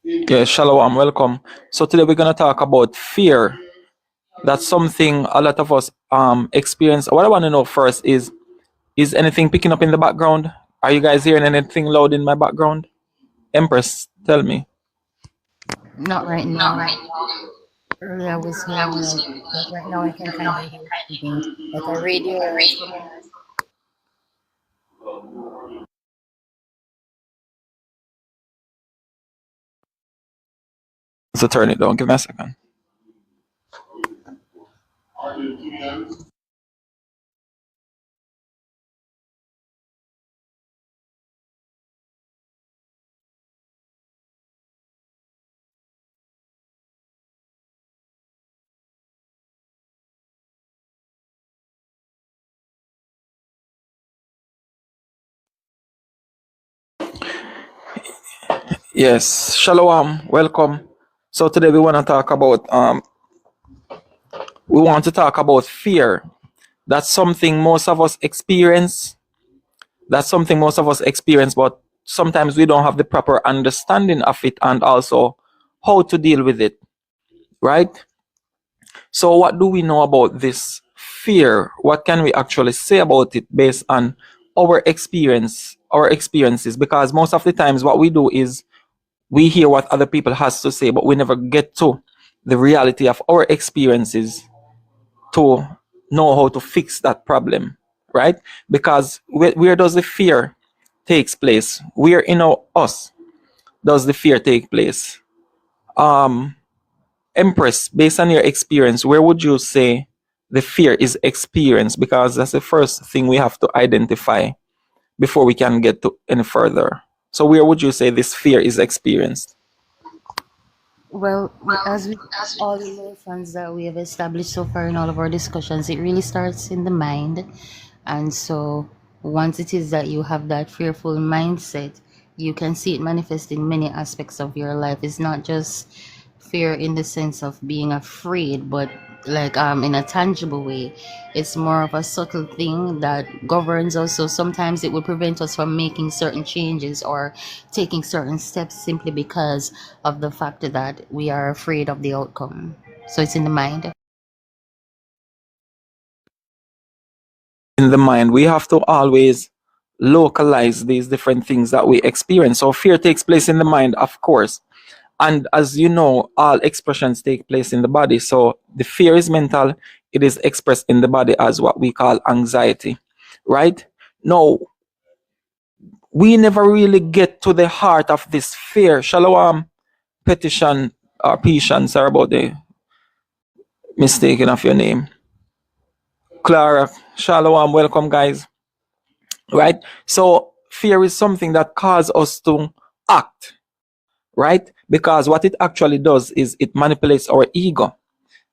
Yeah, shalom, welcome. So today we're gonna talk about fear. That's something a lot of us experience. What I want to know first is anything picking up in the background? Are you guys hearing anything loud in my background? Empress, tell me. Not right now. Earlier I was hearing like, but right now I can kind of hear something like a radio or something. So turn it down. Give me a second. Yes, shalom, welcome. So today we want to talk about fear. That's something most of us experience. That's something most of us experience, but sometimes we don't have the proper understanding of it and also how to deal with it, right? So, what do we know about this fear? What can we actually say about it based on our experiences? Because most of the times, what we do is we hear what other people has to say, but we never get to the reality of our experiences to know how to fix that problem, right? Because where does the fear takes place? Where in us does the fear take place? Um, Empress, based on your experience, where would you say the fear is experienced? Because that's the first thing we have to identify before we can get to any further. So, where would you say this fear is experienced? Well, as with all the emotions that we have established so far in all of our discussions, it really starts in the mind. And so once it is that you have that fearful mindset, you can see it manifest in many aspects of your life. It's not just fear in the sense of being afraid, but like in a tangible way. It's more of a subtle thing that governs us. So sometimes it will prevent us from making certain changes or taking certain steps simply because of the fact that we are afraid of the outcome. So it's in the mind. In the mind, we have to always localize these different things that we experience. So, fear takes place in the mind, of course. And as you know, all expressions take place in the body. So the fear is mental, it is expressed in the body as what we call anxiety, right? No, we never really get to the heart of this fear. Shalom, petition, or petition, sorry about the mistaking of your name. Clara, shalom, welcome, guys, right? So fear is something that causes us to act, right? Because what it actually does is it manipulates our ego.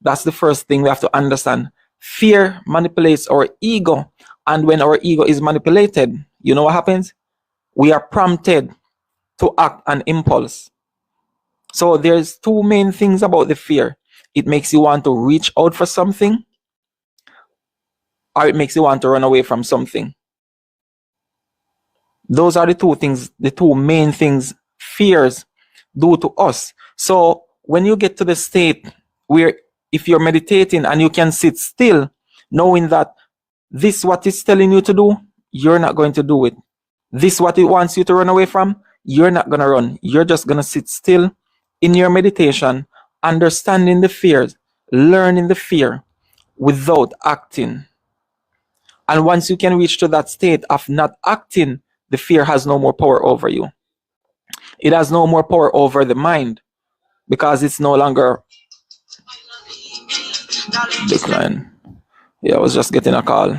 That's the first thing we have to understand. Fear manipulates our ego. And when our ego is manipulated, you know what happens? We are prompted to act on impulse. So there's two main things about the fear. It makes you want to reach out for something, or it makes you want to run away from something. Those are the two things, the two main things fears do to us. So when you get to the state where if you're meditating and you can sit still, knowing that this what it's telling you to do, you're not going to do it. This what it wants you to run away from, you're not gonna run. You're just gonna sit still in your meditation, understanding the fears, learning the fear without acting. And once you can reach to that state of not acting, the fear has no more power over you. It has no more power over the mind because it's no longer decline. Yeah, I was just getting a call.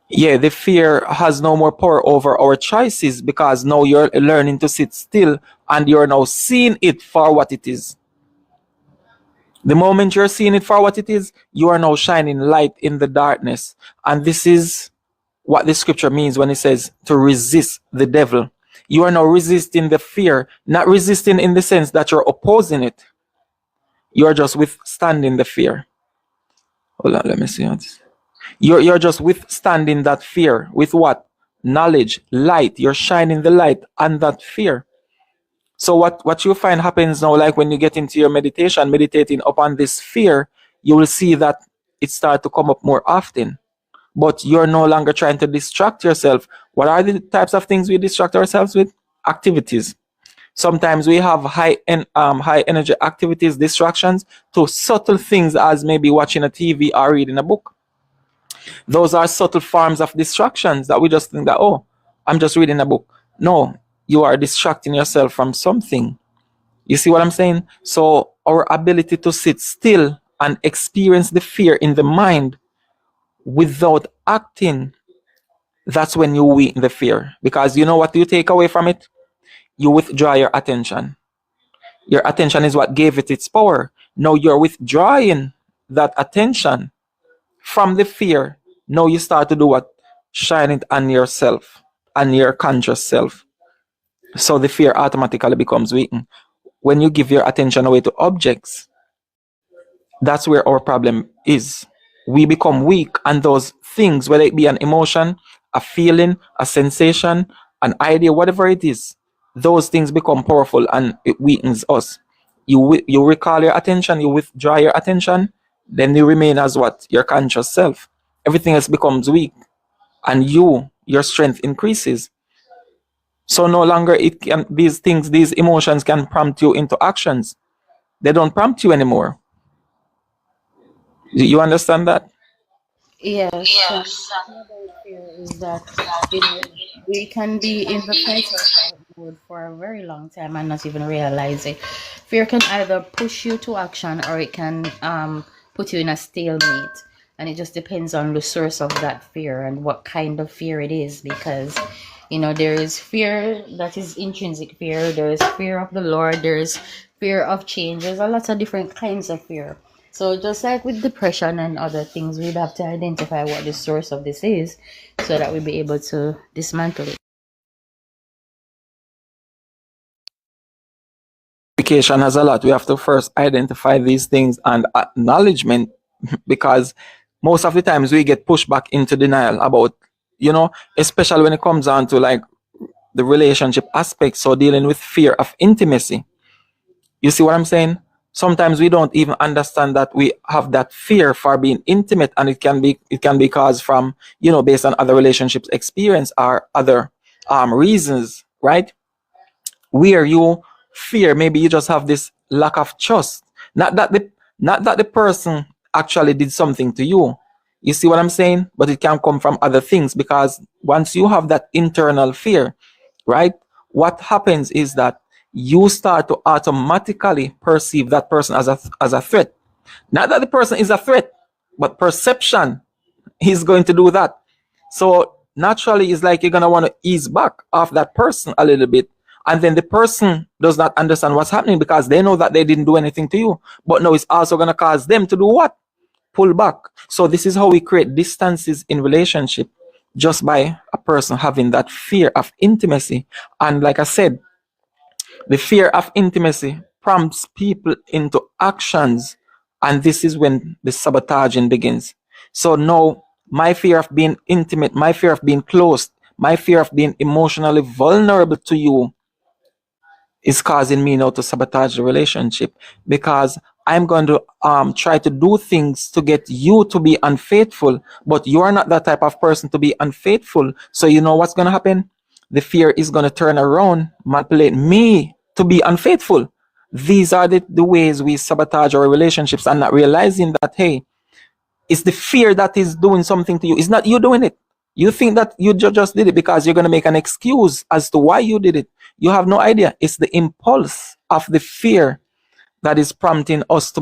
Yeah, the fear has no more power over our choices because now you're learning to sit still and you're now seeing it for what it is. The moment you're seeing it for what it is, you are now shining light in the darkness. And this is what the scripture means when it says to resist the devil. You are now resisting the fear, not resisting in the sense that you're opposing it. You are just withstanding the fear. Hold on, let me see how this. You're just withstanding that fear with what? Knowledge, light. You're shining the light on that fear. So what you find happens now, like when you get into your meditation, meditating upon this fear, you will see that it start to come up more often. But you're no longer trying to distract yourself. What are the types of things we distract ourselves with? Activities. Sometimes we have high energy activities, distractions to subtle things as maybe watching a TV or reading a book. Those are subtle forms of distractions that we just think that, oh, I'm just reading a book. No, you are distracting yourself from something. You see what I'm saying? So our ability to sit still and experience the fear in the mind without acting, that's when you weaken the fear. Because you know what you take away from it? You withdraw your attention. Your attention is what gave it its power. Now you're withdrawing that attention from the fear. Now you start to do what? Shine it on yourself, on your conscious self. So the fear automatically becomes weakened. When you give your attention away to objects, that's where our problem is. We become weak, and those things, whether it be an emotion, a feeling, a sensation, an idea, whatever it is, those things become powerful and it weakens us. You recall your attention, you withdraw your attention, then you remain as what? Your conscious self. Everything else becomes weak, and your strength increases. So no longer these things, these emotions can prompt you into actions. They don't prompt you anymore. You understand that? Yes, the thing about fear is that, you know, we can be in the fight or flight mode for a very long time and not even realize it. Fear can either push you to action or it can put you in a stalemate. And it just depends on the source of that fear and what kind of fear it is, because, you know, there is fear that is intrinsic fear, there is fear of the Lord, there is fear of change. There's a lot of different kinds of fear. So just like with depression and other things, we'd have to identify what the source of this is so that we'll be able to dismantle it. Education has a lot. We have to first identify these things and acknowledgement, because most of the times we get pushed back into denial about, especially when it comes down to like the relationship aspect. So dealing with fear of intimacy. You see what I'm saying? Sometimes we don't even understand that we have that fear for being intimate, and it can be caused from, based on other relationships experience or other reasons, right? Where you fear, maybe you just have this lack of trust. Not that the person actually did something to you. You see what I'm saying? But it can come from other things, because once you have that internal fear, right? What happens is that you start to automatically perceive that person as a threat. Not that the person is a threat, but perception is going to do that. So naturally, it's like you're gonna want to ease back off that person a little bit, and then the person does not understand what's happening because they know that they didn't do anything to you. But no, it's also gonna cause them to do what? Pull back. So this is how we create distances in relationship, just by a person having that fear of intimacy. And like I said, the fear of intimacy prompts people into actions, and this is when the sabotaging begins. So now, my fear of being intimate, my fear of being close, my fear of being emotionally vulnerable to you is causing me now to sabotage the relationship, because I'm going to try to do things to get you to be unfaithful, but you are not that type of person to be unfaithful. So you know what's going to happen? The fear is going to turn around, manipulate me to be unfaithful. These are the ways we sabotage our relationships, and not realizing that, hey, it's the fear that is doing something to you. It's not you doing it. You think that you just did it because you're going to make an excuse as to why you did it. You have no idea. It's the impulse of the fear that is prompting us to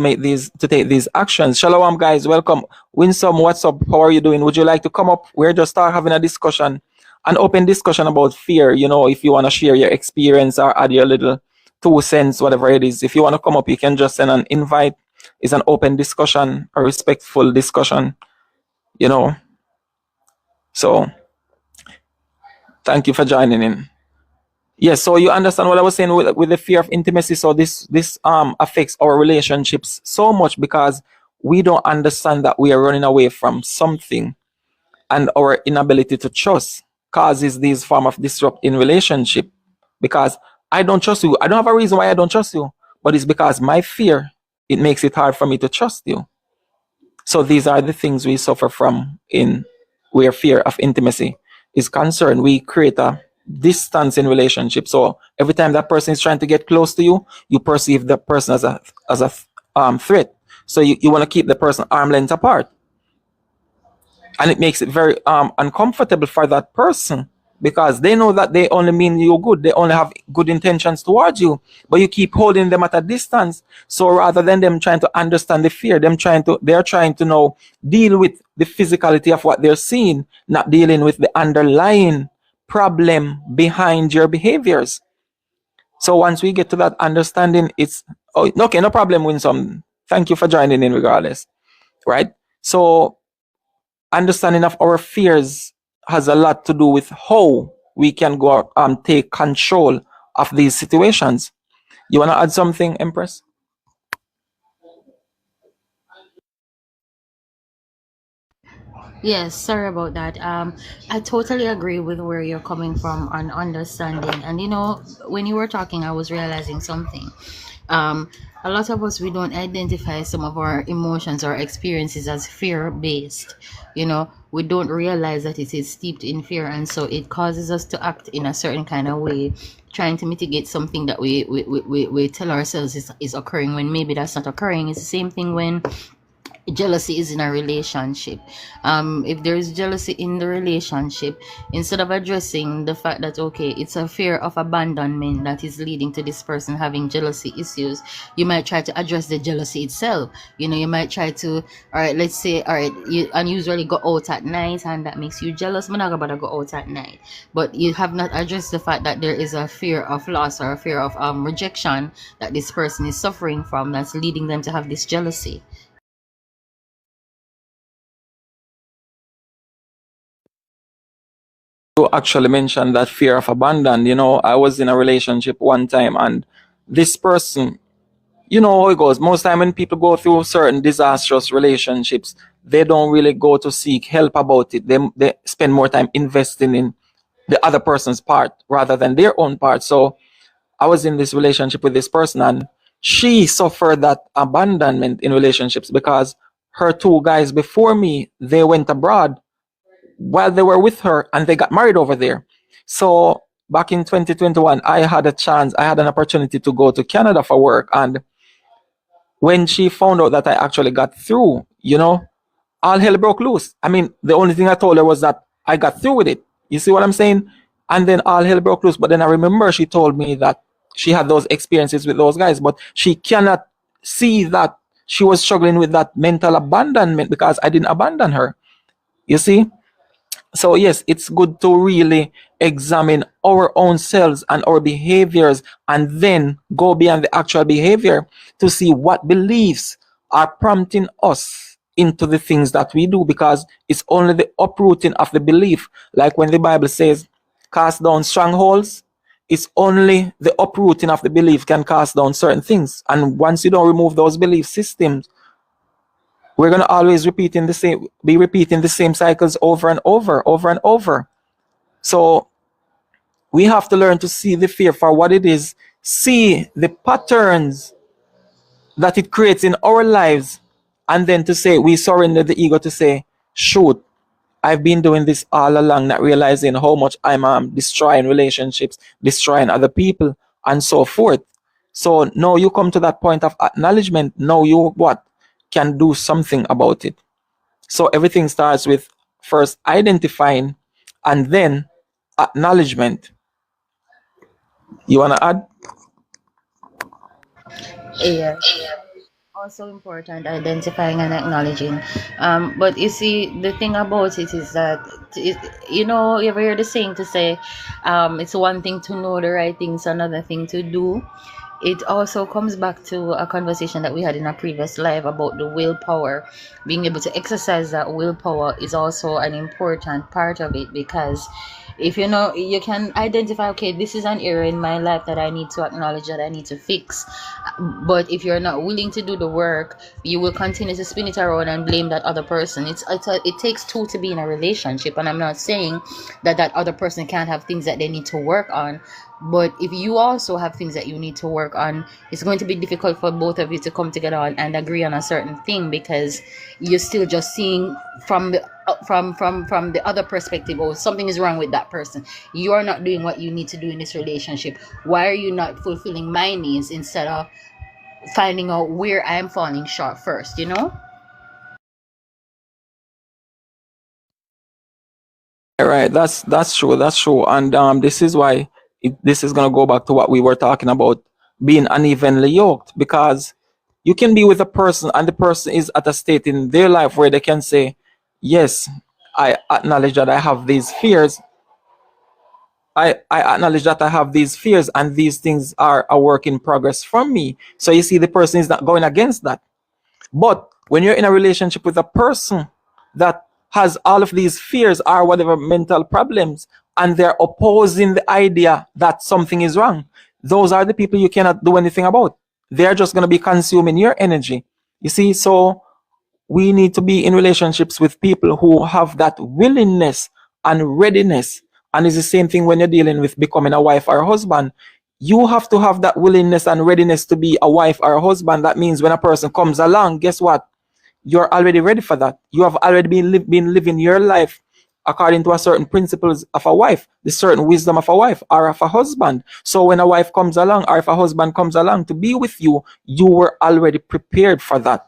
take these actions. Shalom, guys. Welcome. Winsome, what's up? How are you doing? Would you like to come up? We're just start having a discussion, an open discussion about fear. If you want to share your experience or add your little 2 cents, whatever it is. If you want to come up, you can just send an invite. It's an open discussion, a respectful discussion. So thank you for joining in. Yes, so you understand what I was saying with the fear of intimacy. So this affects our relationships so much, because we don't understand that we are running away from something, and our inability to trust causes these form of disrupt in relationship. Because I don't trust you. I don't have a reason why I don't trust you, but it's because my fear, it makes it hard for me to trust you. So these are the things we suffer from in where fear of intimacy is concerned. We create a distance in relationship. So every time that person is trying to get close to you, you perceive the person as a threat. So you want to keep the person arm length apart, and it makes it very uncomfortable for that person because they know that they only mean you good, they only have good intentions towards you, but you keep holding them at a distance. So rather than them trying to understand the fear, they're trying to now deal with the physicality of what they're seeing, not dealing with the underlying problem behind your behaviors. So once we get to that understanding, it's okay, no problem, Winsome, thank you for joining in regardless, right? So understanding of our fears has a lot to do with how we can go take control of these situations. You want to add something, Empress? Yes, sorry about that. I totally agree with where you're coming from on understanding. And when you were talking, I was realizing something. Um, a lot of us, we don't identify some of our emotions or experiences as fear based. We don't realize that it is steeped in fear, and so it causes us to act in a certain kind of way, trying to mitigate something that we tell ourselves is occurring when maybe that's not occurring. It's the same thing when jealousy is in a relationship. If there is jealousy in the relationship, instead of addressing the fact that okay, it's a fear of abandonment that is leading to this person having jealousy issues, you might try to address the jealousy itself. You might try to, all right, let's say, all right, you unusually go out at night and that makes you jealous. I'm not gonna go out at night, but you have not addressed the fact that there is a fear of loss or a fear of rejection that this person is suffering from, that's leading them to have this jealousy. You actually mentioned that fear of abandon. I was in a relationship one time, and this person, you know how it goes. Most time when people go through certain disastrous relationships, they don't really go to seek help about it. They spend more time investing in the other person's part rather than their own part. So I was in this relationship with this person, and she suffered that abandonment in relationships because her two guys before me, they went abroad while they were with her and they got married over there. So back in 2021, I had an opportunity to go to Canada for work. And when she found out that I actually got through, all hell broke loose. I mean, the only thing I told her was that I got through with it. You see what I'm saying? And then all hell broke loose. But then I remember she told me that she had those experiences with those guys, but she cannot see that she was struggling with that mental abandonment because I didn't abandon her. You see? So yes, it's good to really examine our own selves and our behaviors and then go beyond the actual behavior to see what beliefs are prompting us into the things that we do, because it's only the uprooting of the belief. Like when the Bible says cast down strongholds, it's only the uprooting of the belief can cast down certain things. And once you don't remove those belief systems, we're going to always be repeating the same cycles over and over and over. So we have to learn to see the fear for what it is, see the patterns that it creates in our lives, and then to say, we surrender the ego to say, shoot, I've been doing this all along, not realizing how much I'm destroying relationships, destroying other people, and so forth. So now you come to that point of acknowledgement. Now you what? Can do something about it. So everything starts with first identifying and then acknowledgement. You want to add? Yeah. Also important, identifying and acknowledging. But you see, the thing about it is that you ever hear the saying to say, it's one thing to know the right things, another thing to do. It also comes back to a conversation that we had in a previous live about the willpower. Being able to exercise that willpower is also an important part of it, because if you can identify, okay, this is an area in my life that I need to acknowledge, that I need to fix. But if you're not willing to do the work, you will continue to spin it around and blame that other person. It takes two to be in a relationship, and I'm not saying that other person can't have things that they need to work on, But if you also have things that you need to work on, it's going to be difficult for both of you to come together and agree on a certain thing, because you're still just seeing from the from the other perspective, oh, something is wrong with that person. You are not doing what you need to do in this relationship. Why are you not fulfilling my needs instead of finding out where I am falling short first, you know? Right, that's true. That's true. And this is why this is gonna go back to what we were talking about, being unevenly yoked, because you can be with a person and the person is at a state in their life where they can say, "Yes, I acknowledge that I have these fears. I acknowledge that I have these fears, and these things are a work in progress from me." So you see, the person is not going against that. But when you're in a relationship with a person that has all of these fears or whatever mental problems, and they're opposing the idea that something is wrong, those are the people you cannot do anything about. They're just going to be consuming your energy. You see, so we need to be in relationships with people who have that willingness and readiness. And it's the same thing when you're dealing with becoming a wife or a husband. You have to have that willingness and readiness to be a wife or a husband. That means when a person comes along, guess what? You're already ready for that. You have already been living your life according to a certain principles of a wife, the certain wisdom of a wife or of a husband. So when a wife comes along or if a husband comes along to be with you, you were already prepared for that.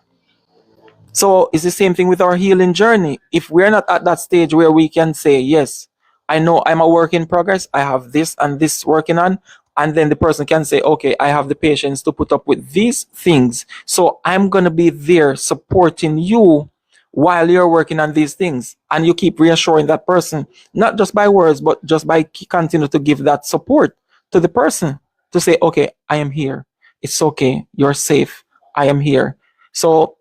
So it's the same thing with our healing journey. If we're not at that stage where we can say, yes, I know I'm a work in progress, I have this and this working on, and then the person can say, okay, I have the patience to put up with these things. So I'm going to be there supporting you while you're working on these things. And you keep reassuring that person, not just by words, but just by continue to give that support to the person to say, okay, I am here. It's okay. You're safe. I am here. So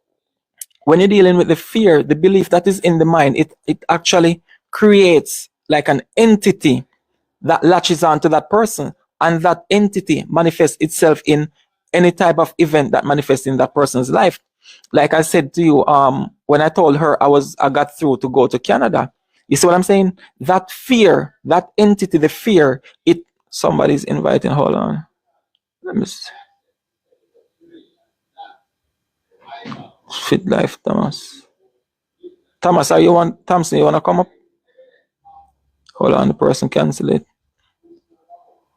when you're dealing with the fear, the belief that is in the mind, it actually creates like an entity that latches on to that person. And that entity manifests itself in any type of event that manifests in that person's life. Like I said to you, when I told her I got through to go to Canada. You see what I'm saying? That fear, that entity, the fear, somebody's inviting, hold on. Let me Fit life, Thomas. Thomas, Thompson, you wanna come up? Hold on, the person cancel it.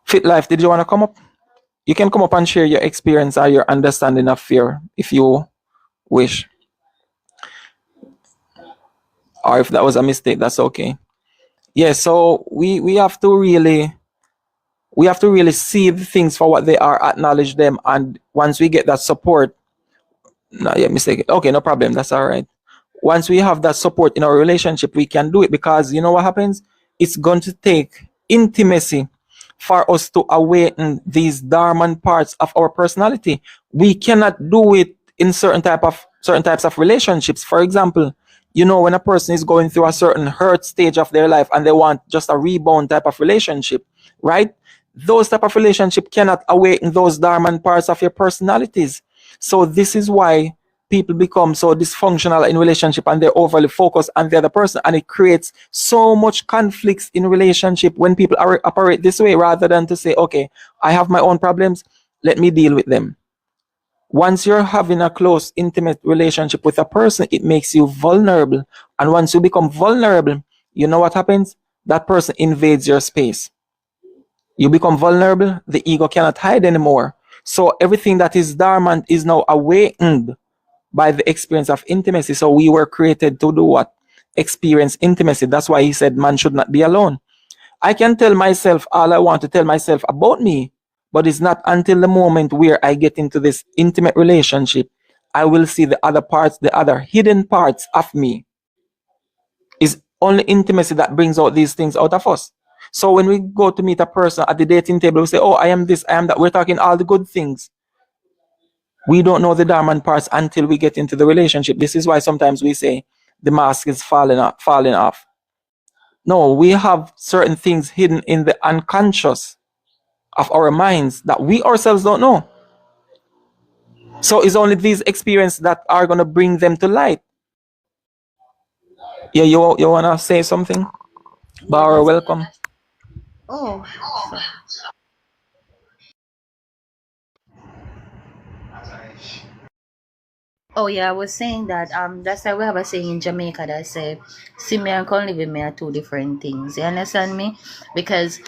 Fit Life, did you want to come up? You can come up and share your experience or your understanding of fear if you wish. Or if that was a mistake, that's okay. Yeah, so we have to really see the things for what they are, acknowledge them, and once we get that support, no, yeah, mistake. Okay, no problem. That's all right. Once we have that support in our relationship, we can do it, because you know what happens? It's going to take intimacy for us to awaken these dormant parts of our personality. We cannot do it in certain types of relationships. For example, you know, when a person is going through a certain hurt stage of their life and they want just a rebound type of relationship, right? Those type of relationship cannot awaken those dormant parts of your personalities. So this is why people become so dysfunctional in relationship, and they're overly focused on the other person, and it creates so much conflicts in relationship when people operate this way, rather than to say, okay, I have my own problems, let me deal with them. Once you're having a close, intimate relationship with a person, it makes you vulnerable. And once you become vulnerable, you know what happens? That person invades your space. You become vulnerable, the ego cannot hide anymore. So everything that is dormant is now awakened by the experience of intimacy. So we were created to do what? Experience intimacy. That's why he said man should not be alone. I can tell myself all I want to tell myself about me, but it's not until the moment where I get into this intimate relationship, I will see the other parts, the other hidden parts of me. It's only intimacy that brings out these things out of us. So when we go to meet a person at the dating table, we say, oh, I am this, I am that. We're talking all the good things. We don't know the dormant parts until we get into the relationship. This is why sometimes we say the mask is falling off. No, we have certain things hidden in the unconscious of our minds that we ourselves don't know. So it's only these experiences that are going to bring them to light. Yeah, you want to say something? Yeah, Bauer, that's welcome. oh, sorry. Oh yeah, I was saying that that's why we have a saying in Jamaica that say see me and come live with me are two different things. You understand me? Because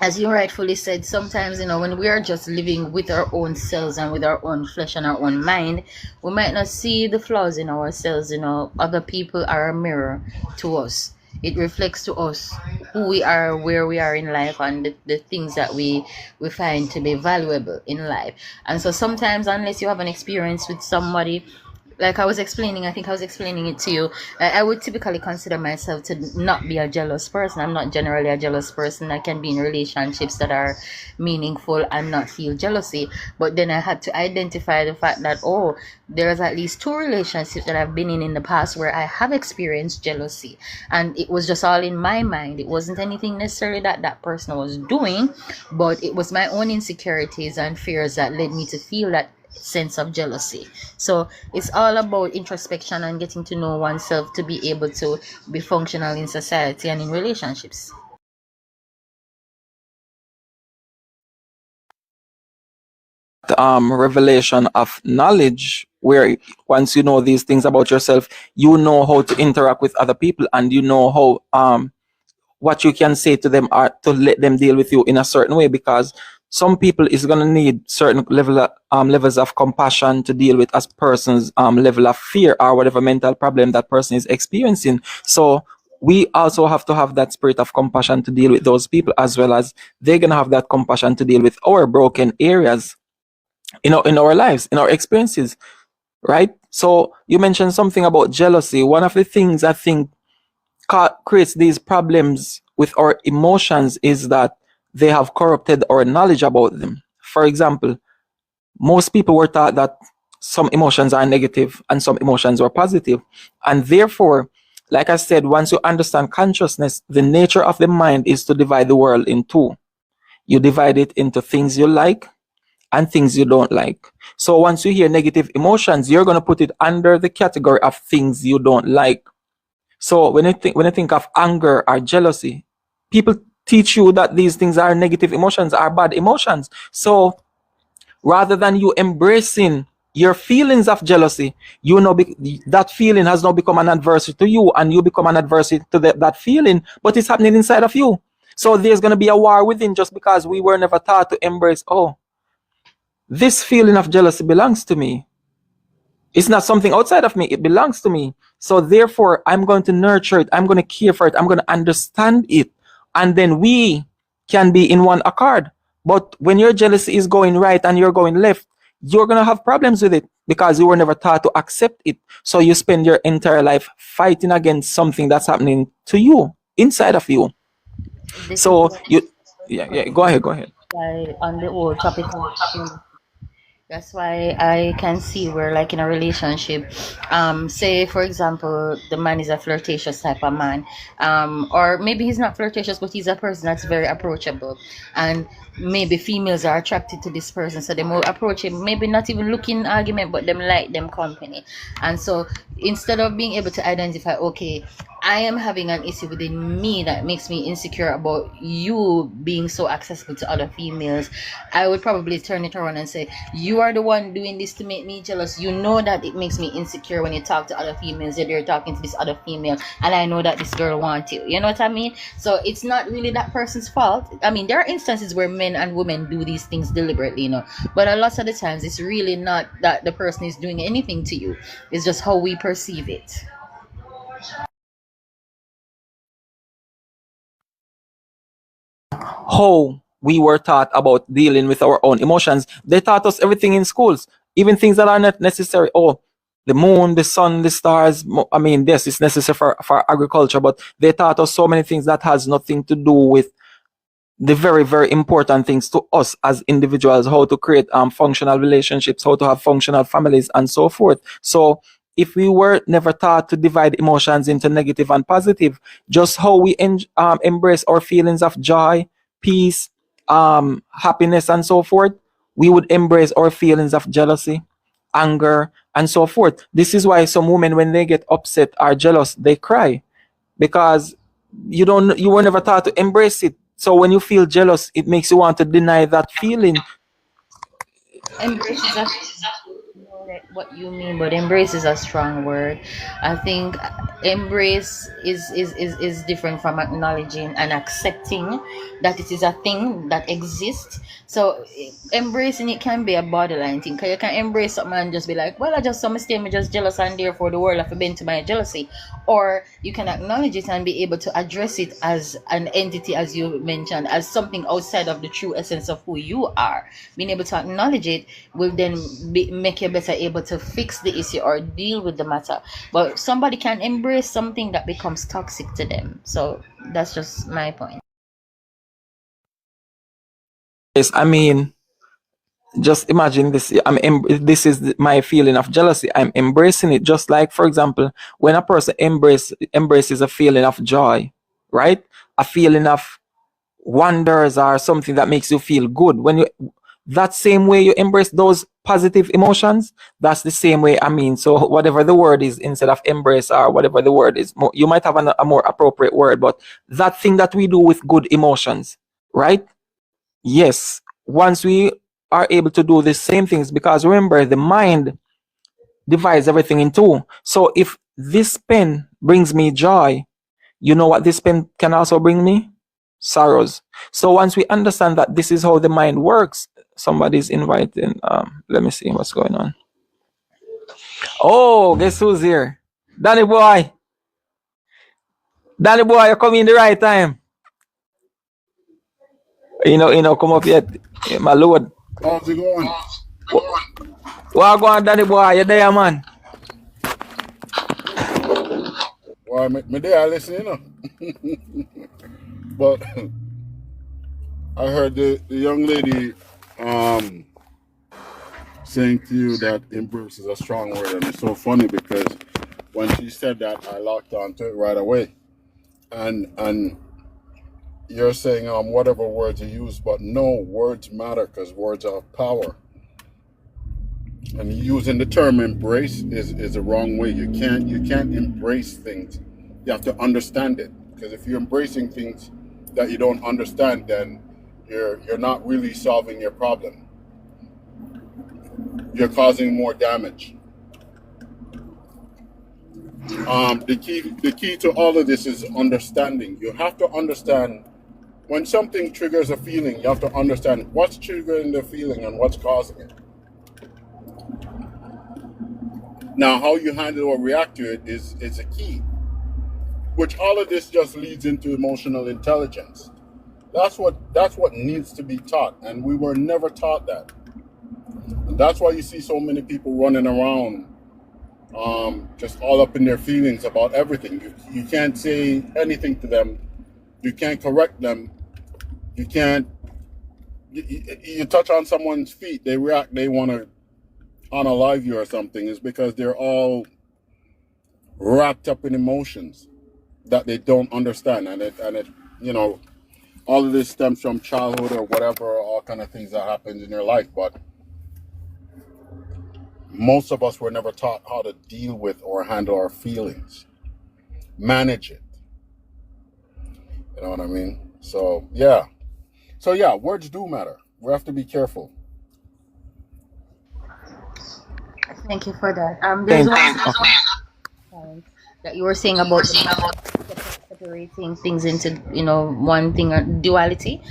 as you rightfully said, sometimes when we are just living with our own selves and with our own flesh and our own mind, we might not see the flaws in ourselves. Other people are a mirror to us. It reflects to us who we are, where we are in life, and the things that we find to be valuable in life. And so sometimes, unless you have an experience with somebody, like I was explaining, I think I was explaining it to you. I would typically consider myself to not be a jealous person. I'm not generally a jealous person. I can be in relationships that are meaningful and not feel jealousy. But then I had to identify the fact that, oh, there's at least two relationships that I've been in the past where I have experienced jealousy. And it was just all in my mind. It wasn't anything necessarily that that person was doing, but it was my own insecurities and fears that led me to feel that sense of jealousy. So it's all about introspection and getting to know oneself to be able to be functional in society and in relationships. Revelation of knowledge where once you know these things about yourself, you know how to interact with other people, and you know how what you can say to them or to let them deal with you in a certain way, because some people is going to need certain levels of compassion to deal with as person's level of fear or whatever mental problem that person is experiencing. So we also have to have that spirit of compassion to deal with those people, as well as they're going to have that compassion to deal with our broken areas in our lives, in our experiences, right? So you mentioned something about jealousy. One of the things I think creates these problems with our emotions is that they have corrupted our knowledge about them. For example, most people were taught that some emotions are negative and some emotions are positive. And therefore, like I said, once you understand consciousness, the nature of the mind is to divide the world in two. You divide it into things you like and things you don't like. So once you hear negative emotions, you're going to put it under the category of things you don't like. So when you think of anger or jealousy, people teach you that these things are negative emotions, are bad emotions. So rather than you embracing your feelings of jealousy, that feeling has now become an adversary to you, and you become an adversary to that feeling, but it's happening inside of you. So there's going to be a war within, just because we were never taught to embrace, oh, this feeling of jealousy belongs to me. It's not something outside of me, it belongs to me. So therefore, I'm going to nurture it, I'm going to care for it, I'm going to understand it. And then we can be in one accord. But when your jealousy is going right and you're going left, you're going to have problems with it because you were never taught to accept it. So you spend your entire life fighting against something that's happening to you, inside of you. This is So yeah, go ahead. why on the whole topic of jealousy. That's why I can see where, like in a relationship, say for example, the man is a flirtatious type of man, or maybe he's not flirtatious, but he's a person that's very approachable, and maybe females are attracted to this person, so they will approach him, maybe not even looking argument, but them like them company, and so instead of being able to identify, okay, I am having an issue within me that makes me insecure about you being so accessible to other females, I would probably turn it around and say, you are the one doing this to make me jealous. You know that it makes me insecure when you talk to other females, that you're talking to this other female, and I know that this girl wants you. You know what I mean? So it's not really that person's fault. I mean, there are instances where men and women do these things deliberately, but a lot of the times it's really not that the person is doing anything to you. It's just how we perceive it. How we were taught about dealing with our own emotions. They taught us everything in schools, even things that are not necessary. Oh, the moon, the sun, the stars. I mean, yes, it's necessary for agriculture, but they taught us so many things that has nothing to do with the very, very important things to us as individuals, how to create functional relationships, how to have functional families, and so forth. So if we were never taught to divide emotions into negative and positive, just how we embrace our feelings of joy, peace, happiness, and so forth, we would embrace our feelings of jealousy, anger, and so forth. This is why some women, when they get upset or jealous, they cry, because you were never taught to embrace it. So when you feel jealous, it makes you want to deny that feeling. Embrace is a get what you mean, but embrace is a strong word. I think embrace is different from acknowledging and accepting that it is a thing that exists. So embracing it can be a borderline thing. Cause you can embrace something and just be like, well, I just saw mistake, me just jealous, and therefore the world have been to my jealousy. Or you can acknowledge it and be able to address it as an entity, as you mentioned, as something outside of the true essence of who you are. Being able to acknowledge it will then make you better able to fix the issue or deal with the matter. But somebody can embrace something that becomes toxic to them. So that's just my point. Yes, I mean, just imagine this. This is my feeling of jealousy. I'm embracing it. Just like, for example, when a person embraces a feeling of joy, right? A feeling of wonders or something that makes you feel good. When you that same way you embrace those positive emotions, that's the same way. I mean, so whatever the word is, instead of embrace or whatever the word is, you might have a more appropriate word, but that thing that we do with good emotions, right? Yes, once we are able to do the same things, because remember, the mind divides everything in two. So if this pen brings me joy, you know what this pen can also bring me? Sorrows. So once we understand that this is how the mind works, somebody's inviting. Let me see what's going on. Oh, guess who's here? Danny boy. Danny boy, you're coming in the right time. Come up yet. My lord. How's it going? What go on, Danny boy? You there, man? Well, me there listening, but I heard the young lady saying to you that embrace is a strong word, and it's so funny because when she said that, I locked onto it right away. And you're saying whatever words you use, but no, words matter because words have power. And using the term embrace is the wrong way. You can't embrace things. You have to understand it. Because if you're embracing things that you don't understand, then you're not really solving your problem. You're causing more damage. The key to all of this is understanding. You have to understand when something triggers a feeling. You have to understand what's triggering the feeling and what's causing it. Now, how you handle or react to it is a key, which all of this just leads into emotional intelligence. That's what needs to be taught, and we were never taught that. And that's why you see so many people running around just all up in their feelings about everything. You can't say anything to them. You can't correct them. You can't. You touch on someone's feet, they react. They want to unalive you or something. Is because they're all wrapped up in emotions that they don't understand, and it all of this stems from childhood or whatever, all kind of things that happens in their life. But most of us were never taught how to deal with or handle our feelings, manage it. You know what I mean? So yeah, words do matter. We have to be careful. Thank you for that. There's Thank one okay. point that you were saying about separating things into one thing or duality.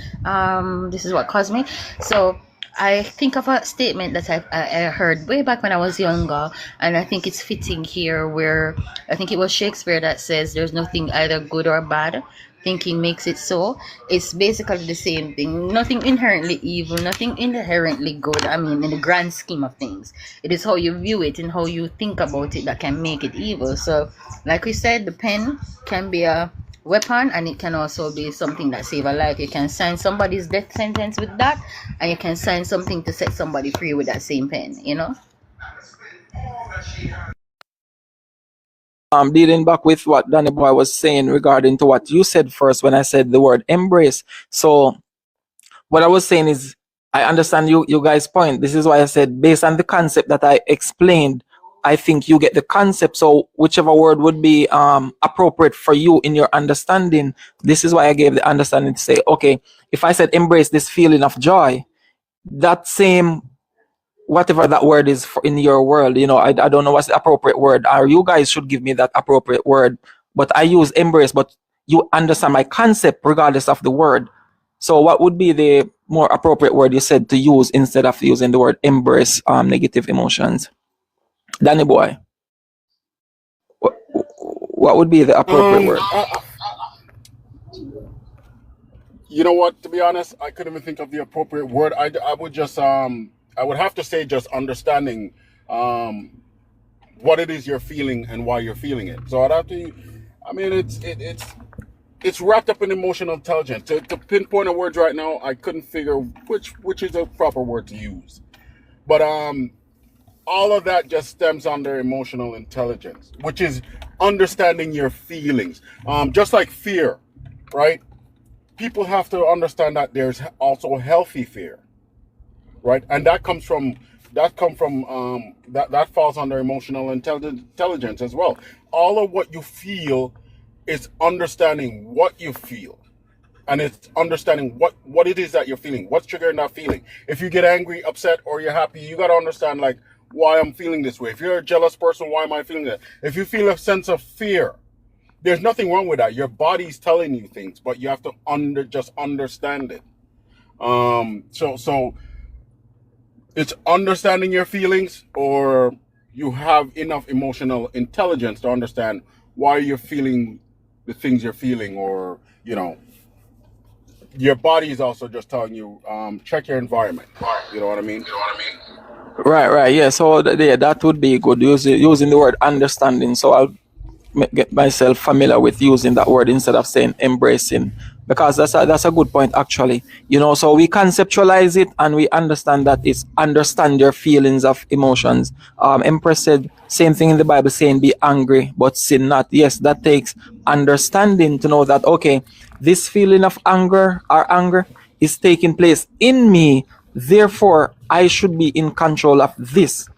This is what caused me. So I think of a statement that I heard way back when I was younger, and I think it's fitting here, where I think it was Shakespeare that says there's nothing either good or bad. Thinking makes it so. It's basically the same thing. Nothing inherently evil, nothing inherently good. I mean, in the grand scheme of things, it is how you view it and how you think about it that can make it evil. So, like we said, the pen can be a weapon, and it can also be something that save a life. You can sign somebody's death sentence with that, and you can sign something to set somebody free with that same pen. Dealing back with what Danny Boy was saying regarding to what you said first when I said the word embrace. So what I was saying is, I understand you guys' point. This is why I said, based on the concept that I explained, I think you get the concept. So whichever word would be appropriate for you in your understanding, this is why I gave the understanding to say, okay, if I said embrace this feeling of joy, that same whatever that word is for in your world. I don't know what's the appropriate word, or you guys should give me that appropriate word. But I use embrace, but you understand my concept regardless of the word. So what would be the more appropriate word you said to use instead of using the word embrace negative emotions? Danny boy, what would be the appropriate word? You know what? To be honest, I couldn't even think of the appropriate word. I would just I would have to say just understanding what it is you're feeling and why you're feeling it. So I'd have to. I mean, it's wrapped up in emotional intelligence. To pinpoint a word right now, I couldn't figure which is the proper word to use. But all of that just stems under emotional intelligence, which is understanding your feelings. Just like fear, right? People have to understand that there's also healthy fear, right? And that falls under emotional intelligence as well. All of what you feel is understanding what you feel, and it's understanding what it is that you're feeling, what's triggering that feeling. If you get angry, upset, or you're happy, you got to understand like why I'm feeling this way. If you're a jealous person, why am I feeling that? If you feel a sense of fear, there's nothing wrong with that. Your body's telling you things, but you have to just understand it. So it's understanding your feelings, or you have enough emotional intelligence to understand why you're feeling the things you're feeling, or your body is also just telling you check your environment. You know what I mean? Right. Yeah. So that would be good. Using the word understanding. So I'll get myself familiar with using that word instead of saying embracing, because that's a good point actually. So we conceptualize it and we understand that it's understand your feelings of emotions. Empress said same thing in the Bible, saying be angry but sin not. Yes, that takes understanding to know that okay, this feeling of anger is taking place in me, therefore I should be in control of this.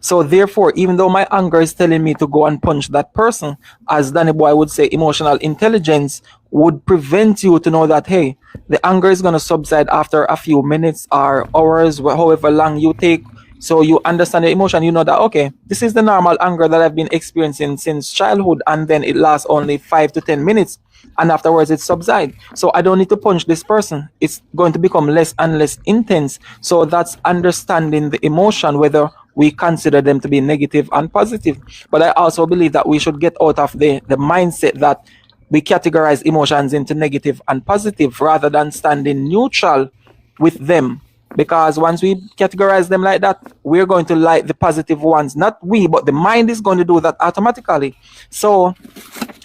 So therefore, even though my anger is telling me to go and punch that person, as Danny Boy would say, emotional intelligence would prevent you to know that, hey, the anger is going to subside after a few minutes or hours, however long you take. So you understand the emotion, you know that, okay, this is the normal anger that I've been experiencing since childhood, and then it lasts only 5 to 10 minutes. And afterwards it subsides. So I don't need to punch this person. It's going to become less and less intense. So that's understanding the emotion, whether we consider them to be negative and positive. But I also believe that we should get out of the mindset that we categorize emotions into negative and positive rather than standing neutral with them. Because once we categorize them like that, we're going to like the positive ones. Not we, but the mind is going to do that automatically. So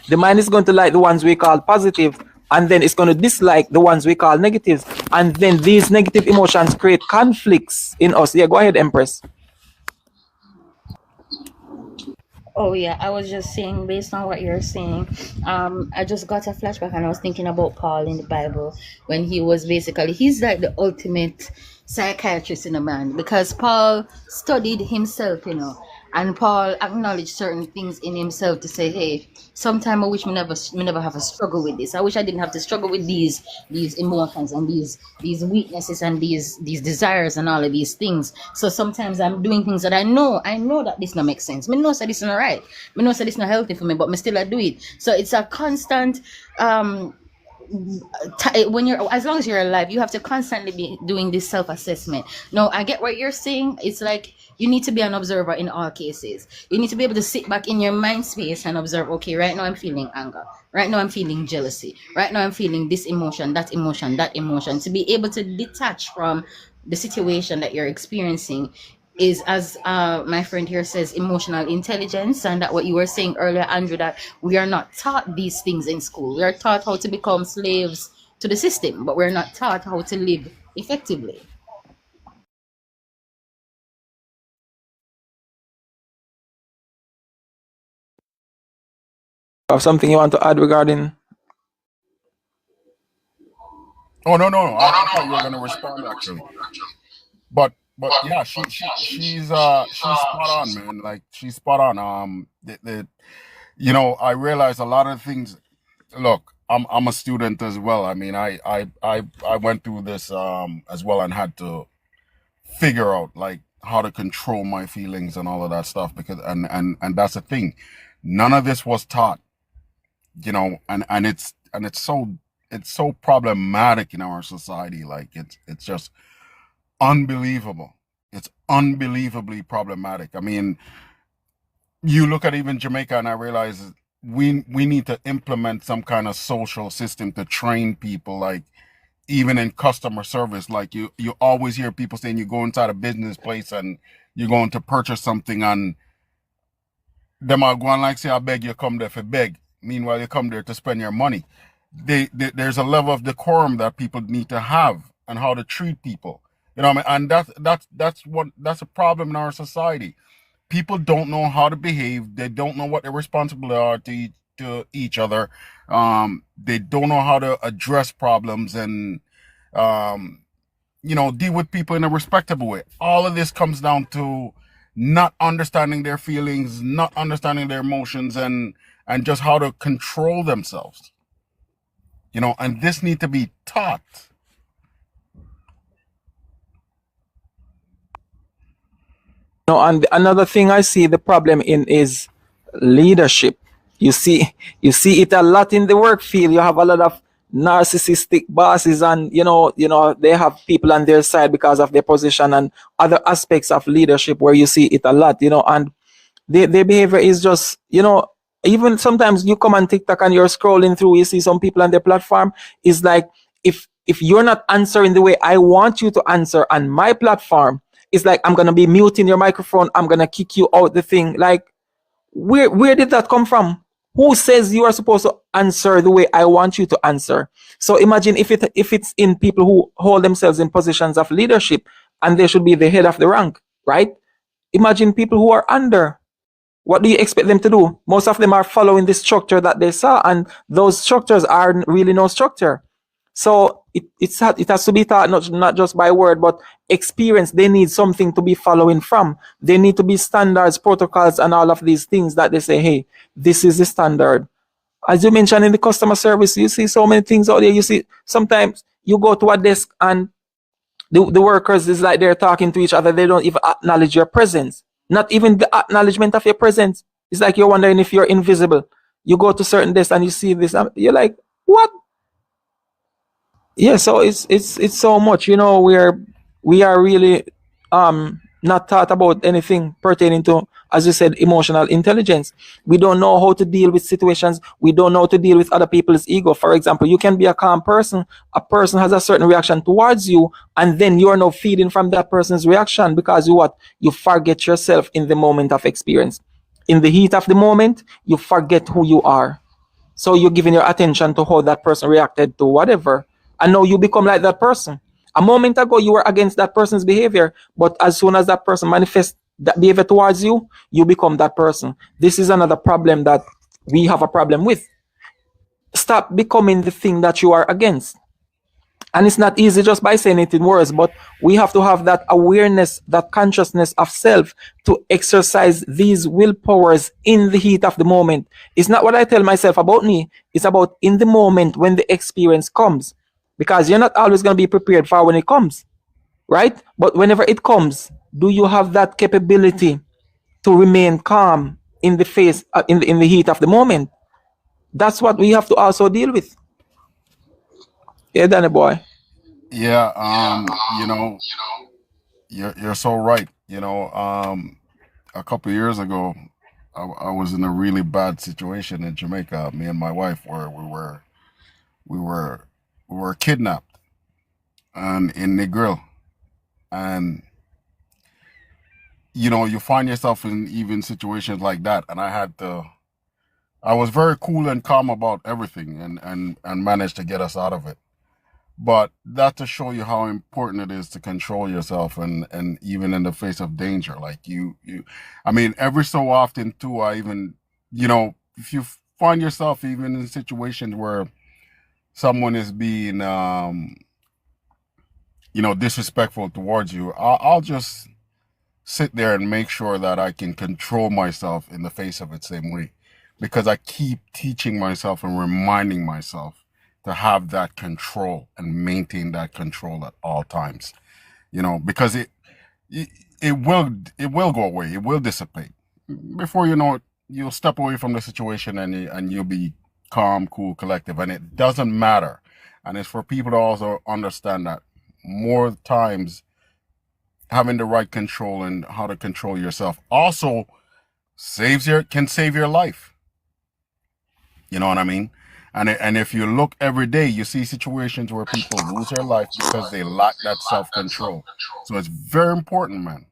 the mind is going to like the ones we call positive, and then it's going to dislike the ones we call negatives. And then these negative emotions create conflicts in us. Yeah, go ahead, Empress. Oh yeah, I was just saying based on what you're saying, I just got a flashback and I was thinking about Paul in the Bible when he was he's like the ultimate psychiatrist in a man, because Paul studied himself, and Paul acknowledged certain things in himself to say, hey, sometime I wish me never have a struggle with this. I wish I didn't have to struggle with these emotions and these weaknesses and these desires and all of these things. So sometimes I'm doing things that I know that this not make sense. Me know that this not right. Me know that this not healthy for me, but me still I do it. So it's a constant when you're, as long as you're alive, you have to constantly be doing this self-assessment. No, I get what you're saying. It's like you need to be an observer in all cases. You need to be able to sit back in your mind space and observe, okay, right now I'm feeling anger, right now I'm feeling jealousy, right now I'm feeling this emotion, that emotion, that emotion. To be able to detach from the situation that you're experiencing is, as my friend here says, emotional intelligence. And that what you were saying earlier, Andrew, that we are not taught these things in school. We are taught how to become slaves to the system, but we're not taught how to live effectively. Have something you want to add regarding? Oh no! I thought you were gonna respond actually. But yeah, she's spot on, man. Like she's spot on. I realize a lot of things. Look, I'm a student as well. I mean, I went through this as well and had to figure out like how to control my feelings and all of that stuff, because and that's the thing, none of this was taught, and it's so problematic in our society. Like it's just unbelievable. It's unbelievably problematic. I mean, you look at even Jamaica, and I realize we need to implement some kind of social system to train people, like even in customer service. Like you always hear people saying you go inside a business place and you're going to purchase something, and them are going like say, I beg, you come there for beg. Meanwhile, you come there to spend your money. There's a level of decorum that people need to have, and how to treat people. You know what I mean? And that's a problem in our society. People don't know how to behave. They don't know what their responsibilities are to each other. They don't know how to address problems and deal with people in a respectable way. All of this comes down to not understanding their feelings, not understanding their emotions, and just how to control themselves. And this need to be taught. No, and another thing I see the problem in is leadership. You see, you see it a lot in the work field. You have a lot of narcissistic bosses, and they have people on their side because of their position, and other aspects of leadership where you see it a lot. And their behavior is just, even sometimes you come on TikTok and you're scrolling through, you see some people on their platform. Is like, if you're not answering the way I want you to answer on my platform, it's like I'm gonna be muting your microphone. I'm gonna kick you out the thing. Like, where did that come from? Who says you are supposed to answer the way I want you to answer? So imagine if it's in people who hold themselves in positions of leadership, and they should be the head of the rank, right? Imagine people who are under. What do you expect them to do? Most of them are following the structure that they saw, and those structures are really no structure. So it has to be taught not just by word, but experience. They need something to be following from. They need to be standards, protocols, and all of these things that they say, hey, this is the standard. As you mentioned in the customer service, you see so many things out there. You see, sometimes you go to a desk and the workers is like they're talking to each other. They don't even acknowledge your presence. Not even the acknowledgement of your presence. It's like you're wondering if you're invisible. You go to certain desks and you see this, and you're like, what? Yeah, so it's so much. We are really not taught about anything pertaining to, as you said, emotional intelligence. We don't know how to deal with situations. We don't know how to deal with other people's ego. For example, you can be a calm person. A person has a certain reaction towards you, and then you are now feeding from that person's reaction, because you forget yourself in the moment of experience. In the heat of the moment, you forget who you are. So you're giving your attention to how that person reacted to whatever. And now you become like that person. A moment ago, you were against that person's behavior, but as soon as that person manifests that behavior towards you, you become that person. This is another problem that we have a problem with. Stop becoming the thing that you are against. And it's not easy just by saying it in words, but we have to have that awareness, that consciousness of self to exercise these willpowers in the heat of the moment. It's not what I tell myself about me. It's about in the moment when the experience comes, because you're not always going to be prepared for when it comes, right? But whenever it comes, do you have that capability to remain calm in the face, in the heat of the moment? That's what we have to also deal with. Yeah, Danny boy. Yeah, you're so right. A couple of years ago, I was in a really bad situation in Jamaica. Me and my wife were we were we were kidnapped and in Negril, and you find yourself in even situations like that. And I was very cool and calm about everything, and managed to get us out of it. But that to show you how important it is to control yourself, and even in the face of danger. Like I mean, every so often too, I even, if you find yourself even in situations where someone is being, disrespectful towards you, I'll just sit there and make sure that I can control myself in the face of it same way, because I keep teaching myself and reminding myself to have that control and maintain that control at all times. Because it will go away. It will dissipate. Before you know it, you'll step away from the situation and you'll be calm, cool, collective, and it doesn't matter. And it's for people to also understand that more times having the right control and how to control yourself also can save your life. You know what I mean? And if you look every day, you see situations where people lose their life because they lack that self-control. So it's very important, man.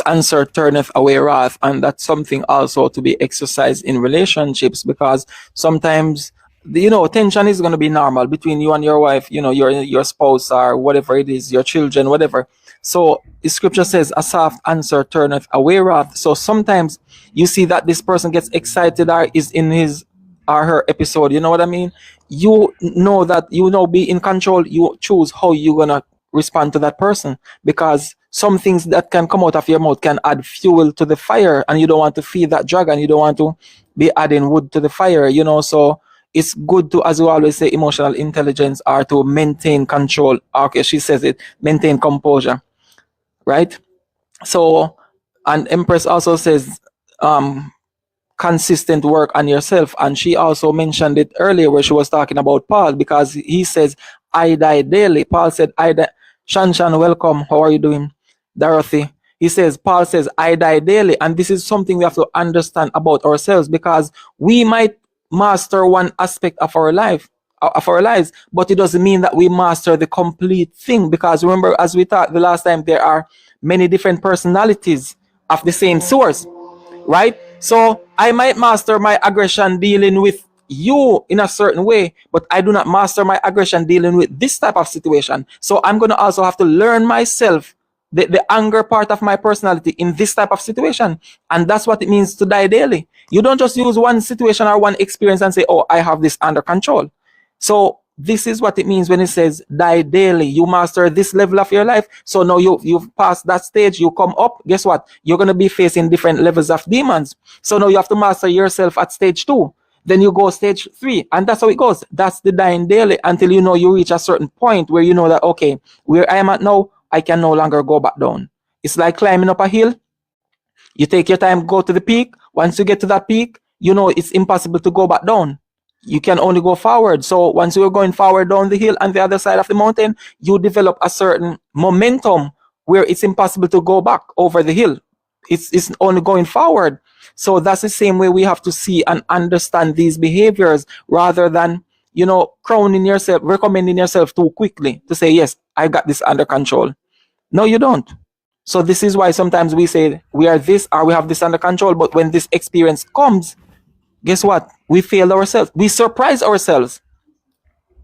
Answer turneth away wrath, and that's something also to be exercised in relationships, because sometimes tension is going to be normal between you and your wife, your spouse or whatever it is, your children, whatever. So the scripture says a soft answer turneth away wrath. So sometimes you see that this person gets excited or is in his or her episode, you know what I mean? You know that be in control. You choose how you're gonna respond to that person, because some things that can come out of your mouth can add fuel to the fire, and you don't want to feed that dragon. You don't want to be adding wood to the fire, so it's good to, as we always say, emotional intelligence, or to maintain control. Okay, she says it, maintain composure, right? So, and Empress also says consistent work on yourself, and she also mentioned it earlier where she was talking about Paul, because he says I die daily. Paul said I die. Shan, welcome. How are you doing? Dorothy. Paul says I die daily, and this is something we have to understand about ourselves, because we might master one aspect of our lives, but it doesn't mean that we master the complete thing, because remember, as we talked the last time, there are many different personalities of the same source, right? So I might master my aggression dealing with you in a certain way, but I do not master my aggression dealing with this type of situation. So I'm going to also have to learn myself the anger part of my personality in this type of situation. And that's what it means to die daily. You don't just use one situation or one experience and say, oh, I have this under control. So this is what it means when it says die daily. You master this level of your life. So now you've passed that stage, you come up. Guess what? You're going to be facing different levels of demons. So now you have to master yourself at stage 2. Then you go stage 3, and that's how it goes. That's the dying daily, until you reach a certain point where you know that, okay, where I am at now, I can no longer go back down. It's like climbing up a hill. You take your time, go to the peak. Once you get to that peak, it's impossible to go back down. You can only go forward. So once you're going forward down the hill and the other side of the mountain, you develop a certain momentum where it's impossible to go back over the hill. It's only going forward. So that's the same way we have to see and understand these behaviors, rather than, crowning yourself, recommending yourself too quickly to say, yes, I got this under control. No, you don't. So this is why sometimes we say we are this or we have this under control. But when this experience comes, guess what? We fail ourselves. We surprise ourselves.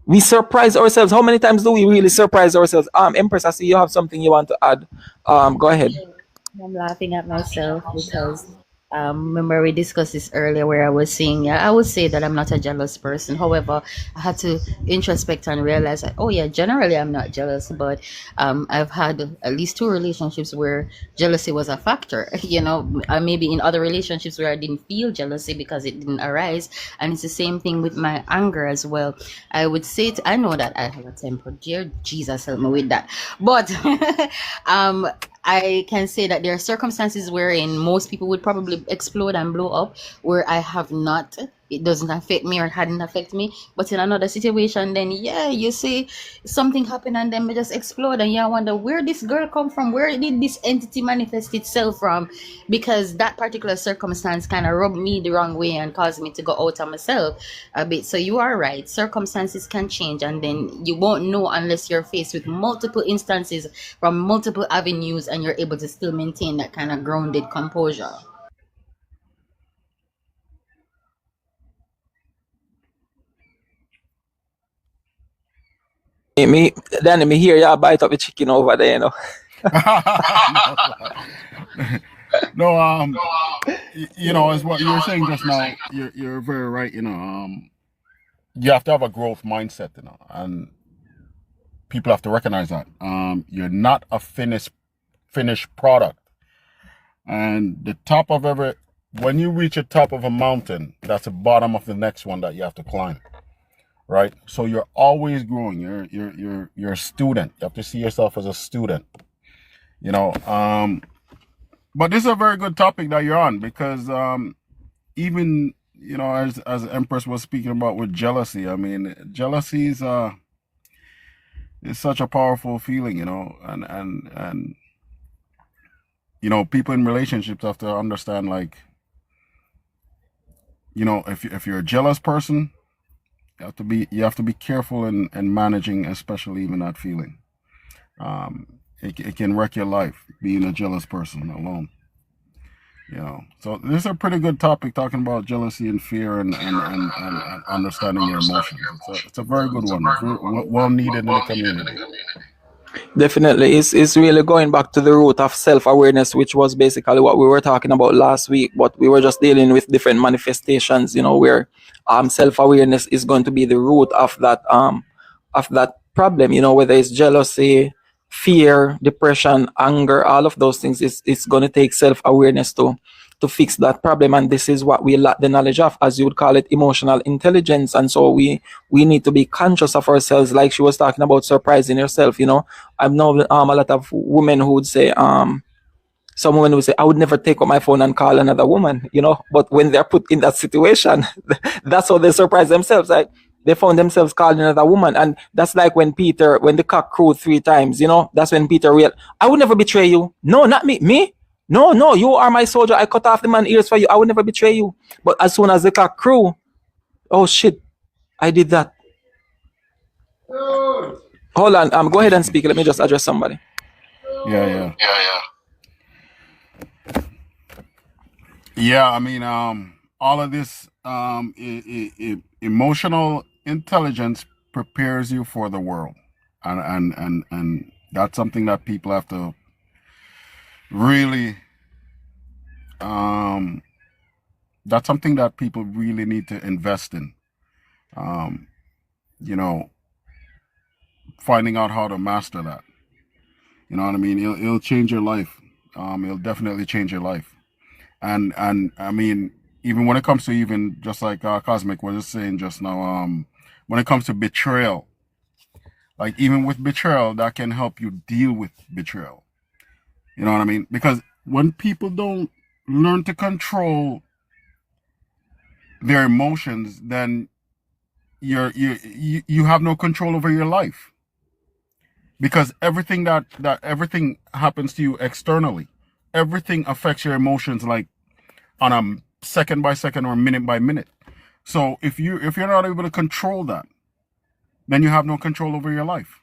How many times do we really surprise ourselves? Empress, I see you have something you want to add. Go ahead. I'm laughing at myself because remember we discussed this earlier where I was saying, yeah, I would say that I'm not a jealous person. However, I had to introspect and realize that, oh yeah, generally I'm not jealous, but I've had at least 2 relationships where jealousy was a factor. Maybe in other relationships where I didn't feel jealousy because it didn't arise, and it's the same thing with my anger as well. I would say I know that I have a temper. Dear Jesus, help me with that. But I can say that there are circumstances wherein most people would probably explode and blow up, where I have not. It doesn't affect me or it hadn't affect me. But in another situation, then yeah, you see something happen and then we just explode, and you wonder where this girl come from, where did this entity manifest itself from, because that particular circumstance kind of rubbed me the wrong way and caused me to go out on myself a bit. So you are right, circumstances can change, and then you won't know unless you're faced with multiple instances from multiple avenues and you're able to still maintain that kind of grounded composure. Me, Danny, me hear you bite up the chicken over there, No, as what you were saying just now, you're very right. You have to have a growth mindset, and people have to recognize that. You're not a finished product, and when you reach the top of a mountain, that's the bottom of the next one that you have to climb. right? So you're always growing. You're a student. You have to see yourself as a student. You know, but this is a very good topic that you're on, because even, you know, as Empress was speaking about with jealousy, I mean, jealousy is such a powerful feeling, you know, and you know, people in relationships have to understand, like, you know, if you're a jealous person, you have to be careful in managing, especially even that feeling. It can wreck your life, being a jealous person alone. You know, so this is a pretty good topic, talking about jealousy and fear, and understanding your emotions. It's a very good one, well needed in the community. Definitely, it's really going back to the root of self-awareness, which was basically what we were talking about last week. But we were just dealing with different manifestations, you know, where self-awareness is going to be the root of that problem. You know, whether it's jealousy, fear, depression, anger, all of those things. It's going to take self-awareness to fix that problem, and this is what we lack the knowledge of, as you would call it, emotional intelligence. And so we need to be conscious of ourselves, like she was talking about surprising yourself. You know, I've known a lot of women who would say, some women would say, I would never take up my phone and call another woman, you know, but when they're put in that situation, that's how they surprise themselves. Like, they found themselves calling another woman. And that's like when the cock crowed 3 times, you know, that's when Peter realized, I would never betray you. No, not me. Me? No, you are my soldier. I cut off the man's ears for you. I would never betray you. But as soon as the cock crew, oh shit, I did that. Hold on, go ahead and speak. Let me just address somebody. Yeah. I mean, all of this emotional intelligence prepares you for the world, and that's something that people have to really, that's something that people really need to invest in. You know, finding out how to master that. You know what I mean? It'll change your life. It'll definitely change your life. And I mean, even when it comes to, even just like Cosmic was just saying just now, when it comes to betrayal, like, even with betrayal, that can help you deal with betrayal. You know what I mean? Because when people don't learn to control their emotions, then you have no control over your life, because everything everything happens to you externally. Everything affects your emotions, like on a second by second or minute by minute. So if you're not able to control that, then you have no control over your life.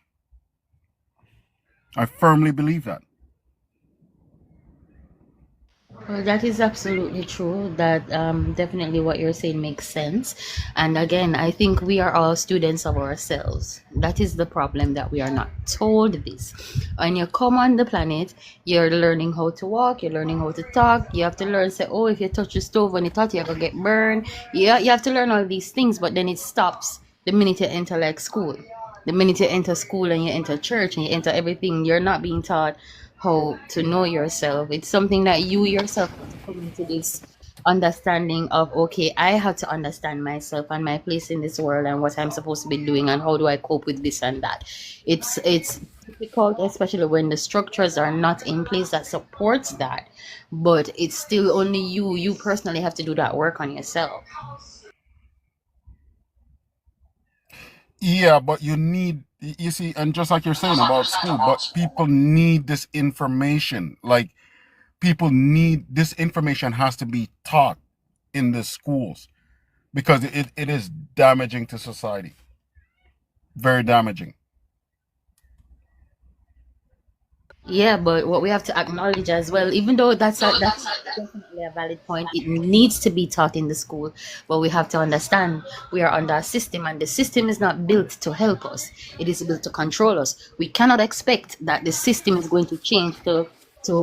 I firmly believe that. Well, that is absolutely true. That definitely what you're saying makes sense. And again, I think we are all students of ourselves. That is the problem, that we are not told this. When you come on the planet, you're learning how to walk, you're learning how to talk. You have to learn, say, oh, if you touch the stove when it's hot, you're going to get burned. Yeah, you have to learn all these things, but then it stops the minute you enter, like, school. The minute you enter school and you enter church and you enter everything, you're not being taught how to know yourself. It's something that you yourself have to come into this understanding of, okay, I have to understand myself and my place in this world and what I'm supposed to be doing and how do I cope with this and that. It's difficult, especially when the structures are not in place that supports that, but it's still only you personally have to do that work on yourself. Yeah, but you see, and just like you're saying about school, but people need this information. Like, people need this information, has to be taught in the schools, because it is damaging to society. Very damaging. Yeah, but what we have to acknowledge as well, even though that's definitely a valid point, it needs to be taught in the school. But we have to understand we are under a system, and the system is not built to help us. It is built to control us. We cannot expect that the system is going to change to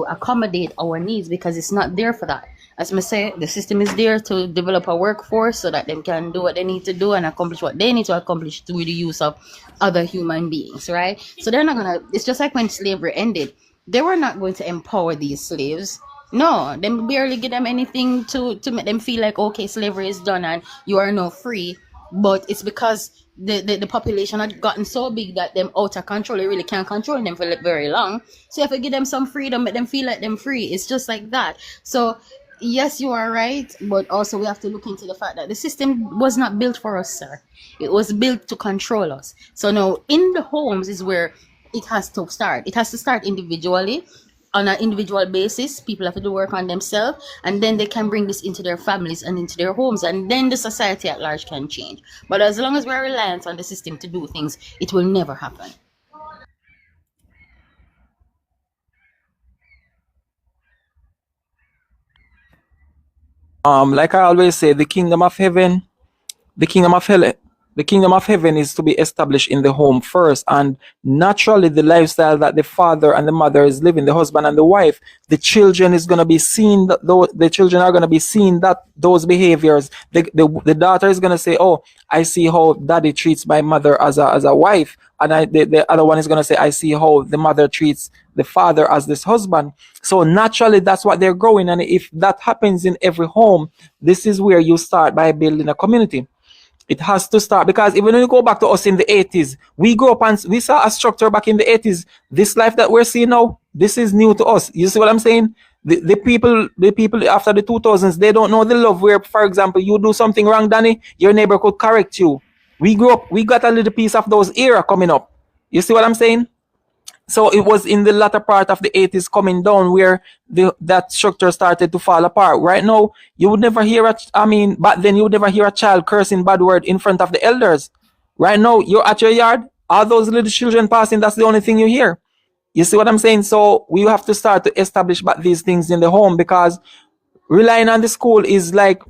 accommodate our needs, because it's not there for that. As I say, the system is there to develop a workforce so that they can do what they need to do and accomplish what they need to accomplish through the use of other human beings, right? So they're not gonna. It's just like when slavery ended. They were not going to empower these slaves. No, they barely give them anything to make them feel like, okay, slavery is done and you are now free. but it's because the population had gotten so big that them out of control. You really can't control them for very long. So you have to give them some freedom, make them feel like them free. It's just like that. So yes, you are right, but also we have to look into the fact that the system was not built for us, sir. It was built to control us. So now in the homes is where it has to start. It has to start individually, on an individual basis. People have to do work on themselves, and then they can bring this into their families and into their homes, and then the society at large can change. But as long as we're reliant on the system to do things, it will never happen. Like I always say, the kingdom of hell the kingdom of heaven is to be established in the home first, and naturally the lifestyle that the father and the mother is living, the husband and the wife, the children is going to be seeing that the children are going to be seeing that those behaviors. The daughter is going to say, oh, I see how daddy treats my mother as a wife, and the other one is going to say, I see how the mother treats the father as this husband. So naturally that's what they're growing, and if that happens in every home, this is where you start by building a community. It has to start, because even when you go back to us in the 80s, we grew up and we saw a structure back in the 80s. This life that we're seeing now, this is new to us. You see what I'm saying? The people after the 2000s, they don't know the love where, for example, you do something wrong, Danny, your neighbor could correct you. We grew up, we got a little piece of those era coming up. You see what I'm saying? So it was in the latter part of the 80s coming down where that structure started to fall apart. Right now, you would never hear back then you would never hear a child cursing bad word in front of the elders. Right now, you're at your yard, all those little children passing, that's the only thing you hear. You see what I'm saying? So we have to start to establish back these things in the home, because relying on the school is like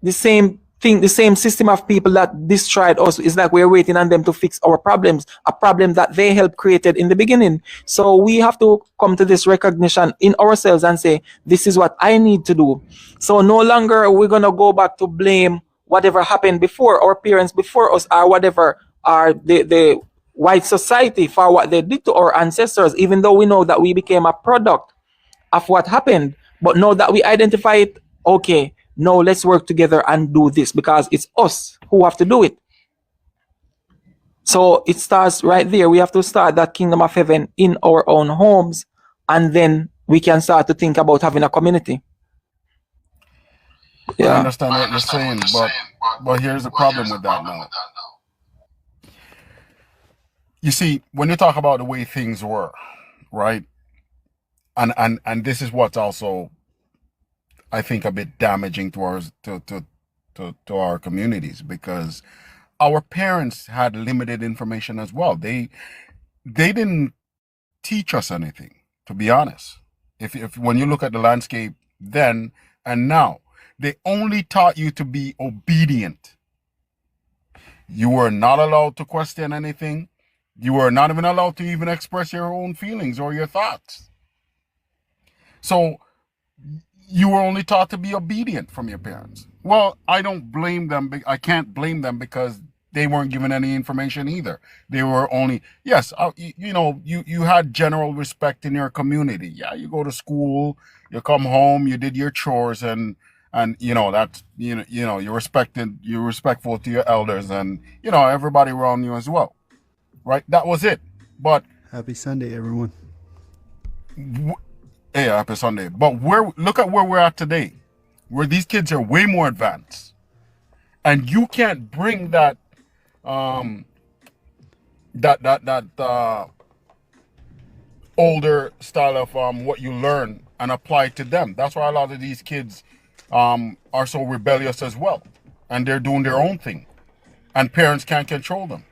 the same thing, the same system of people that destroyed us. Is like we're waiting on them to fix our problems, a problem that they helped created in the beginning. So we have to come to this recognition in ourselves and say, this is what I need to do. So no longer we're gonna go back to blame whatever happened before, our parents before us, or whatever, are the white society for what they did to our ancestors, even though we know that we became a product of what happened. But now that we identify it, okay, now let's work together and do this, because it's us who have to do it. So it starts right there. We have to start that kingdom of heaven in our own homes, and then we can start to think about having a community. I Yeah. understand what you're saying, but here's the problem with that now. You see, when you talk about the way things were, right? And this is what's also, I think, a bit damaging to our communities, because our parents had limited information as well. They didn't teach us anything, to be honest. If when you look at the landscape then and now, they only taught you to be obedient. You were not allowed to question anything. You were not even allowed to even express your own feelings or your thoughts. So you were only taught to be obedient from your parents. Well, I don't blame them. I can't blame them, because they weren't given any information either. They were only, yes, you had general respect in your community. Yeah, you go to school, you come home, you did your chores, and that you're respectful to your elders, and everybody around you as well, right? That was it. But Happy Sunday, everyone. hey, happy Sunday. But look at where we're at today, where these kids are way more advanced, and you can't bring that older style of what you learn and apply it to them. That's why a lot of these kids are so rebellious as well, and they're doing their own thing, and parents can't control them.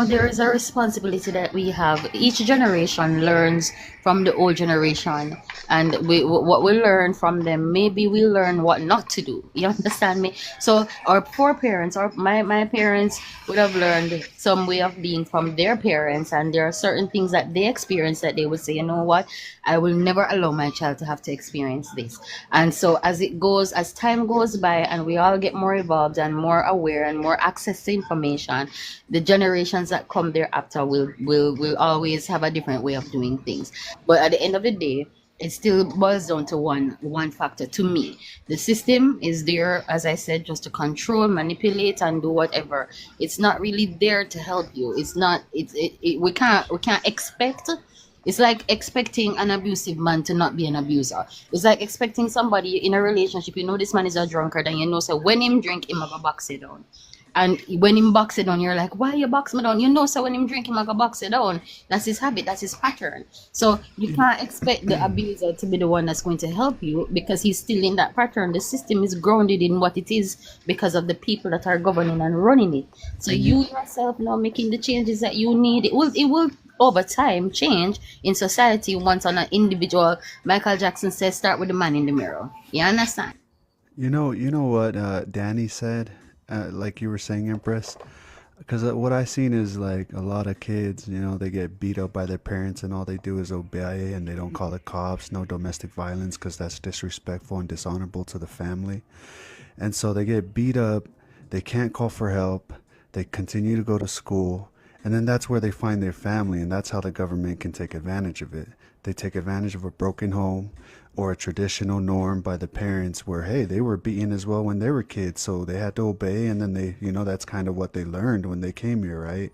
There is a responsibility that we have. Each generation learns from the old generation, and what we learn from them, maybe we learn what not to do. You understand me? So our poor parents, or my parents, would have learned some way of being from their parents, and there are certain things that they experience that they would say, you know what, I will never allow my child to have to experience this. And so as time goes by, and we all get more evolved and more aware and more access to information, the generations that come thereafter will always have a different way of doing things. But at the end of the day, it still boils down to one factor to me. The system is there, as I said, just to control, manipulate, and do whatever. It's not really there to help you. It's not. We can't expect. It's like expecting an abusive man to not be an abuser. It's like expecting somebody in a relationship. You know this man is a drunkard, and you know so when him drink, him have a box it down. And when him box it down, you're like, why you box me down? You know, so when him drink him like a box it down. That's his habit, that's his pattern. So you can't expect the abuser to be the one that's going to help you because he's still in that pattern. The system is grounded in what it is because of the people that are governing and running it. So you yourself now making the changes that you need. It will over time change in society once on an individual. Michael Jackson says start with the man in the mirror. You understand? You know what Danny said, like you were saying, Empress. Because what I seen is like a lot of kids, they get beat up by their parents, and all they do is obey, and they don't call the cops. No domestic violence, because that's disrespectful and dishonorable to the family. And so they get beat up. They can't call for help. They continue to go to school. And then that's where they find their family. And that's how the government can take advantage of it. They take advantage of a broken home or a traditional norm by the parents where, hey, they were beaten as well when they were kids. So they had to obey. And then that's kind of what they learned when they came here, right?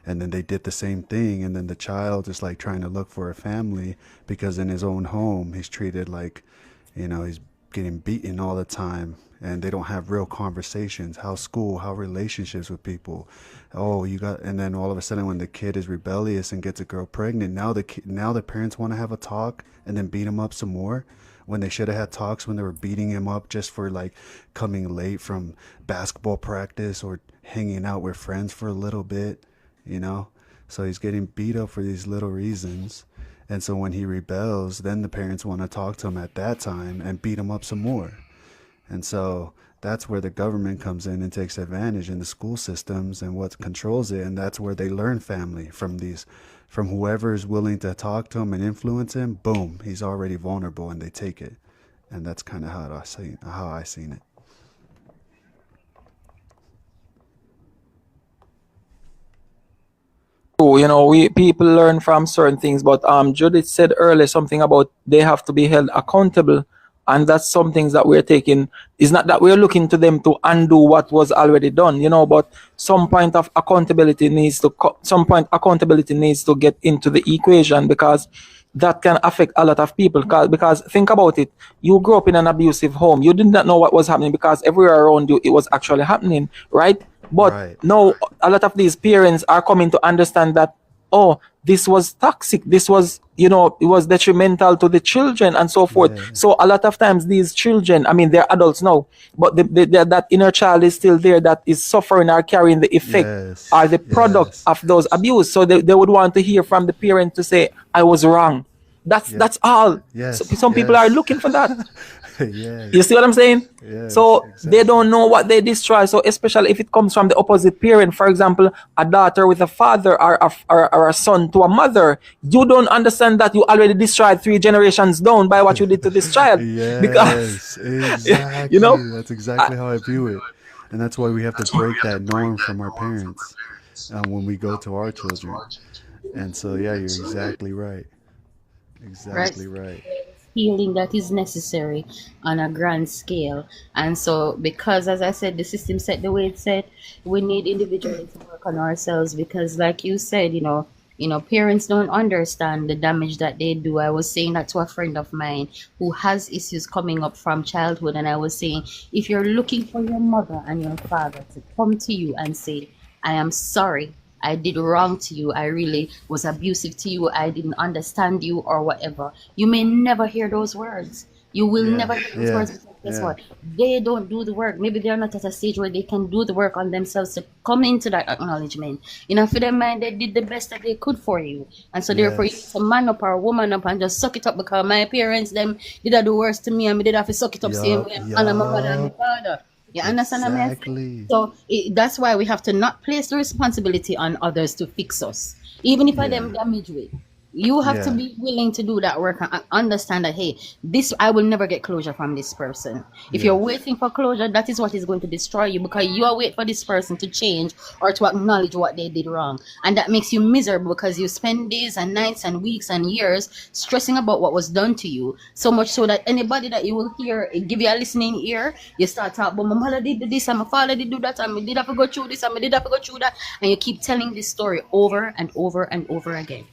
And then they did the same thing. And then the child is like trying to look for a family because in his own home, he's treated like, he's getting beaten all the time, and they don't have real conversations. How school, how relationships with people. Oh, and then all of a sudden when the kid is rebellious and gets a girl pregnant, now the parents want to have a talk and then beat him up some more when they should have had talks when they were beating him up just for like coming late from basketball practice or hanging out with friends for a little bit, you know? So he's getting beat up for these little reasons. And so when he rebels, then the parents want to talk to him at that time and beat him up some more. And so that's where the government comes in and takes advantage in the school systems and what controls it. And that's where they learn family from whoever is willing to talk to him and influence him. Boom, he's already vulnerable, and they take it. And that's kind of how I seen it. True, we people learn from certain things, but Judith said earlier something about they have to be held accountable, and that's some things that we're taking. It's not that we're looking to them to undo what was already done, but some point of accountability needs to get into the equation, because that can affect a lot of people. Because think about it, you grew up in an abusive home, you did not know what was happening because everywhere around you it was actually happening, right? But Right. now a lot of these parents are coming to understand that, oh, this was toxic, this was, it was detrimental to the children and so forth. Yeah. So a lot of times these children, I mean, they're adults now, but that inner child is still there, that is suffering or carrying the effect Yes. or the product Yes. of those abuse. So they would want to hear from the parent to say, I was wrong. That's Yeah. that's all. Yes. So some people are Yes. looking for that. Yes. You see what I'm saying? Yes. So they Exactly. don't know what they destroy. So especially if it comes from the opposite parent, for example, a daughter with a father, or a son to a mother, you don't understand that you already destroyed 3 generations down by what you did to this child. Because Yes. you know, Exactly. That's exactly how I view it. And that's why we have to break that norm from our parents when we go to our children. And so, yeah, you're exactly right. Right? Exactly right. Healing that is necessary on a grand scale. And so, because as I said, the system set the way it's set, we need individually to work on ourselves because, like you said, parents don't understand the damage that they do. I was saying that to a friend of mine who has issues coming up from childhood, and I was saying, if you're looking for your mother and your father to come to you and say, I am sorry, I did wrong to you, I really was abusive to you, I didn't understand you, or whatever, you may never hear those words. You will Yeah. never hear those Yeah. words because guess Yeah. what? They don't do the work. Maybe they're not at a stage where they can do the work on themselves to come into that acknowledgement. For their mind, they did the best that they could for you. And so therefore, you need Yes. to man up or woman up and just suck it up because my parents, them, did the worst to me and me did have to suck it up same Yup. way. And I'm my mother and my Yup. father. You understand what I'm saying? Exactly. So that's why we have to not place the responsibility on others to fix us, even if I them Yeah. damage we. You have to Yeah, be willing to do that work and understand that, hey, this, I will never get closure from this person. If you're yes. waiting for closure, that is what is going to destroy you, because you are waiting for this person to change or to acknowledge what they did wrong. And that makes you miserable because you spend days and nights and weeks and years stressing about what was done to you. So much so that anybody that you will hear give you a listening ear, you start talking about my mother did this and my father did do that and we did have to go through this and we did have to go through that. And you keep telling this story over and over and over again.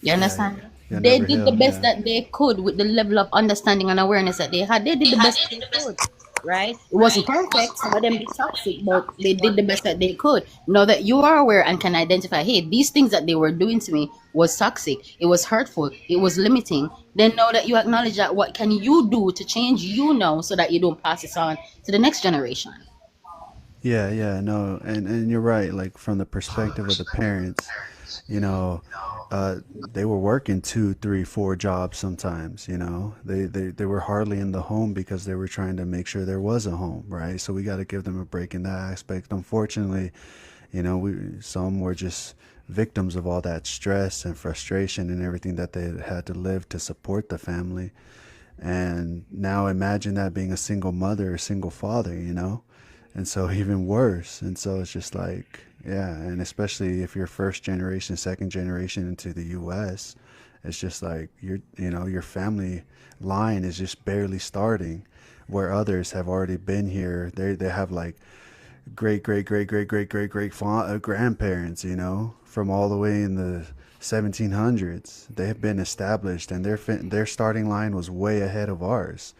You Yeah, understand? you'll They never did the heal. best Yeah. that they could with the level of understanding and awareness that they had. They did the best that they could, right? It wasn't perfect. Some of them did toxic, but they did the best that they could. Now that you are aware and can identify, hey, these things that they were doing to me was toxic, it was hurtful, it was limiting. Then know that you acknowledge that, what can you do to change you now so that you don't pass this on to the next generation? Yeah, yeah, no, and you're right. Like from the perspective of the parents, you know, they were working two, three, four jobs sometimes. You know, they were hardly in the home because they were trying to make sure there was a home, right? So we got to give them a break in that aspect. Unfortunately, you know, we some were just victims of all that stress and frustration and everything that they had to live to support the family. And now imagine that being a single mother or single father, you know? And so even worse. And so it's just like, yeah, and especially if you're first generation, second generation into the US, it's just like you know, your family line is just barely starting where others have already been here. They have like great grandparents, you know, from all the way in the 1700s. They have been established, and their starting line was way ahead of ours.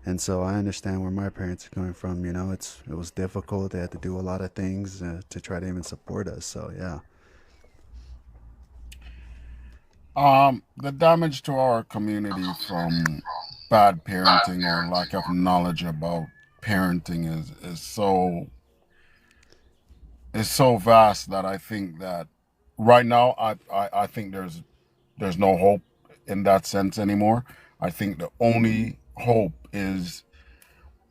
And so I understand where my parents are coming from. You know, it was difficult. They had to do a lot of things to try to even support us. So yeah, The damage to our community from bad parenting or lack of knowledge about parenting is so vast that I think that right now I think there's no hope in that sense anymore. I think the only hope is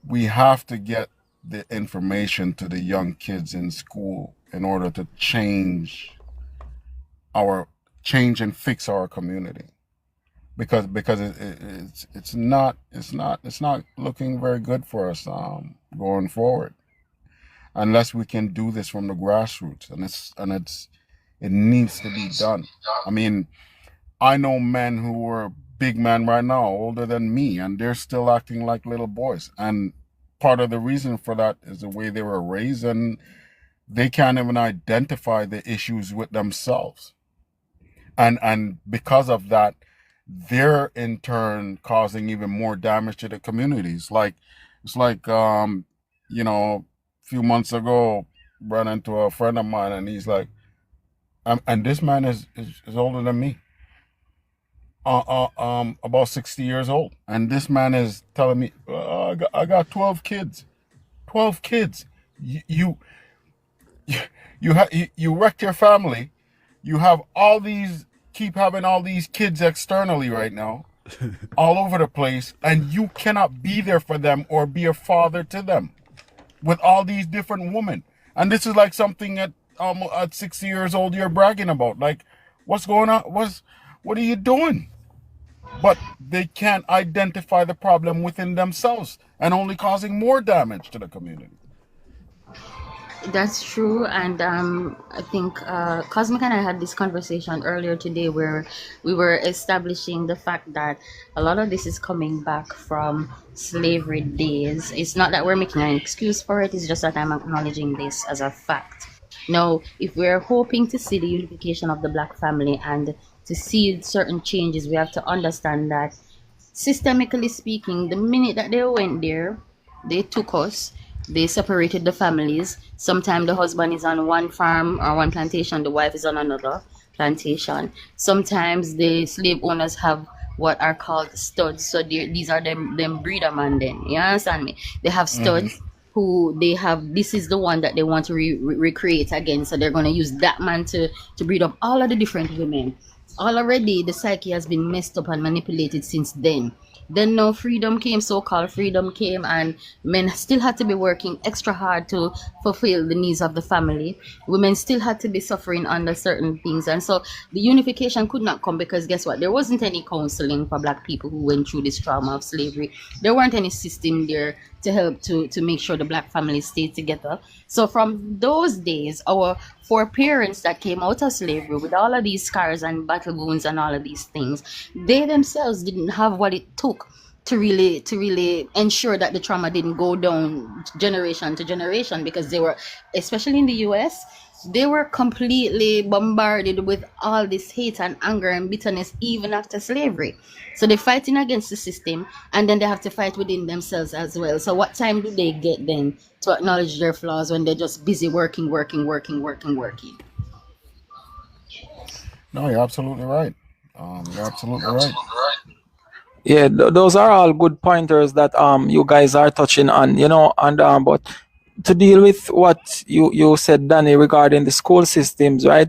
we have to get the information to the young kids in school in order to our change and fix our community, because it's not looking very good for us going forward unless we can do this from the grassroots, and it needs to be done. I mean, I know men who are big men right now, older than me, and they're still acting like little boys. And part of the reason for that is the way they were raised, and they can't even identify the issues with themselves. And because of that, they're in turn causing even more damage to the communities. Like it's like a few months ago, ran into a friend of mine, and he's like, and this man is older than me, about 60 years old. And this man is telling me, I got 12 kids. 12 kids. You you wrecked your family. You have all these, keep having all these kids externally right now, all over the place, and you cannot be there for them or be a father to them with all these different women. And this is like something at 60 years old you're bragging about. Like, what's going on? What are you doing? But they can't identify the problem within themselves and only causing more damage to the community. That's true, and I think Cosmic and I had this conversation earlier today where we were establishing the fact that a lot of this is coming back from slavery days. It's not that we're making an excuse for it; it's just that I'm acknowledging this as a fact. Now, if we're hoping to see the unification of the Black family and to see certain changes, we have to understand that systemically speaking, the minute that they went there, they took us, they separated the families. Sometimes the husband is on one farm or one plantation, the wife is on another plantation. Sometimes the slave owners have what are called studs. So these are them breeder man then. You understand me? They have Hmm. studs who they have, this is the one that they want to recreate again. So they're going to use that man to breed up all of the different women. Already the psyche has been messed up and manipulated since then. Then now freedom came, so-called freedom came, and men still had to be working extra hard to fulfill the needs of the family. Women still had to be suffering under certain things, and so the unification could not come because guess what? There wasn't any counseling for black people who went through this trauma of slavery. There weren't any system there to help to make sure the black family stayed together. So from those days, our foreparents that came out of slavery with all of these scars and battle wounds and all of these things, they themselves didn't have what it took to really ensure that the trauma didn't go down generation to generation, because they were, especially in the US, they were completely bombarded with all this hate and anger and bitterness even after slavery. So they're fighting against the system, and then they have to fight within themselves as well. So what time do they get then to acknowledge their flaws when they're just busy working, working, working, working, working? No, you're absolutely right. You're absolutely right. Yeah, those are all good pointers that you guys are touching on, and but to deal with what you said, Danny, regarding the school systems, right?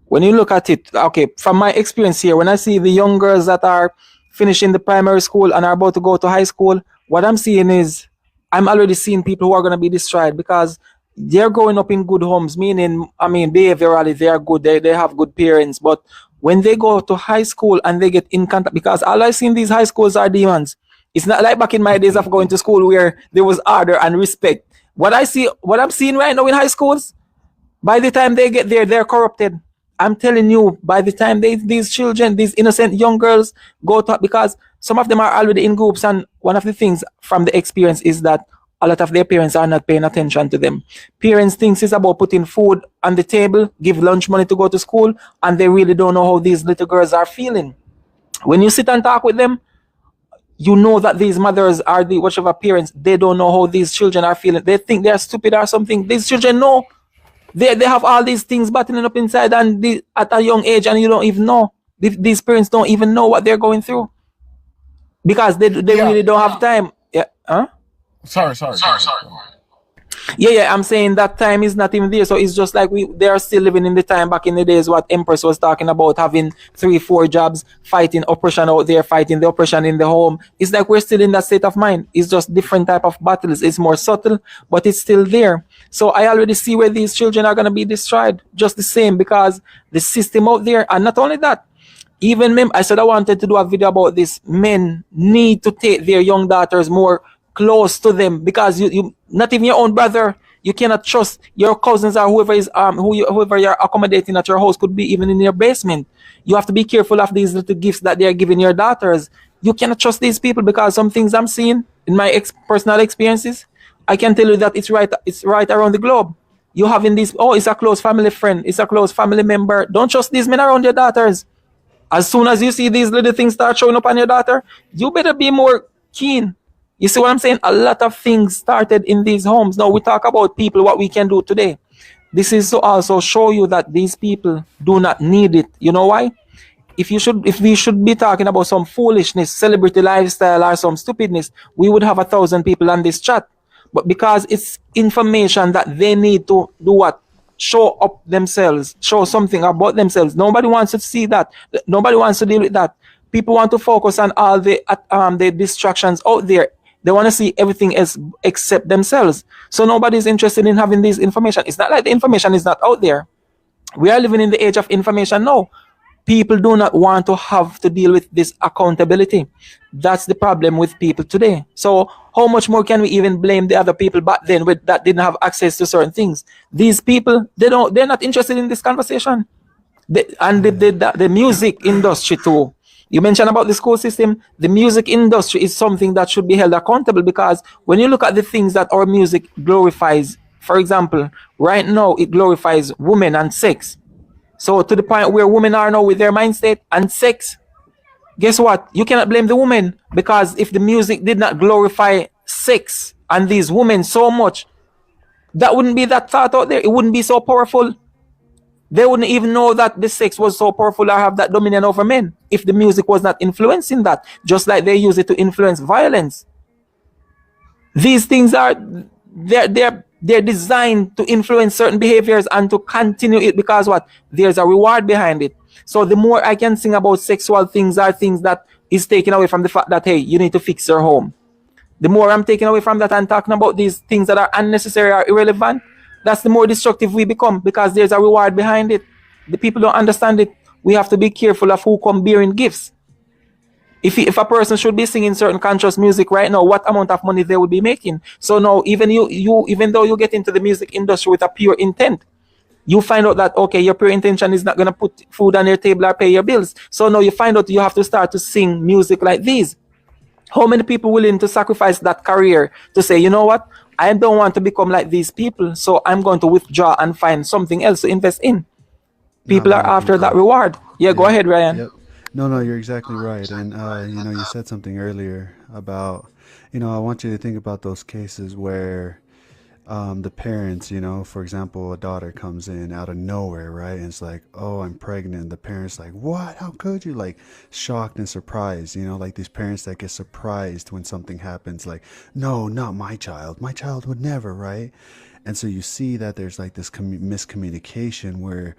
When you look at it, okay, from my experience here, when I see the young girls that are finishing the primary school and are about to go to high school, what I'm seeing is I'm already seeing people who are going to be destroyed because they're growing up in good homes, meaning, I mean, behaviorally, they are good, they have good parents. But when they go to high school and they get in contact, because all I see in these high schools are demons. It's not like back in my days of going to school where there was order and respect. What I'm seeing right now in high schools, by the time they get there, they're corrupted. I'm telling you, by the time these children, these innocent young girls go to, because some of them are already in groups, and one of the things from the experience is that a lot of their parents are not paying attention to them. Parents think it's about putting food on the table, give lunch money to go to school, and they really don't know how these little girls are feeling. When you sit and talk with them, you know that these mothers are the whichever parents, they don't know how these children are feeling. They think they're stupid or something. These children know. They have all these things battling up inside and at a young age, and you don't even know. These parents don't even know what they're going through because they Yeah. really don't have time. Yeah. Huh? Sorry. Yeah, I'm saying that time is not even there. So it's just like they are still living in the time back in the days what Empress was talking about, having 3-4 jobs, fighting oppression out there, fighting the oppression in the home. It's like we're still in that state of mind. It's just different type of battles. It's more subtle, but it's still there. So I already see where these children are going to be destroyed just the same because the system out there, and not only that, even men, I said I wanted to do a video about this. Men need to take their young daughters more close to them because you not even your own brother, you cannot trust your cousins or whoever is whoever you're accommodating at your house, could be even in your basement. You have to be careful of these little gifts that they are giving your daughters. You cannot trust these people because some things I'm seeing in my personal experiences, I can tell you that it's right around the globe. You having this, oh, it's a close family friend, it's a close family member. Don't trust these men around your daughters. As soon as you see these little things start showing up on your daughter, you better be more keen. You see what I'm saying? A lot of things started in these homes. Now we talk about people, what we can do today. This is to also show you that these people do not need it. You know why? If we should be talking about some foolishness, celebrity lifestyle, or some stupidness, we would have 1,000 people on this chat. But because it's information that they need to do what? Show up themselves, show something about themselves. Nobody wants to see that. Nobody wants to deal with that. People want to focus on all the distractions out there. They want to see everything else except themselves. So nobody's interested in having this information. It's not like the information is not out there. We are living in the age of information now. People do not want to have to deal with this accountability. That's the problem with people today. So how much more can we even blame the other people back then that didn't have access to certain things? These people, they're not interested in this conversation. The music industry too. You mentioned about the school system. The music industry is something that should be held accountable because when you look at the things that our music glorifies, for example, right now it glorifies women and sex. So to the point where women are now with their mind state and sex, guess what? You cannot blame the women because if the music did not glorify sex and these women so much, that wouldn't be that thought out there. It wouldn't be so powerful. They wouldn't even know that the sex was so powerful or have that dominion over men if the music was not influencing that, just like they use it to influence violence. These things are they're designed to influence certain behaviors and to continue it because what? There's a reward behind it. So the more I can sing about sexual things are things that is taking away from the fact that, hey, you need to fix your home. The more I'm taking away from that and talking about these things that are unnecessary or irrelevant, that's the more destructive we become, because there's a reward behind it. The people don't understand it. We have to be careful of who come bearing gifts. If a person should be singing certain conscious music right now, what amount of money they will be making? So now, even even though you get into the music industry with a pure intent, you find out that, okay, your pure intention is not going to put food on your table or pay your bills. So now you find out you have to start to sing music like these. How many people willing to sacrifice that career to say, you know what, I don't want to become like these people, so I'm going to withdraw and find something else to invest in? No, People are no, after that yeah, reward. Yeah, go yep, ahead, Ryan. yep. No, no, you're exactly right. And you said something earlier about, I want you to think about those cases where the parents, for example, a daughter comes in out of nowhere, right? And it's like, oh, I'm pregnant. The parents like, what? How could you? Like shocked and surprised, like these parents that get surprised when something happens, like, no, not my child. My child would never, right? And so you see that there's like this miscommunication where,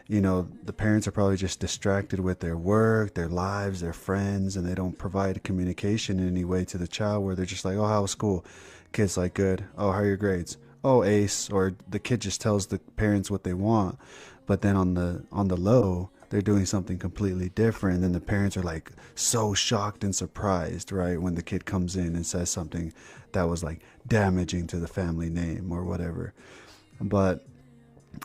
the parents are probably just distracted with their work, their lives, their friends, and they don't provide communication in any way to the child where they're just like, oh, how was school? Kid's like, good. Oh, how are your grades? Oh, ace. Or the kid just tells the parents what they want, but then on the low, they're doing something completely different. And then the parents are like so shocked and surprised, right? When the kid comes in and says something that was like damaging to the family name or whatever. But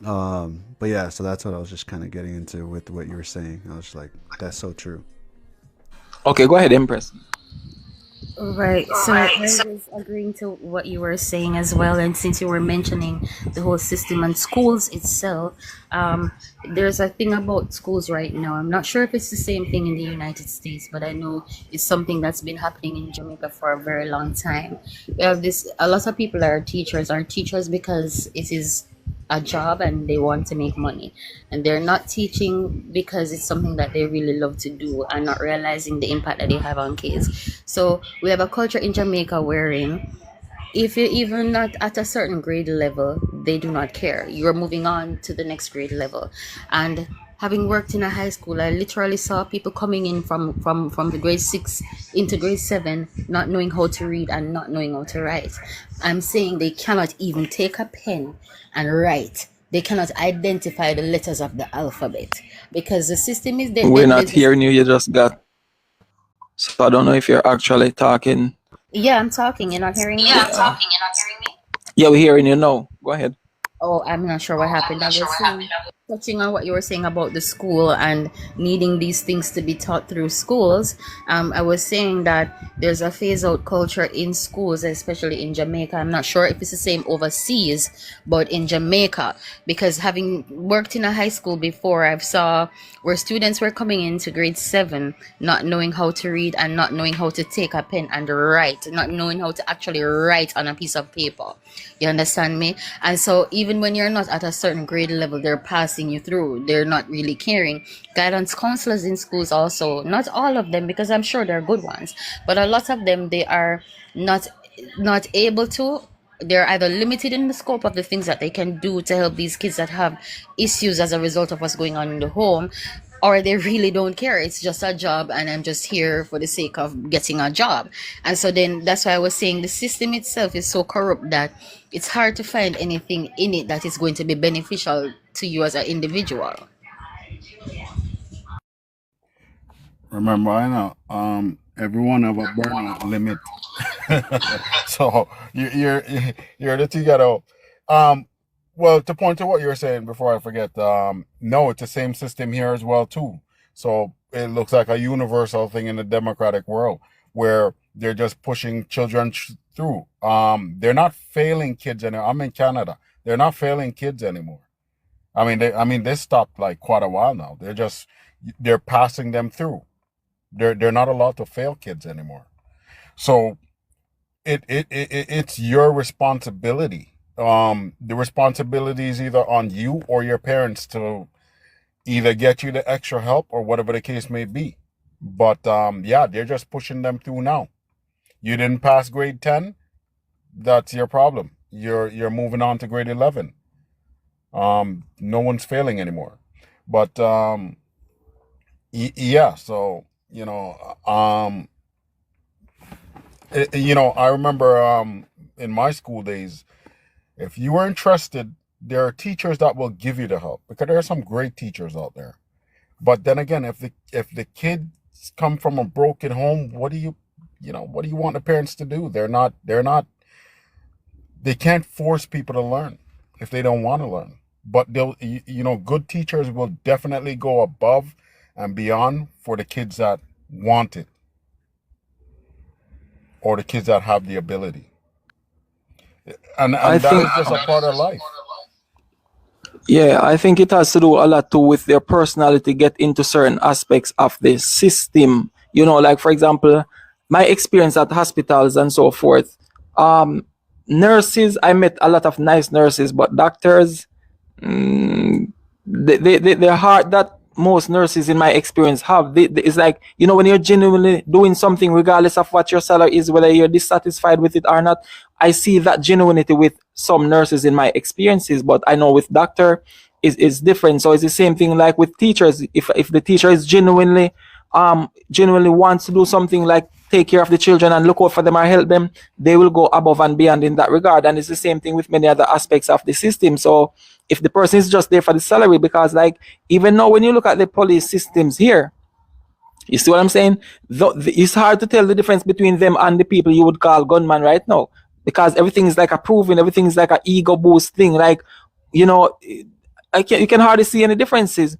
but yeah, so that's what I was just kind of getting into with what you were saying. I was just like, that's so true. Okay, go ahead, Empress. Right. So I was agreeing to what you were saying as well, and since you were mentioning the whole system and schools itself, um, there's a thing about schools right now. I'm not sure if it's the same thing in the United States, but I know it's something that's been happening in Jamaica for a very long time. We have this. A lot of people are teachers because it is a job and they want to make money, and they're not teaching because it's something that they really love to do and not realizing the impact that they have on kids. So we have a culture in Jamaica wherein if you're even not at a certain grade level, they do not care. You're moving on to the next grade level. And having worked in a high school, I literally saw people coming in from the grade 6 into grade 7, not knowing how to read and not knowing how to write. I'm saying they cannot even take a pen and write. They cannot identify the letters of the alphabet because the system is there. We're not hearing you. You just got. So I don't know if you're actually talking. Yeah, I'm talking. You're not hearing me? Yeah, we're hearing you now. Go ahead. Oh, I'm not sure what happened. I was touching on what you were saying about the school and needing these things to be taught through schools. I was saying that there's a phase out culture in schools, especially in Jamaica. I'm not sure if it's the same overseas, but in Jamaica, because having worked in a high school before, I've saw where students were coming into grade 7, not knowing how to read and not knowing how to take a pen and write, not knowing how to actually write on a piece of paper. You understand me? And so even when you're not at a certain grade level, they're passing you through. They're not really caring. Guidance counselors in schools also, not all of them, because I'm sure they're good ones, but a lot of them, they are not able to. They're either limited in the scope of the things that they can do to help these kids that have issues as a result of what's going on in the home, or they really don't care. It's just a job and I'm just here for the sake of getting a job. And so then that's why I was saying the system itself is so corrupt that it's hard to find anything in it that is going to be beneficial to you as an individual. Remember, I know everyone have a burnout limit. So you're the Tigado. Well, to point to what you were saying before I forget, no, it's the same system here as well too. So it looks like a universal thing in the democratic world where they're just pushing children through. They're not failing kids anymore. I'm in Canada. They're not failing kids anymore. They stopped like quite a while now. They're passing them through. They're not allowed to fail kids anymore. So it's your responsibility. The responsibility is either on you or your parents to either get you the extra help or whatever the case may be. But yeah, they're just pushing them through now. You didn't pass grade 10, that's your problem. You're moving on to grade 11. No one's failing anymore. But yeah, so you know, I remember in my school days, if you were interested, there are teachers that will give you the help because there are some great teachers out there. But then again, if the kids come from a broken home, what do you want the parents to do? They can't force people to learn if they don't want to learn. But good teachers will definitely go above and beyond for the kids that want it or the kids that have the ability. And I that think is just a part of life. Yeah, I think it has to do a lot too with their personality, get into certain aspects of the system. Like for example, my experience at hospitals and so forth. Um, Nurses, I met a lot of nice nurses, but doctors, mm, the heart that most nurses in my experience have, it's like, when you're genuinely doing something regardless of what your salary is, whether you're dissatisfied with it or not. I see that genuinity with some nurses in my experiences, but I know with doctor is different. So it's the same thing like with teachers. If the teacher is genuinely wants to do something like take care of the children and look out for them or help them, they will go above and beyond in that regard. And it's the same thing with many other aspects of the system. So if the person is just there for the salary, because like even now when you look at the police systems here, you see what I'm saying? It's hard to tell the difference between them and the people you would call gunman right now, because everything is like a proving, everything is like an ego boost thing. Like, you know, you can hardly see any differences.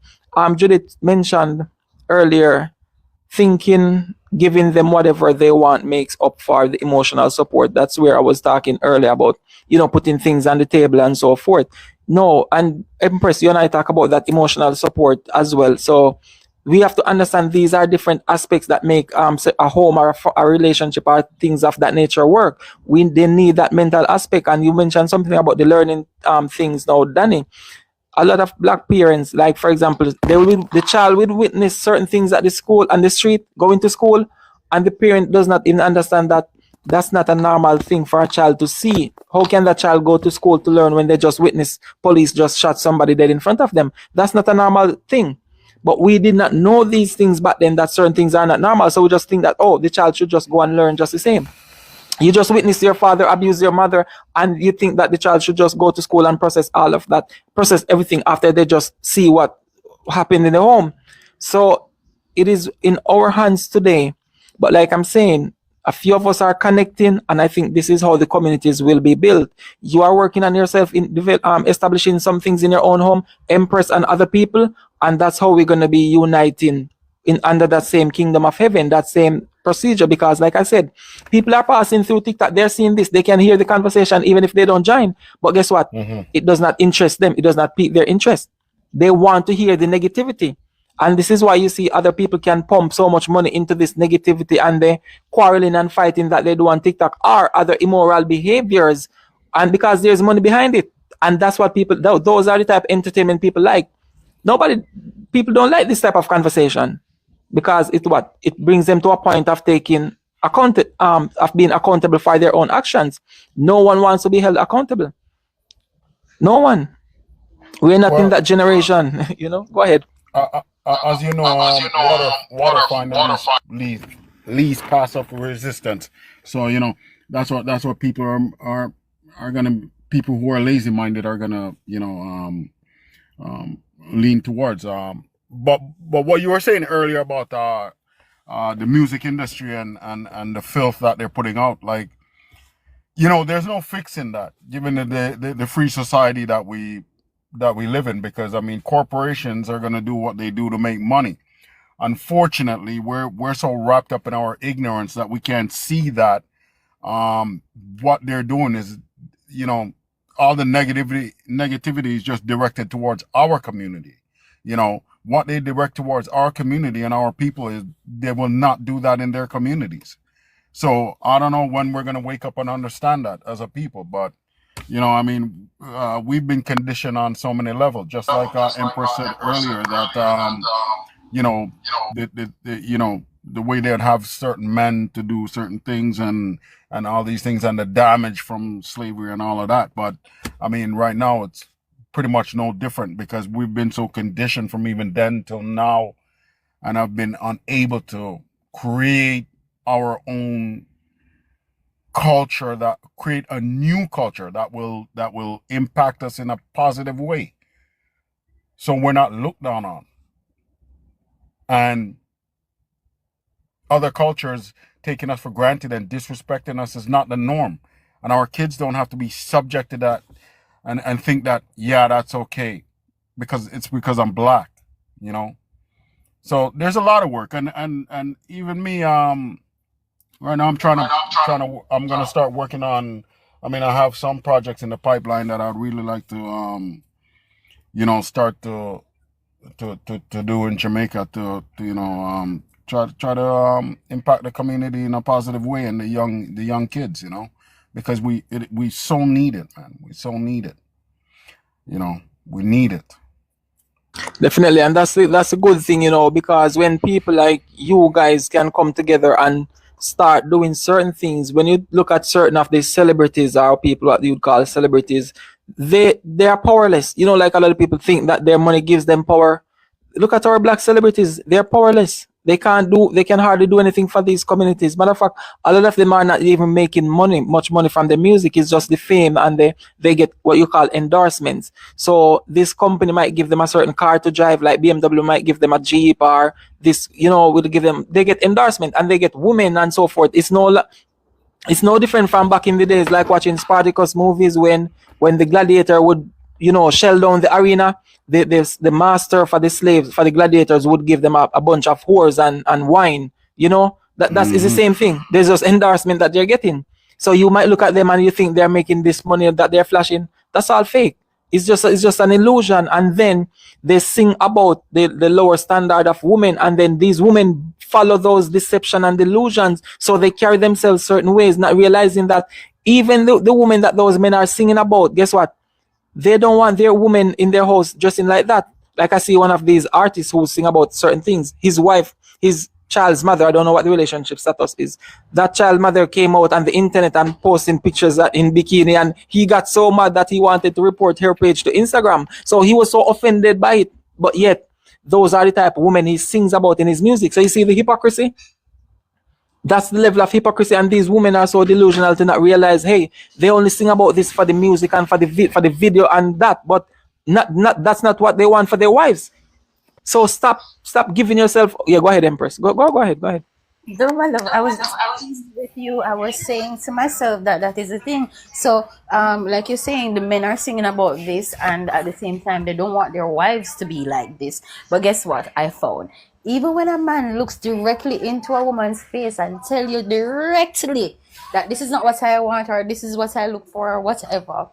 Judith mentioned earlier, thinking giving them whatever they want makes up for the emotional support. That's where I was talking earlier about, putting things on the table and so forth. No, and Empress, you and I talk about that emotional support as well. So we have to understand these are different aspects that make a home or a relationship or things of that nature work. They need that mental aspect. And you mentioned something about the learning things now, Danny. A lot of black parents, like for example, the child will witness certain things at the school and the street going to school, and the parent does not even understand that that's not a normal thing for a child to see. How can that child go to school to learn when they just witness police just shot somebody dead in front of them? That's not a normal thing. But we did not know these things back then, that certain things are not normal. So we just think that, oh, the child should just go and learn just the same. You just witness your father abuse your mother, and you think that the child should just go to school and process all of that, process everything after they just see what happened in the home. So it is in our hands today. But like I'm saying, a few of us are connecting, and I think this is how the communities will be built. You are working on yourself in establishing some things in your own home, Empress and other people, and that's how we're going to be uniting in under that same kingdom of heaven, that same procedure. Because like I said, people are passing through TikTok, they're seeing this, they can hear the conversation even if they don't join. But guess what? It does not interest them, it does not pique their interest. They want to hear the negativity. And this is why you see other people can pump so much money into this negativity and the quarreling and fighting that they do on TikTok or other immoral behaviors. And because there's money behind it. And that's what those are the type of entertainment people like. People don't like this type of conversation, because it brings them to a point of taking of being accountable for their own actions. No one wants to be held accountable. No one. We're not in Well, that generation. Go ahead. as you know, water find the least pass of resistance. So that's what people are gonna people who are lazy minded are gonna lean towards. But what you were saying earlier about the music industry and the filth that they're putting out, like there's no fixing that, given the free society that we live in, because I mean corporations are gonna do what they do to make money. Unfortunately, we're so wrapped up in our ignorance that we can't see that what they're doing is, all the negativity is just directed towards our community. What they direct towards our community and our people is they will not do that in their communities. So I don't know when we're gonna wake up and understand that as a people, but I mean, we've been conditioned on so many levels, just like Empress said earlier, that you know, the way they'd have certain men to do certain things and all these things, and the damage from slavery and all of that. But I mean, right now it's pretty much no different, because we've been so conditioned from even then till now and have been unable to create our own culture, that create a new culture that will impact us in a positive way, so we're not looked down on, and other cultures taking us for granted and disrespecting us is not the norm. And our kids don't have to be subject to that and think that, yeah, that's okay because I'm black, you know. So there's a lot of work, and even me, right now I'm gonna start working on. I mean, I have some projects in the pipeline that I'd really like to start to do in Jamaica to try to impact the community in a positive way, and the young kids, because we so need it, man. We so need it. We need it. Definitely, and that's a good thing, because when people like you guys can come together and start doing certain things, when you look at certain of these celebrities or people what you would call celebrities, they are powerless. Like a lot of people think that their money gives them power. Look at our black celebrities; they're powerless. They can hardly do anything for these communities. Matter of fact, a lot of them are not even making much money from the music. It's just the fame, and they get what you call endorsements. So this company might give them a certain car to drive, like BMW might give them a Jeep, or this, will give them, they get endorsement, and they get women and so forth. It's no different from back in the days, like watching Spartacus movies when the gladiator would, shell down the arena. The master for the slaves, for the gladiators, would give them a bunch of whores and wine. That's is the same thing. There's just endorsement that they're getting. So you might look at them and you think they're making this money that they're flashing. That's all fake. It's just an illusion. And then they sing about the lower standard of women, and then these women follow those deception and delusions. So they carry themselves certain ways, not realizing that even the women that those men are singing about, guess what? They don't want their woman in their house dressing like that. Like I see one of these artists who sing about certain things. His wife, his child's mother, I don't know what the relationship status is. That child mother came out on the internet and posting pictures in bikini, and he got so mad that he wanted to report her page to Instagram. So he was so offended by it. But yet, those are the type of women he sings about in his music. So you see the hypocrisy? That's the level of hypocrisy, and these women are so delusional to not realize, hey, they only sing about this for the music and for the video and that, but not that's not what they want for their wives. So stop giving yourself. Yeah, go ahead, Empress. Go ahead. No, my love, I was with you. I was saying to myself that is the thing. So, like you're saying, the men are singing about this, and at the same time, they don't want their wives to be like this. But guess what? I found even when a man looks directly into a woman's face and tell you directly that this is not what I want, or this is what I look for, or whatever,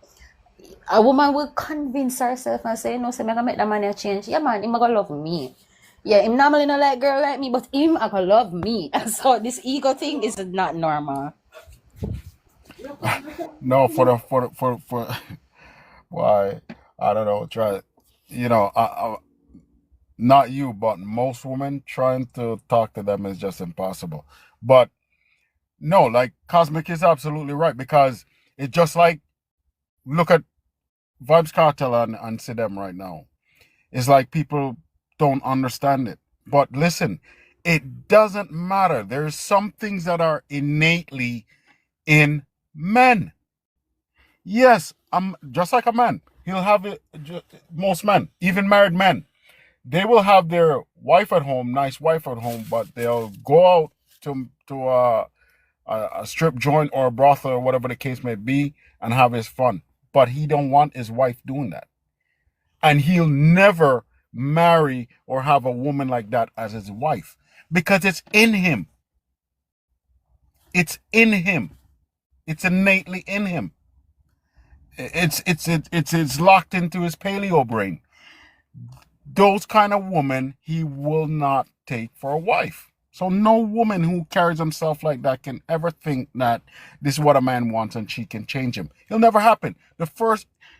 a woman will convince herself and say, no, say, I'm gonna make that man a change. Yeah, man, him gonna love me. Yeah, him normally not like girl like me, but him I gonna love me. And so this ego thing is not normal. No, for why, I don't know, try, not you, but most women, trying to talk to them is just impossible. But no, like Cosmic is absolutely right, because it's just like, look at Vibes Cartel and see them right now. It's like people don't understand it. But listen, it doesn't matter. There's some things that are innately in men. Yes, I'm just like a man. He'll have it. Most men, even married men, they will have their wife at home, nice wife at home, but they'll go out to a strip joint or a brothel or whatever the case may be and have his fun. But he don't want his wife doing that, and he'll never marry or have a woman like that as his wife, because it's in him. It's in him. It's innately in him. It's locked into his paleo brain. Those kind of women he will not take for a wife. So no woman who carries himself like that can ever think that this is what a man wants and she can change him. It'll never happen.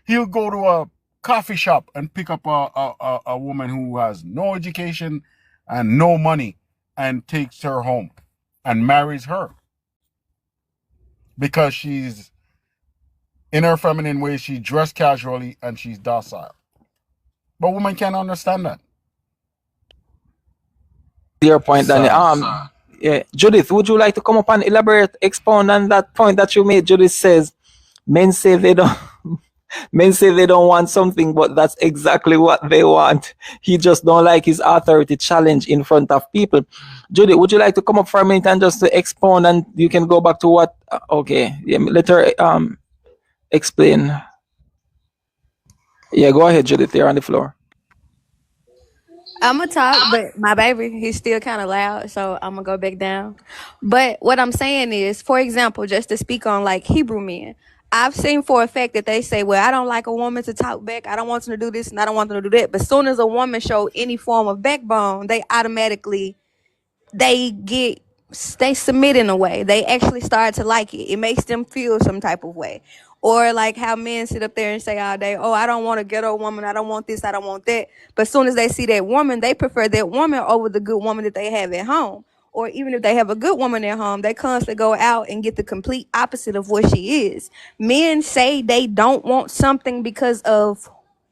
He'll go to a coffee shop and pick up a woman who has no education and no money and takes her home and marries her, because she's in her feminine way, she's dressed casually and she's docile. But women can't understand that. Your point, Danny. Sir. Yeah. Judith, would you like to come up and elaborate, expound on that point that you made? Judith says, men say they don't. Men say they don't want something, but that's exactly what they want. He just don't like his authority challenge in front of people. Judith, would you like to come up for a minute and just to expound, and you can go back to what? Okay, yeah, let her explain. Yeah, go ahead, Judith. You're on the floor. I'm gonna talk, but my baby, he's still kind of loud, so I'm gonna go back down. But what I'm saying is, for example, just to speak on like Hebrew men, I've seen for a fact that they say, "Well, I don't like a woman to talk back. I don't want them to do this, and I don't want them to do that." But soon as a woman show any form of backbone, they automatically they submit in a way. They actually start to like it. It makes them feel some type of way. Or like how men sit up there and say all day, "Oh, I don't want a ghetto woman. I don't want this. I don't want that." But as soon as they see that woman, they prefer that woman over the good woman that they have at home. Or even if they have a good woman at home, they constantly go out and get the complete opposite of what she is. Men say they don't want something because of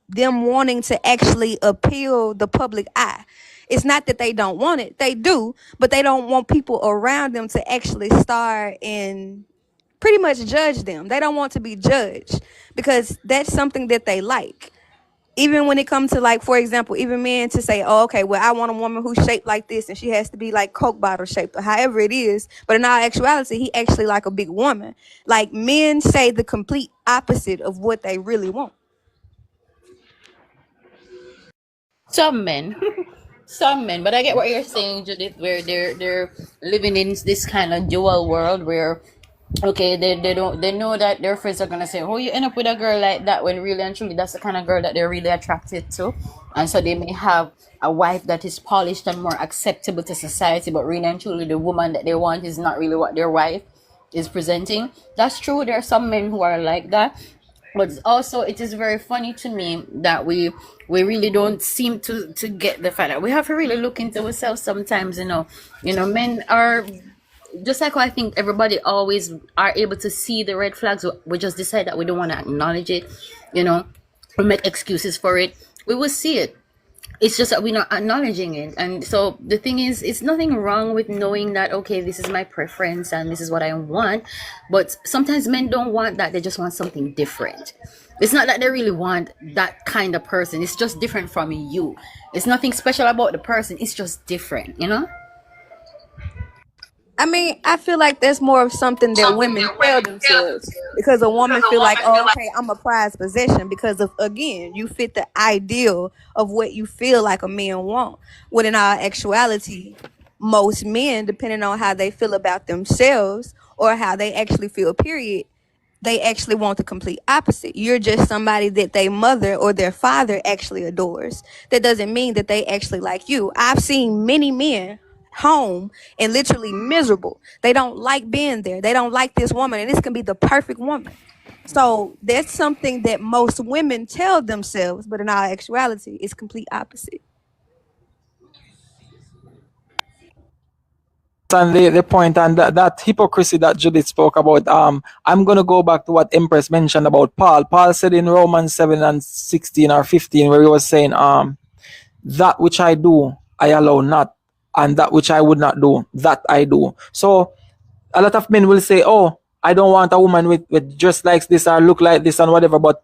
them wanting to actually appeal the public eye. It's not that they don't want it, they do, but they don't want people around them to actually start and pretty much judge them. They don't want to be judged because that's something that they like. Even when it comes to, like, for example, even men to say, "Oh, okay, well, I want a woman who's shaped like this and she has to be like Coke bottle shaped," or however it is. But in all actuality, he actually like a big woman. Like, men say the complete opposite of what they really want. Some men. Some men, but I get what you're saying, Judith, where they're living in this kind of dual world where okay, they know that their friends are gonna say, "Oh, you end up with a girl like that," when really and truly that's the kind of girl that they're really attracted to. And so they may have a wife that is polished and more acceptable to society, but really and truly the woman that they want is not really what their wife is presenting. That's true. There are some men who are like that. But also it is very funny to me that we really don't seem to get the fact that we have to really look into ourselves sometimes, men are just like how I think everybody always are able to see the red flags. We just decide that we don't want to acknowledge it, we make excuses for it. We will see it. It's just that we're not acknowledging it. And so the thing is, it's nothing wrong with knowing that, okay, this is my preference and this is what I want. But sometimes men don't want that. They just want something different. It's not that they really want that kind of person. It's just different from you. It's nothing special about the person. It's just different. I mean, I feel like that's more of something that women tell themselves because a woman feel like, "Oh, okay, I'm a prized possession," because of, again, you fit the ideal of what you feel like a man want. When in all actuality, most men, depending on how they feel about themselves or how they actually feel, period, they actually want the complete opposite. You're just somebody that their mother or their father actually adores. That doesn't mean that they actually like you. I've seen many men home and literally miserable. They don't like being there. They don't like this woman, and this can be the perfect woman. So that's something that most women tell themselves, but in all actuality, it's complete opposite. And the point and that hypocrisy that Judith spoke about, I'm going to go back to what Empress mentioned about Paul. Paul said in Romans 7 and 16 or 15, where he was saying, that which I do, I allow not, and that which I would not do, that I do. So a lot of men will say, "Oh, I don't want a woman with just like this or look like this and whatever," but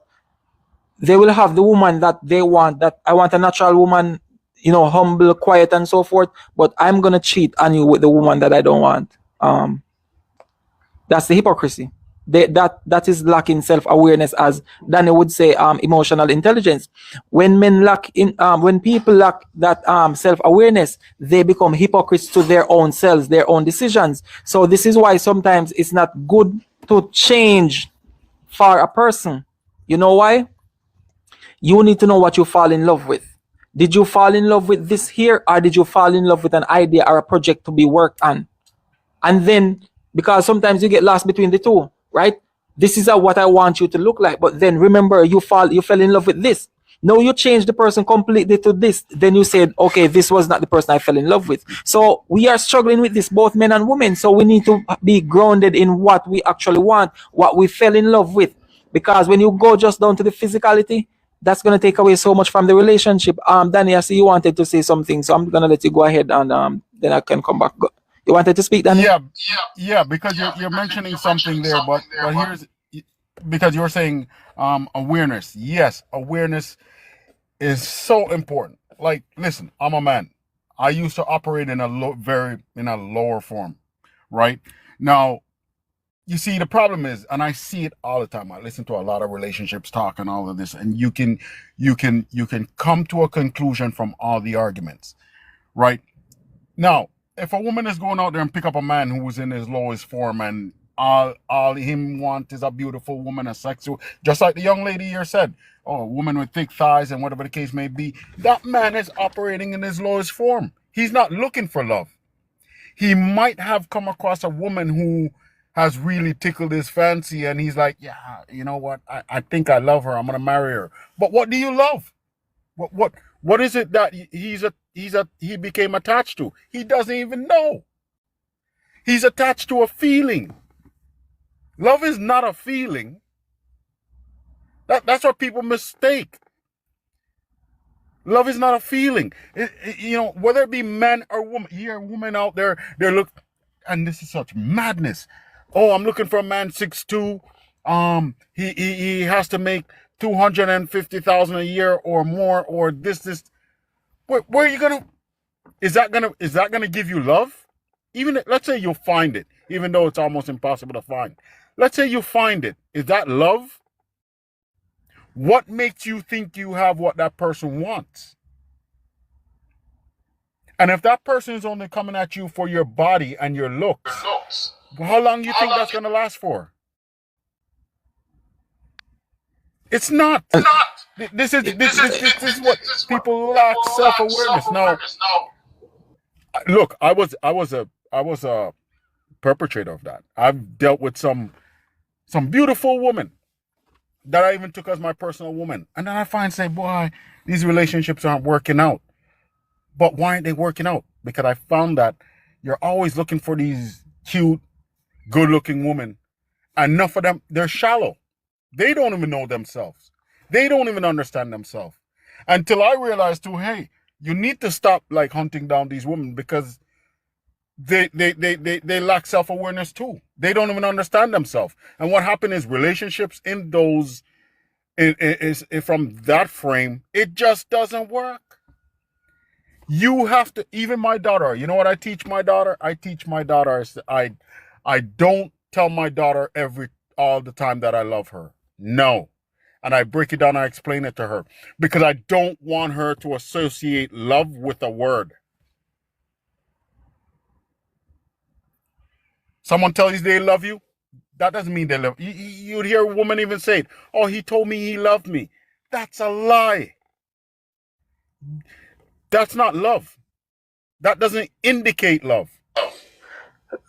they will have the woman that they want. That I want a natural woman, humble, quiet, and so forth. But I'm gonna cheat on you with the woman that I don't want. That's the hypocrisy. That is lacking self-awareness, as Danny would say, emotional intelligence. When men lack when people lack that self-awareness, they become hypocrites to their own selves, their own decisions. So this is why sometimes it's not good to change for a person. You know why? You need to know what you fall in love with. Did you fall in love with this here, or did you fall in love with an idea or a project to be worked on? And then, because sometimes you get lost between the two, right? This is what I want you to look like. But then remember, you fell in love with this. No, you change the person completely to this. Then you said, okay, this was not the person I fell in love with. So we are struggling with this, both men and women. So we need to be grounded in what we actually want, what we fell in love with. Because when you go just down to the physicality, that's going to take away so much from the relationship. Danny, I see you wanted to say something, so I'm going to let you go ahead and then I can come back. You wanted to speak, Danny? Yeah, because you're mentioning something there, but here's because you're saying awareness. Yes, awareness is so important. Like, listen, I'm a man. I used to operate in a lower form, right? Now, you see, the problem is, and I see it all the time. I listen to a lot of relationships talk and all of this, and you can come to a conclusion from all the arguments, right? Now, if a woman is going out there and pick up a man who was in his lowest form and all him want is a beautiful woman, a sexual, just like the young lady here said, oh, a woman with thick thighs and whatever the case may be, that man is operating in his lowest form. He's not looking for love. He might have come across a woman who has really tickled his fancy and he's like, yeah, you know what? I think I love her. I'm going to marry her. But what do you love? What is it that he became attached to? He doesn't even know. He's attached to a feeling. Love is not a feeling. That's what people mistake. Love is not a feeling. Whether it be man or woman, you hear women out there, they look, and this is such madness. Oh, I'm looking for a man 6'2". He has to make $250,000 a year or more, or this. Where are you gonna? Is that gonna give you love? Even let's say you'll find it, even though it's almost impossible to find. Let's say you find it. Is that love? What makes you think you have what that person wants? And if that person is only coming at you for your body and your looks, how long do you think that's gonna last for? It's not. This is what people lack self-awareness. Now, look, I was a perpetrator of that. I've dealt with some beautiful women that I even took as my personal woman, and then I find, say, boy, these relationships aren't working out. But why aren't they working out? Because I found that you're always looking for these cute, good-looking women, and enough of them, they're shallow. They don't even know themselves. They don't even understand themselves. Until I realized too, hey, you need to stop like hunting down these women because they lack self-awareness too. They don't even understand themselves. And what happened is relationships in those is from that frame, it just doesn't work. You have to, even my daughter, you know what I teach my daughter? I teach my daughter, I don't tell my daughter all the time that I love her. No. And I break it down, I explain it to her. Because I don't want her to associate love with a word. Someone tells you they love you, that doesn't mean they love you. You'd hear a woman even say, oh, he told me he loved me. That's a lie. That's not love. That doesn't indicate love.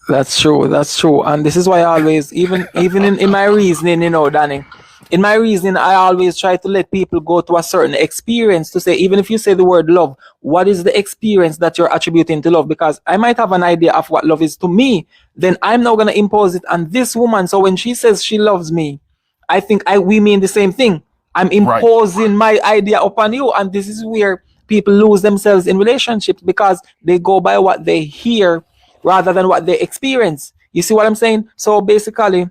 That's true. That's true. And this is why I always, even in my reasoning, Danny, in my reasoning, I always try to let people go to a certain experience to say, even if you say the word love, what is the experience that you're attributing to love? Because I might have an idea of what love is to me, then I'm now going to impose it on this woman. So when she says she loves me, I think we mean the same thing. I'm imposing my idea upon you. And this is where people lose themselves in relationships because they go by what they hear rather than what they experience. You see what I'm saying? So basically,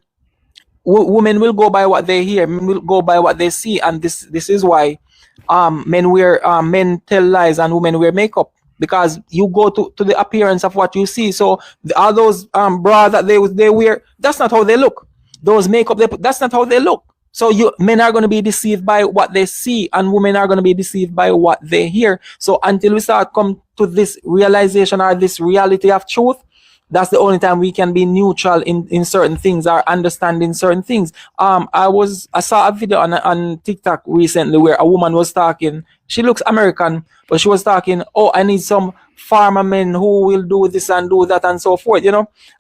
women will go by what they hear, men will go by what they see, and this is why men tell lies and women wear makeup, because you go to the appearance of what you see. So all those bras that they wear, that's not how they look. Those makeup they put, that's not how they look. So men are going to be deceived by what they see, and women are going to be deceived by what they hear. So until we start come to this realization or this reality of truth, that's the only time we can be neutral in certain things or understanding certain things. I saw a video on TikTok recently where a woman was talking. She looks American, but she was talking, oh, I need some farmer men who will do this and do that and so forth,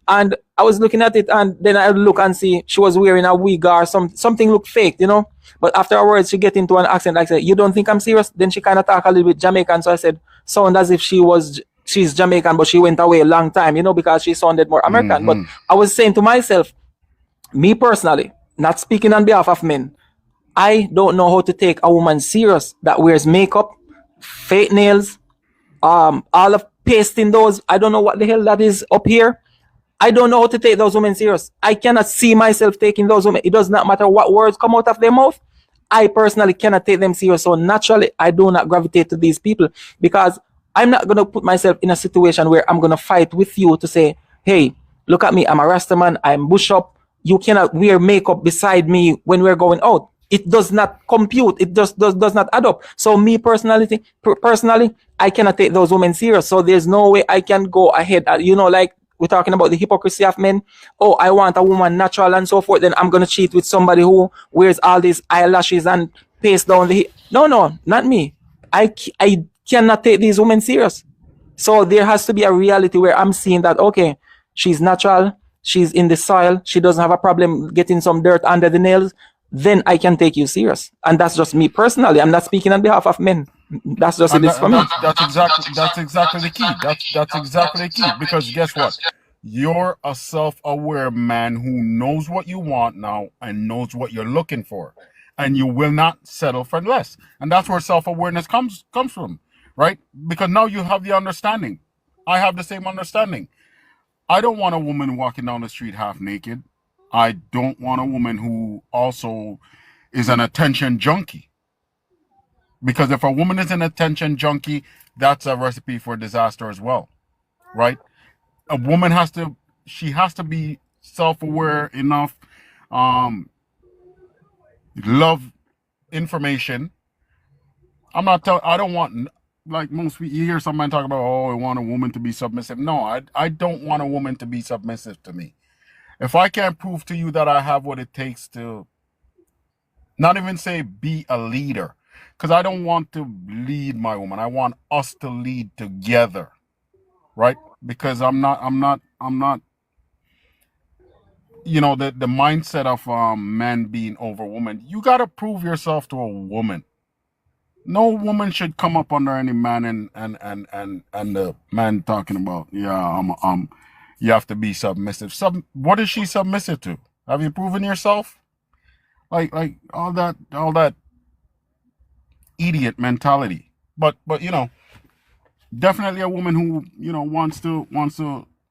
And I was looking at it, and then I look and see she was wearing a wig or something looked fake, But afterwards, she get into an accent like, you don't think I'm serious? Then she kind of talk a little bit Jamaican. So I said, sound as if she's Jamaican, but she went away a long time, because she sounded more American. But I was saying to myself, me personally, not speaking on behalf of men, I don't know how to take a woman serious that wears makeup, fake nails, all of pasting those, I don't know what the hell that is up here. I don't know how to take those women serious. I cannot see myself taking those women. It does not matter what words come out of their mouth. I personally cannot take them serious. So naturally, I do not gravitate to these people because I'm not going to put myself in a situation where I'm going to fight with you to say, hey, look at me. I'm a Rastaman. I'm bush up. You cannot wear makeup beside me when we're going out. It does not compute. It just does not add up. So me personally, I cannot take those women serious. So there's no way I can go ahead. Like we're talking about the hypocrisy of men. Oh, I want a woman natural and so forth. Then I'm going to cheat with somebody who wears all these eyelashes and paste down the. No, not me. I cannot take these women serious. So there has to be a reality where I'm seeing that, okay, she's natural, she's in the soil, she doesn't have a problem getting some dirt under the nails, then I can take you serious. And that's just me personally. I'm not speaking on behalf of men. That's just it And is for me. that's exactly the key. That's exactly the key. Because guess what? You're a self-aware man who knows what you want now and knows what you're looking for, and you will not settle for less. And that's where self-awareness comes from, right? Because now you have the understanding. I have the same understanding. I don't want a woman walking down the street half naked. I don't want a woman who also is an attention junkie. Because if a woman is an attention junkie, that's a recipe for disaster as well, right? A woman has to be self-aware enough, love information. I don't want, like most you hear some men talk about, oh, I want a woman to be submissive. No, I don't want a woman to be submissive to me. If I can't prove to you that I have what it takes to not even say be a leader, because I don't want to lead my woman. I want us to lead together, right? Because I'm not, the mindset of men being over women. You got to prove yourself to a woman. No woman should come up under any man and the man talking about, you have to be submissive. What is she submissive to? Have you proven yourself? Like all that idiot mentality. But definitely a woman who wants to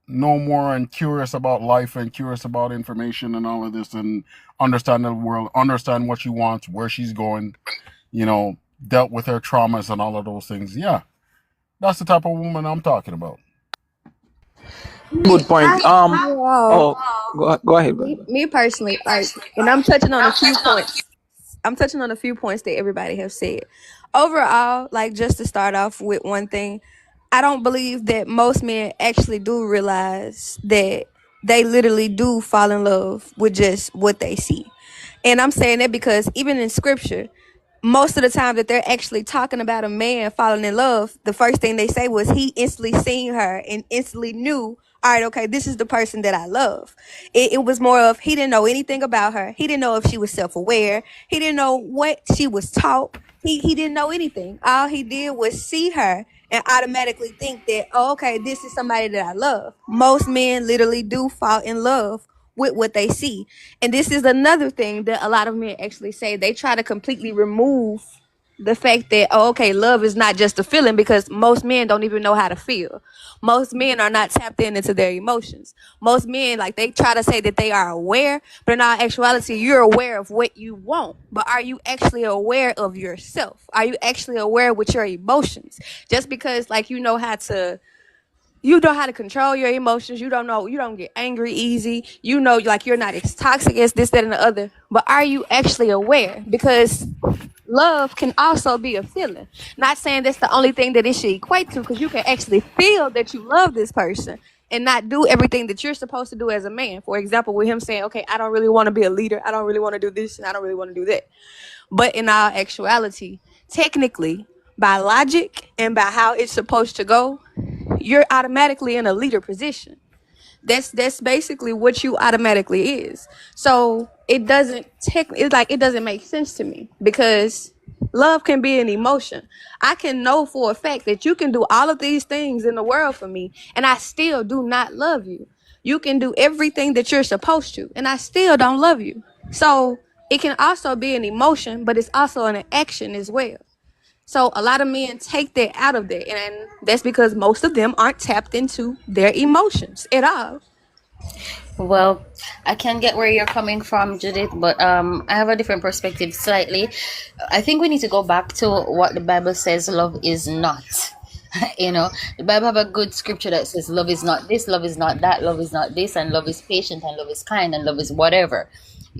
know more and curious about life and curious about information and all of this and understand the world, understand what she wants, where she's going, dealt with her traumas and all of those things. Yeah, that's the type of woman I'm talking about. Good point. Overall, Go ahead. me personally, like, and I'm touching on a few points. I'm touching on a few points that everybody have said. Overall, like, just to start off with one thing, I don't believe that most men actually do realize that they literally do fall in love with just what they see. And I'm saying that because even in scripture, most of the time that they're actually talking about a man falling in love, the first thing they say was he instantly seen her and instantly knew, all right, okay, this is the person that I love. It was more of he didn't know anything about her. He didn't know if she was self-aware. He didn't know what she was taught. He didn't know anything. All he did was see her and automatically think that, oh, okay, this is somebody that I love. Most men literally do fall in love with what they see. And this is another thing that a lot of men actually say. They try to completely remove the fact that, oh, okay, love is not just a feeling, because most men don't even know how to feel. Most men are not tapped into their emotions. Most men, like, they try to say that they are aware, but in all actuality, you're aware of what you want. But are you actually aware of yourself? Are you actually aware with your emotions? Just because, like, you know how to control your emotions. You don't get angry easy. Like, you're not as toxic as this, that, and the other. But are you actually aware? Because love can also be a feeling. Not saying that's the only thing that it should equate to, because you can actually feel that you love this person and not do everything that you're supposed to do as a man. For example, with him saying, okay, I don't really want to be a leader. I don't really want to do this, and I don't really want to do that. But in all actuality, technically, by logic and by how it's supposed to go, you're automatically in a leader position. That's basically what you automatically is. So it doesn't make sense to me, because love can be an emotion. I can know for a fact that you can do all of these things in the world for me, and I still do not love you. You can do everything that you're supposed to, and I still don't love you. So it can also be an emotion, but it's also an action as well. So a lot of men take that out of there, and that's because most of them aren't tapped into their emotions at all. Well, I can get where you're coming from, Judith, but I have a different perspective slightly. I think we need to go back to what the Bible says love is not. The Bible have a good scripture that says love is not this, love is not that, love is not this, and love is patient, and love is kind, and love is whatever.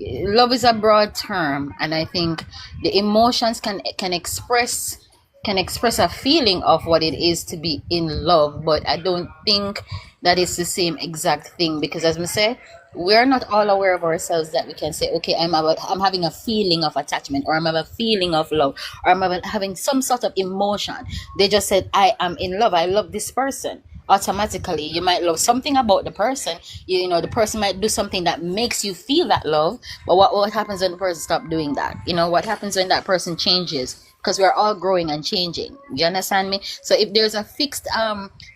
Love is a broad term, and I think the emotions can express a feeling of what it is to be in love, but I don't think that it's the same exact thing, because as we say, we're not all aware of ourselves that we can say, okay, I'm having a feeling of attachment, or I'm having a feeling of love, or having some sort of emotion. They just said, I am in love, I love this person. Automatically, you might love something about the person. The person might do something that makes you feel that love, but what happens when the person stop doing that? What happens when that person changes? Because we're all growing and changing. You understand me? So if there's a fixed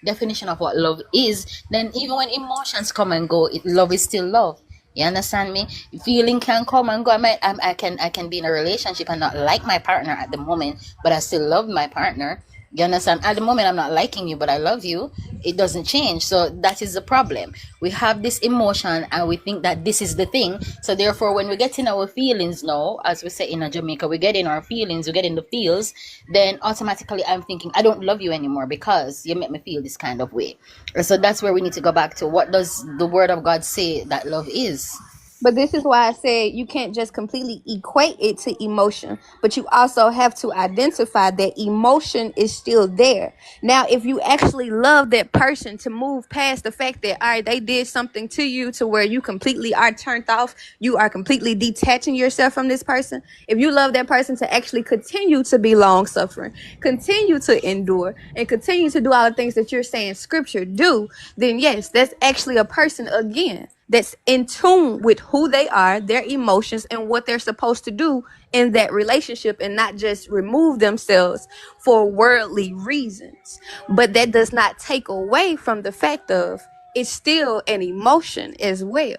definition of what love is, then even when emotions come and go, love is still love. You understand me? Feeling can come and go. I can be in a relationship and not like my partner at the moment, but I still love my partner. You understand? At the moment, I'm not liking you, but I love you. It doesn't change. So that is the problem. We have this emotion and we think that this is the thing. So therefore, when we get in our feelings now, as we say in Jamaica, we get in our feelings, we get in the feels, then automatically I'm thinking, I don't love you anymore because you make me feel this kind of way. So that's where we need to go back to, what does the word of God say that love is? But this is why I said you can't just completely equate it to emotion, but you also have to identify that emotion is still there. Now, if you actually love that person, to move past the fact that, all right, they did something to you to where you completely are turned off, you are completely detaching yourself from this person. If you love that person to actually continue to be long suffering, continue to endure, and continue to do all the things that you're saying scripture do, then yes, that's actually a person again that's in tune with who they are, their emotions, and what they're supposed to do in that relationship, and not just remove themselves for worldly reasons. But that does not take away from the fact of it's still an emotion as well.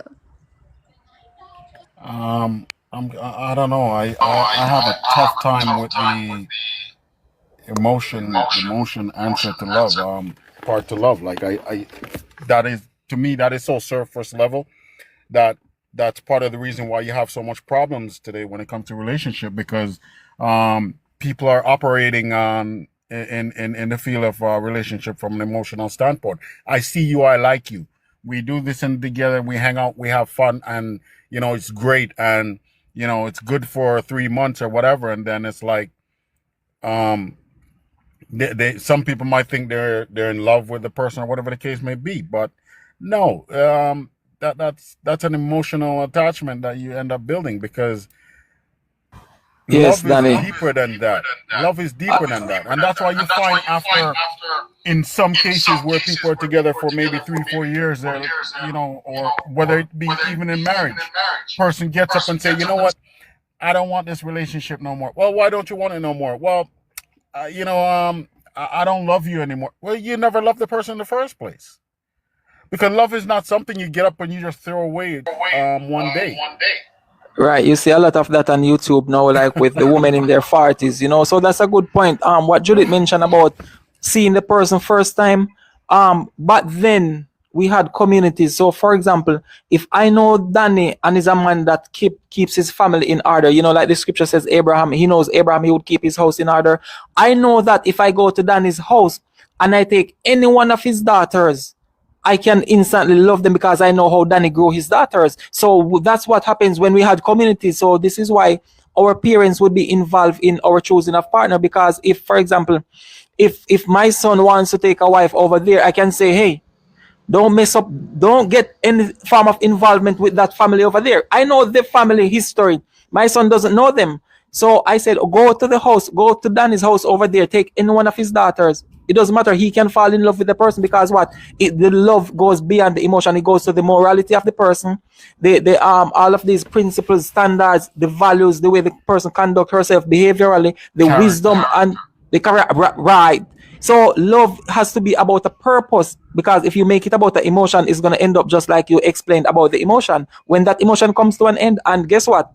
I don't know. I have a tough time with the emotion answer to love. Part to love. Like I that is, to me, that is so surface level that that's part of the reason why you have so much problems today when it comes to relationship, because people are operating on in the field of relationship from an emotional standpoint. I see you, I like you. We do this and together, we hang out, we have fun, and it's great, and it's good for 3 months or whatever, and then it's like um some people might think they're in love with the person or whatever the case may be, but no, that's an emotional attachment that you end up building, because Yes, love is Danny. deeper than that. Love is deeper than that, and that's why you find after, in some cases where people are together for maybe 3-4 years, or whether it be even in marriage, person gets up and say, you know what, I don't want this relationship no more. Well, why don't you want it no more? Well, I don't love you anymore. Well, you never loved the person in the first place, because love is not something you get up and you just throw away one day. Right, you see a lot of that on YouTube now, like with the women in their 40s, So that's a good point. What Judith mentioned about seeing the person first time. But then we had communities. So, for example, if I know Danny and is a man that keeps his family in order, like the scripture says, Abraham, he knows Abraham, he would keep his house in order. I know that if I go to Danny's house and I take any one of his daughters, I can instantly love them because I know how Danny grew his daughters. So that's what happens when we had communities. So this is why our parents would be involved in our choosing of partner, because if, for example, if my son wants to take a wife over there, I can say, hey, don't mess up, don't get any form of involvement with that family over there. I know the family history. My son doesn't know them. So I said, go to the house, go to Danny's house over there, take any one of his daughters. It doesn't matter. He can fall in love with the person, because the love goes beyond the emotion. It goes to the morality of the person, the all of these principles, standards, the values, the way the person conduct herself behaviorally, the Character. wisdom and the character. Right. So love has to be about a purpose, because if you make it about the emotion, it's going to end up just like you explained about the emotion. When that emotion comes to an end, and guess what?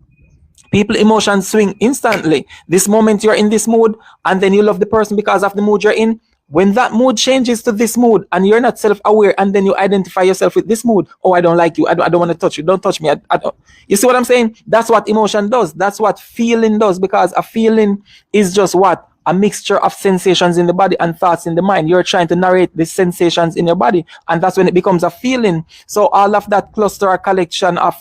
People emotions swing instantly. This moment you're in this mood, and then you love the person because of the mood you're in. When that mood changes to this mood and you're not self-aware, and then you identify yourself with this mood, oh, I don't like you, I don't want to touch you, don't touch me, I don't. You see what I'm saying? That's what emotion does. That's what feeling does, because a feeling is just what? A mixture of sensations in the body and thoughts in the mind. You're trying to narrate the sensations in your body, and that's when it becomes a feeling. So all of that cluster or collection of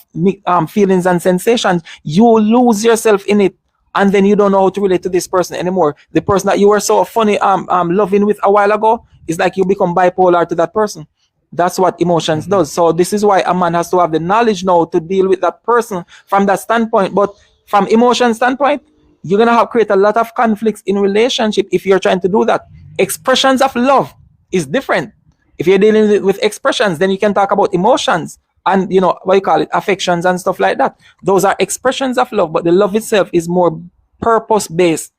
feelings and sensations, you lose yourself in it, and then you don't know how to relate to this person anymore. The person that you were so funny loving with a while ago, is like you become bipolar to that person. That's what emotions does. So this is why a man has to have the knowledge now to deal with that person from that standpoint. But from emotion standpoint, you're gonna have create a lot of conflicts in relationship if you're trying to do that. Expressions of love is different. If you're dealing with expressions, then you can talk about emotions and what you call it, affections and stuff like that. Those are expressions of love, but the love itself is more purpose based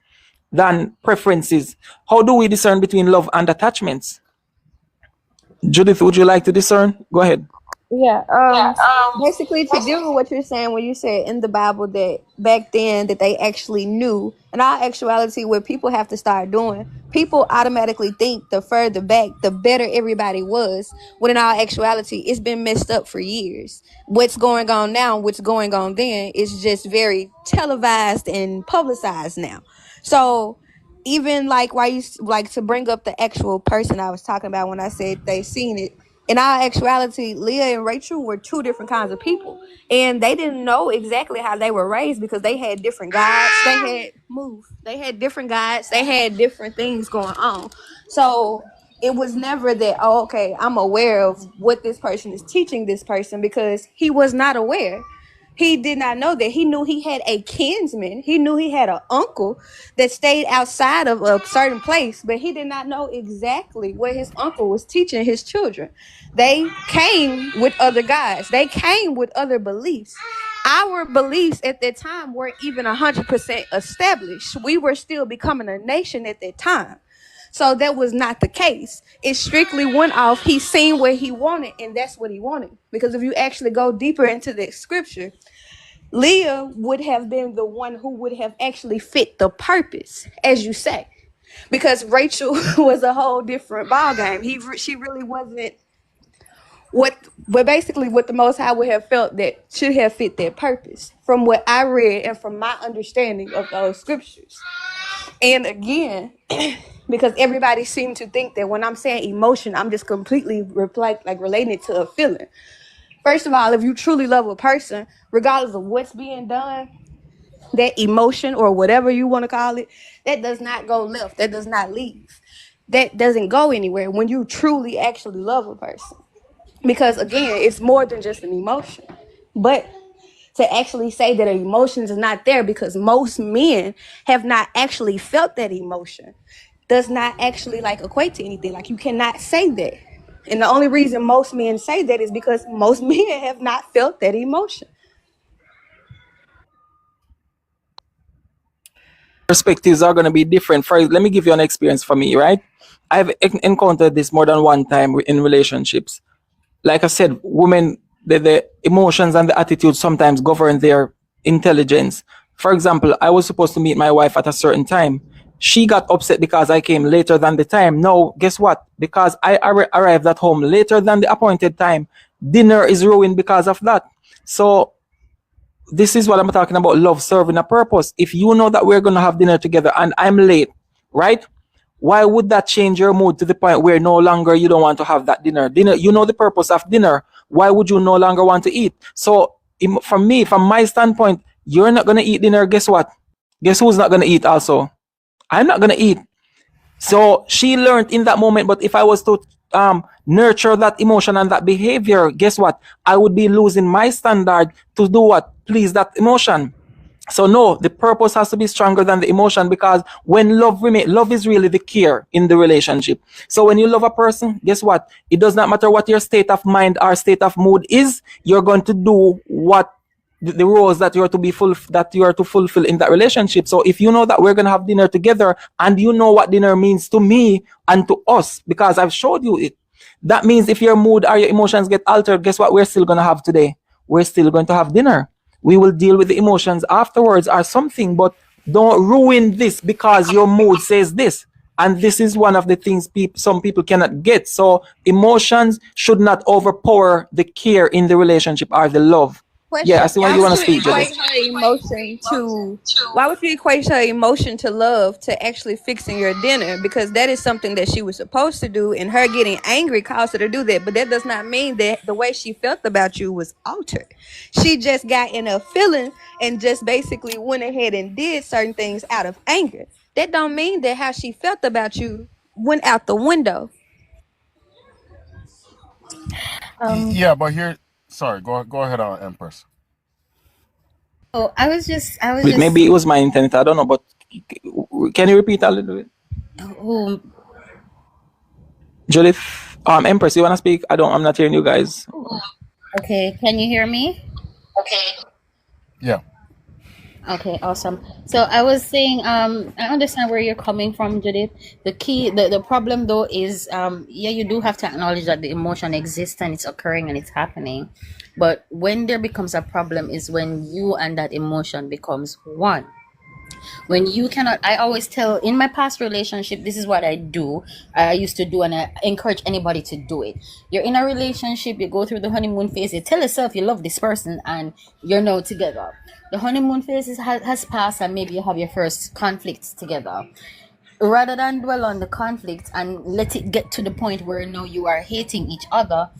than preferences. How do we discern between love and attachments? Judith, would you like to discern? Go ahead. Yeah. Basically, to deal with what you're saying when you said in the Bible that back then that they actually knew, in all actuality, what people have to start doing, people automatically think the further back, the better everybody was. When in all actuality, it's been messed up for years. What's going on now, what's going on then, is just very televised and publicized now. So even like why you like to bring up the actual person I was talking about when I said they seen it. In our actuality, Leah and Rachel were two different kinds of people, and they didn't know exactly how they were raised because they had different guides. They had different guides. They had different things going on. So it was never that, oh, okay, I'm aware of what this person is teaching this person, because he was not aware. He did not know that. He knew he had a kinsman. He knew he had an uncle that stayed outside of a certain place, but he did not know exactly what his uncle was teaching his children. They came with other guys. They came with other beliefs. Our beliefs at that time weren't even 100% established. We were still becoming a nation at that time. So that was not the case. It strictly went off. He seen what he wanted, and that's what he wanted. Because if you actually go deeper into the scripture, Leah would have been the one who would have actually fit the purpose, as you say, because Rachel was a whole different ballgame. She really wasn't but basically what the Most High would have felt that should have fit that purpose, from what I read and from my understanding of those scriptures. And again, because everybody seemed to think that when I'm saying emotion, I'm just completely relating it to a feeling. First of all, if you truly love a person, regardless of what's being done, that emotion or whatever you want to call it, that does not go left. That does not leave. That doesn't go anywhere when you truly actually love a person. Because again, it's more than just an emotion. But to actually say that an emotion is not there because most men have not actually felt that emotion does not actually equate to anything. You cannot say that. And the only reason most men say that is because most men have not felt that emotion. Perspectives are going to be different. Let me give you an experience for me, right? I've encountered this more than one time in relationships. Like I said, women, the emotions and the attitudes sometimes govern their intelligence. For example, I was supposed to meet my wife at a certain time. She got upset because I came later than the time. No, guess what? Because I arrived at home later than the appointed time, dinner is ruined because of that. So this is what I'm talking about, love serving a purpose. If you know that we're going to have dinner together and I'm late, right? Why would that change your mood to the point where no longer you don't want to have that dinner? You know the purpose of dinner. Why would you no longer want to eat? So from my standpoint, you're not going to eat dinner. Guess what? Guess who's not going to eat also? I'm not going to eat. So she learned in that moment, but if I was to nurture that emotion and that behavior, guess what? I would be losing my standard to do what? Please that emotion. So no, the purpose has to be stronger than the emotion, because when love is really the care in the relationship. So when you love a person, guess what? It does not matter what your state of mind or state of mood is, you're going to do what the roles that you are to fulfill in that relationship. So if you know that we're going to have dinner together and you know what dinner means to me and to us, because I've showed you it, that means if your mood or your emotions get altered, guess what we're still going to have today? We're still going to have dinner. We will deal with the emotions afterwards or something, but don't ruin this because your mood says this. And this is one of the things some people cannot get. So emotions should not overpower the care in the relationship or the love. Yeah, I Question: see why Why you want would to you speak, Judith. equate her emotion to? Why would you equate her emotion to love to actually fixing your dinner? Because that is something that she was supposed to do, and her getting angry caused her to do that. But that does not mean that the way she felt about you was altered. She just got in a feeling and just basically went ahead and did certain things out of anger. That don't mean that how she felt about you went out the window. Yeah, but here, sorry, go ahead, Empress. Oh, I was Maybe it just, was my internet. I don't know, but can you repeat a little bit? oh, Judith, Empress, you want to speak? I'm not hearing you guys. okay. Can you hear me? Yeah. Okay, awesome. So I was saying, I understand where you're coming from, Judith. The problem though is, yeah, you do have to acknowledge that the emotion exists and it's occurring and it's happening. But when there becomes a problem is when you and that emotion becomes one. When you cannot, I always tell in my past relationship, this is what I used to do, and I encourage anybody to do it. You're in a relationship, you go through the honeymoon phase, you tell yourself you love this person and you're now together. The honeymoon phase has passed, and maybe you have your first conflicts together. Rather than dwell on the conflict and let it get to the point where now you are hating each other,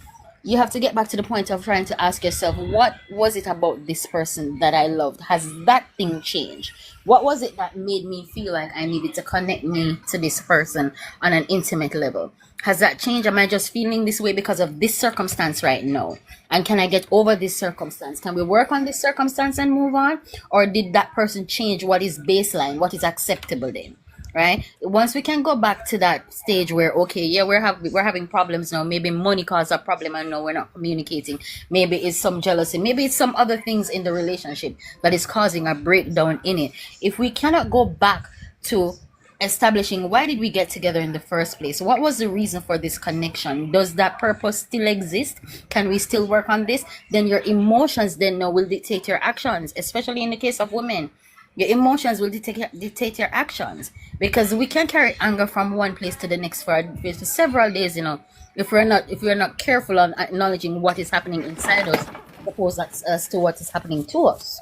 you have to get back to the point of trying to ask yourself, what was it about this person that I loved? Has that thing changed? What was it that made me feel like I needed to connect me to this person on an intimate level? Has that changed? Am I just feeling this way because of this circumstance right now? And can I get over this circumstance? Can we work on this circumstance and move on? Or did that person change what is baseline, what is acceptable then? Right, once we can go back to that stage where, okay, yeah, we're having problems now, maybe money caused a problem and now we're not communicating, maybe it's some jealousy, maybe it's some other things in the relationship that is causing a breakdown in it. If we cannot go back to establishing why did we get together in the first place, what was the reason for this connection, does that purpose still exist, can we still work on this, then your emotions then now will dictate your actions, especially in the case of women. Your emotions will dictate your actions, because we can carry anger from one place to the next for several days, if we're not careful on acknowledging what is happening inside us, opposed as to what is happening to us.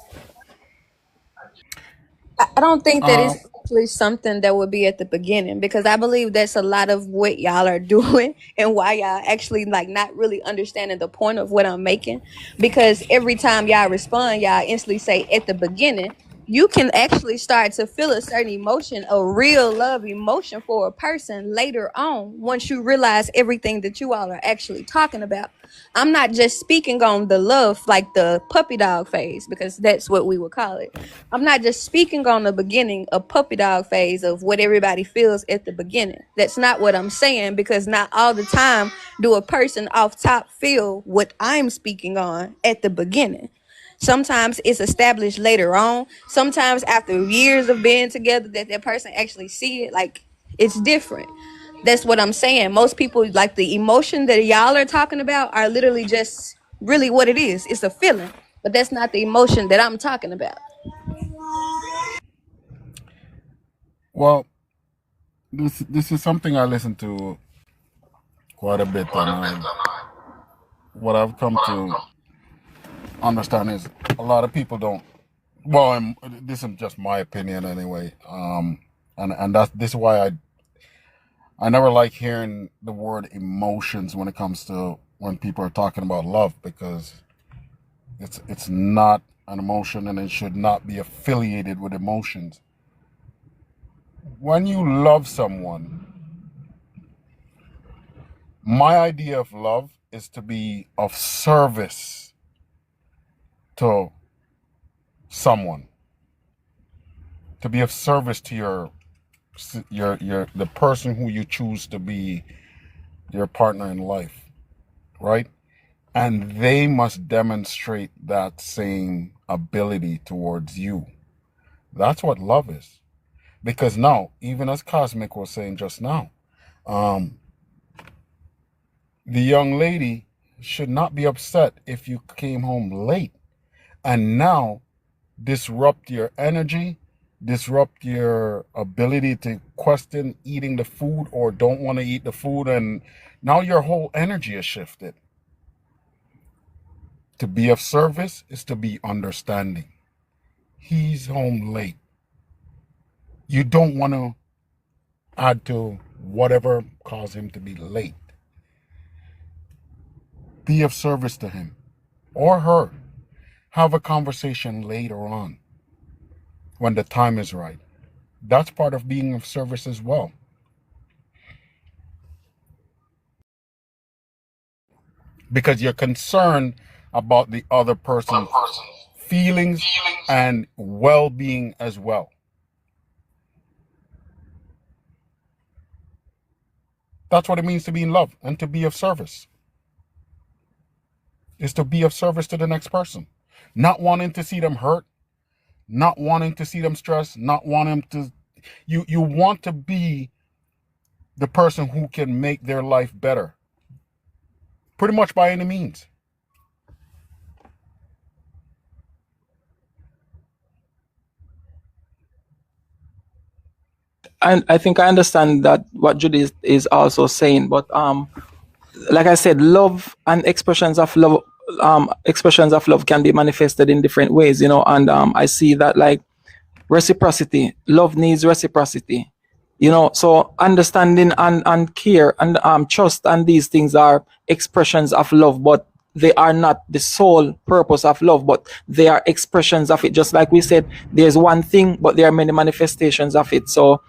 I don't think that Um, it's actually something that would be at the beginning, because I believe that's a lot of what y'all are doing and why y'all actually like not really understanding the point of what I'm making. Because every time y'all respond, y'all instantly say at the beginning. You can actually start to feel a certain emotion, a real love emotion for a person later on once you realize everything that you all are actually talking about. I'm not just speaking on the love, like the puppy dog phase, because that's what we would call it. I'm not just speaking on the beginning, a puppy dog phase of what everybody feels at the beginning. That's not what I'm saying, because not all the time do a person off top feel what I'm speaking on at the beginning. Sometimes it's established later on. Sometimes after years of being together that person actually see it. Like, it's different. That's what I'm saying. Most people, like, the emotion that y'all are talking about are literally just really what it is. It's a feeling. But that's not the emotion that I'm talking about. well, this is something I listen to quite a bit, and what I've come to understand is a lot of people don't. Well, this is just my opinion anyway. And this is why I never like hearing the word emotions when it comes to when people are talking about love, because it's not an emotion and it should not be affiliated with emotions. When you love someone, my idea of love is to be of service to someone, to be of service to your the person who you choose to be your partner in life, right? And they must demonstrate that same ability towards you. That's what love is. Because now, even as Cosmic was saying just now, um, the young lady should not be upset if you came home late. and now disrupt your energy, disrupt your ability to question eating the food or don't want to eat the food, and now your whole energy is shifted. To be of service is to be understanding. He's home late. You don't want to add to whatever caused him to be late. Be of service to him or her. Have a conversation later on when the time is right. That's part of being of service as well. Because you're concerned about the other person's feelings and well-being as well. That's what it means to be in love and to be of service. Is to be of service to the next person. Not wanting to see them hurt, not wanting to see them stressed, not wanting to... You want to be the person who can make their life better. Pretty much by any means. And I think I understand that what Judy is also saying, but like I said, love and expressions of love can be manifested in different ways, you know. And I see that, like, reciprocity. Love needs reciprocity, you know. So understanding and care and trust and these things are expressions of love, but they are not the sole purpose of love, but they are expressions of it. Just like we said, there's one thing, but there are many manifestations of it. So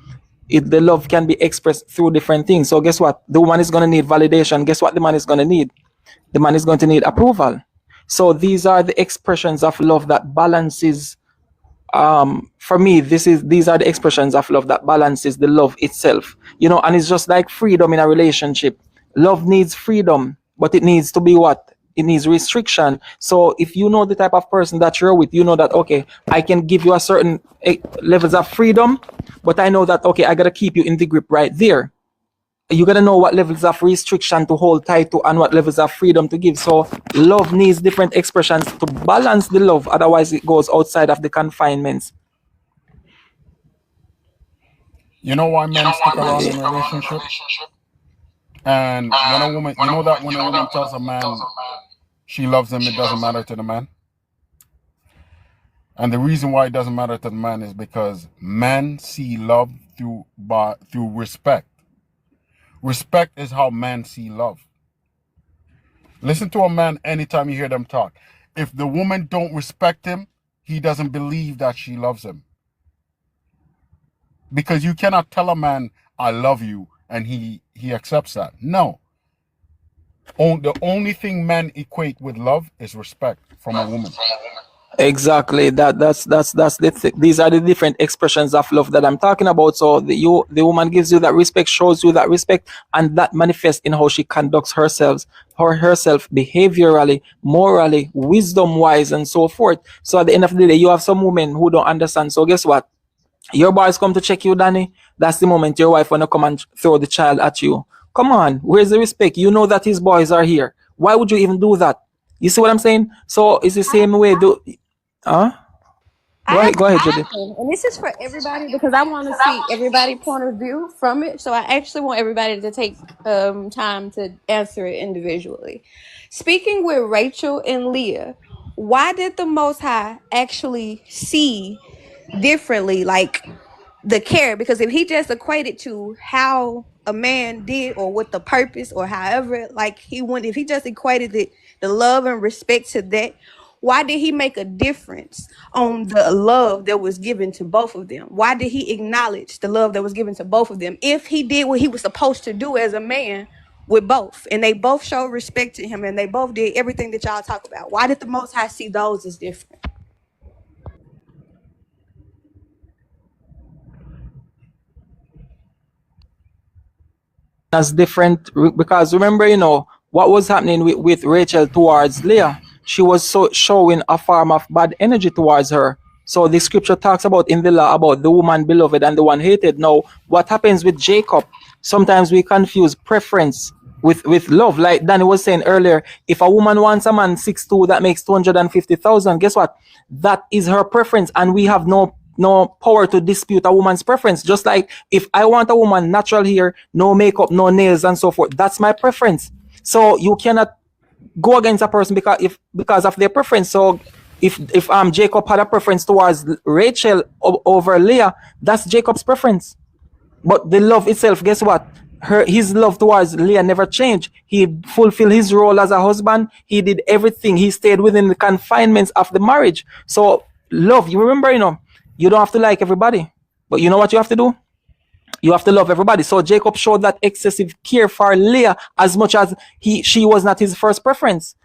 the love can be expressed through different things. So guess what? The woman is going to need validation. Guess what the man is going to need? The man is going to need approval. So these are the expressions of love that balances. For me, these are the expressions of love that balances the love itself. You know, and it's just like freedom in a relationship. Love needs freedom, but it needs to be what? It needs restriction. So if you know the type of person that you're with, you know that, okay, I can give you a certain levels of freedom, but I know that, okay, I gotta keep you in the grip right there. You gotta know what levels of restriction to hold tight to and what levels of freedom to give. So love needs different expressions to balance the love, otherwise it goes outside of the confinements. You know why men stick around in a relationship? And when a woman, you know that when a woman tells a man she loves him, it doesn't matter to the man. And the reason why it doesn't matter to the man is because men see love through respect. Respect is how men see love. Listen to a man anytime you hear them talk. If the woman don't respect him, he doesn't believe that she loves him. Because you cannot tell a man, I love you, and he accepts that. No. The only thing men equate with love is respect from a woman. Exactly. That's these are the different expressions of love that I'm talking about. So the woman gives you that respect, shows you that respect, and that manifests in how she conducts herself behaviorally, morally, wisdom wise, and so forth. So at the end of the day, you have some women who don't understand. So guess what? Your boys come to check you, Danny. That's the moment your wife wanna come and throw the child at you. Come on, where's the respect? You know that his boys are here. Why would you even do that? You see what I'm saying? So it's the same way. Go ahead, Judy. And this is for everybody because I want to see everybody's point of view from it. So I actually want everybody to take time to answer it individually. Speaking with Rachel and Leah, why did the Most High actually see differently, like the care? Because if he just equated to how a man did or what the purpose or however, like if he just equated the love and respect to that, why did he make a difference on the love that was given to both of them? Why did he acknowledge the love that was given to both of them if he did what he was supposed to do as a man with both, and they both showed respect to him and they both did everything that y'all talk about? Why did the Most High see those as different? As different because remember, you know what was happening with Rachel towards Leah. She was showing a form of bad energy towards her. So the scripture talks about in the law about the woman beloved and the one hated. Now, what happens with Jacob? Sometimes we confuse preference with love. Like Danny was saying earlier, if a woman wants a man 6'2" that makes 250,000, guess what? That is her preference, and we have no power to dispute a woman's preference. Just like if I want a woman natural hair, no makeup, no nails, and so forth, that's my preference. So you cannot go against a person because of their preference. So if Jacob had a preference towards Rachel over Leah, that's Jacob's preference. But the love itself, guess what? His love towards Leah never changed. He fulfilled his role as a husband. He did everything. He stayed within the confinements of the marriage. So love, you remember, you don't have to like everybody, but you know what you have to do? You have to love everybody. So Jacob showed that excessive care for Leah as much as she was not his first preference.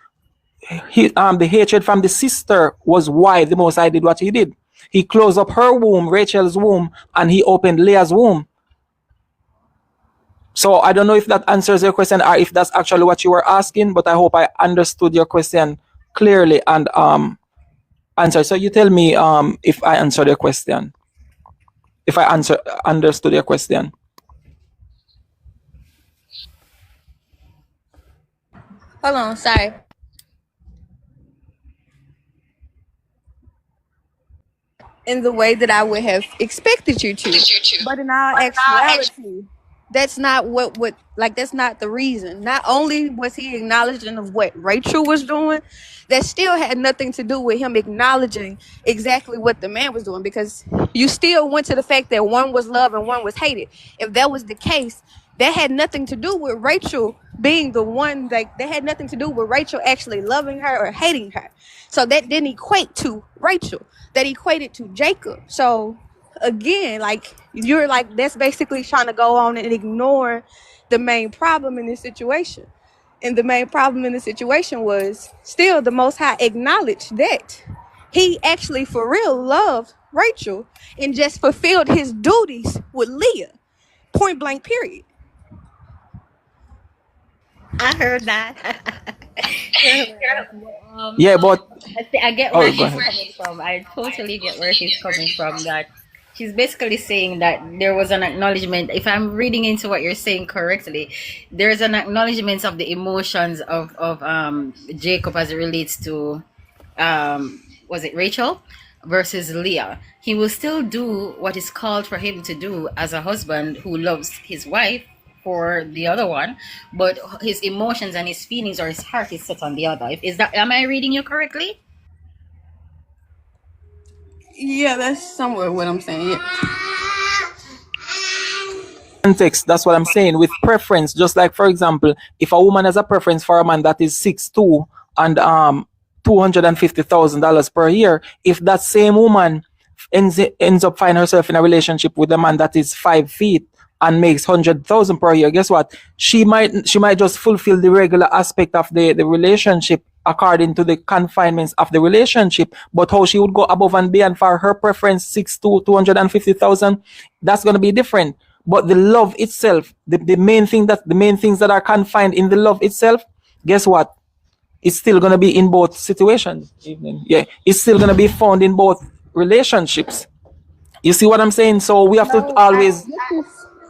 The hatred from the sister was why the Most High did what he did. He closed up her womb, Rachel's womb, and he opened Leah's womb. So I don't know if that answers your question or if that's actually what you were asking, but I hope I understood your question clearly and answered. So you tell me if I answered your question, if I understood your question. Hold on, sorry. In the way that I would have expected you to. But in all actuality, that's not that's not the reason. Not only was he acknowledging of what Rachel was doing, that still had nothing to do with him acknowledging exactly what the man was doing, because you still went to the fact that one was love and one was hated. If that was the case, that had nothing to do with Rachel being the one, like that had nothing to do with Rachel actually loving her or hating her. So that didn't equate to Rachel. That equated to Jacob. So again, like you're like, that's basically trying to go on and ignore the main problem in this situation. And the main problem in the situation was still the Most High acknowledged that he actually for real loved Rachel and just fulfilled his duties with Leah. Point blank, period. I heard that. Yeah, but I get oh, where go she's ahead. coming from. I totally get where she's coming from. That she's basically saying that there was an acknowledgement. If I'm reading into what you're saying correctly, there's an acknowledgement of the emotions of Jacob as it relates to was it Rachel versus Leah. He will still do what is called for him to do as a husband who loves his wife for the other one, but his emotions and his feelings or his heart is set on the other. Is that, am I reading you correctly? Yeah, that's somewhat what I'm saying. Yeah. Context, that's what I'm saying, with preference. Just like, for example, if a woman has a preference for a man that is 6'2" and $250,000 per year, if that same woman ends up finding herself in a relationship with a man that is 5 feet and makes 100,000 per year, guess what? She might just fulfill the regular aspect of the relationship according to the confinements of the relationship, but how she would go above and beyond for her preference 6'2", 250,000, that's going to be different. But the love itself, the main things that are confined in the love itself, guess what? It's still going to be in both situations. Yeah, it's still going to be found in both relationships. You see what I'm saying? So we have to always.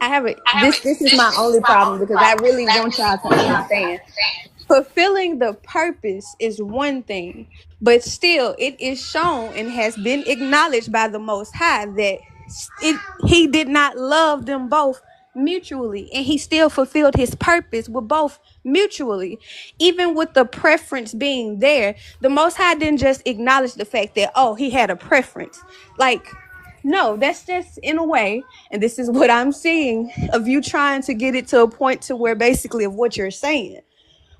I have it. This is my only problem, because I really want y'all to understand. Fulfilling the purpose is one thing, but still it is shown and has been acknowledged by the Most High that he did not love them both mutually, and he still fulfilled his purpose with both mutually. Even with the preference being there, the Most High didn't just acknowledge the fact that, oh, he had a preference. Like, no, that's just in a way, and this is what I'm seeing of you trying to get it to a point to where basically of what you're saying.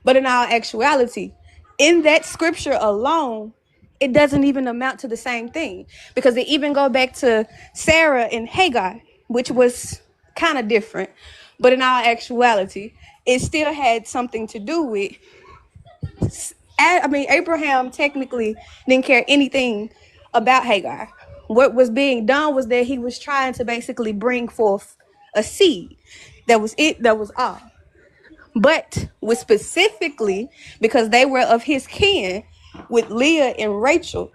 But in all actuality, in that scripture alone, it doesn't even amount to the same thing, because they even go back to Sarah and Hagar, which was kind of different. But in all actuality, it still had something to do with, Abraham technically didn't care anything about Hagar. What was being done was that he was trying to basically bring forth a seed. That was it. That was all. But with specifically, because they were of his kin, with Leah and Rachel,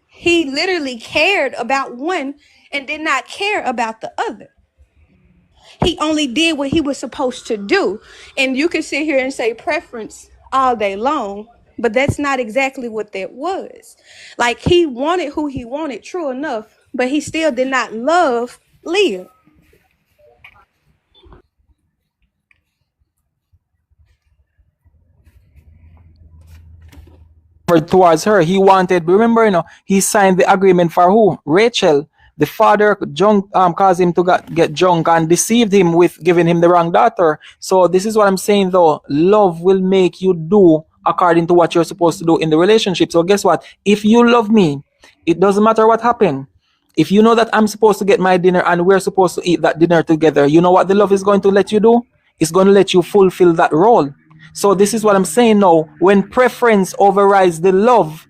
he literally cared about one and did not care about the other. He only did what he was supposed to do. And you can sit here and say preference all day long, but that's not exactly what that was. Like, he wanted who he wanted, true enough, but he still did not love Leah. Towards her. He wanted, remember, he signed the agreement for who? Rachel. The father caused him to get drunk and deceived him with giving him the wrong daughter. So this is what I'm saying though. Love will make you do according to what you're supposed to do in the relationship. So guess what? If you love me, it doesn't matter what happened. If you know that I'm supposed to get my dinner and we're supposed to eat that dinner together, you know what the love is going to let you do? It's going to let you fulfill that role. So this is what I'm saying now. When preference overrides the love,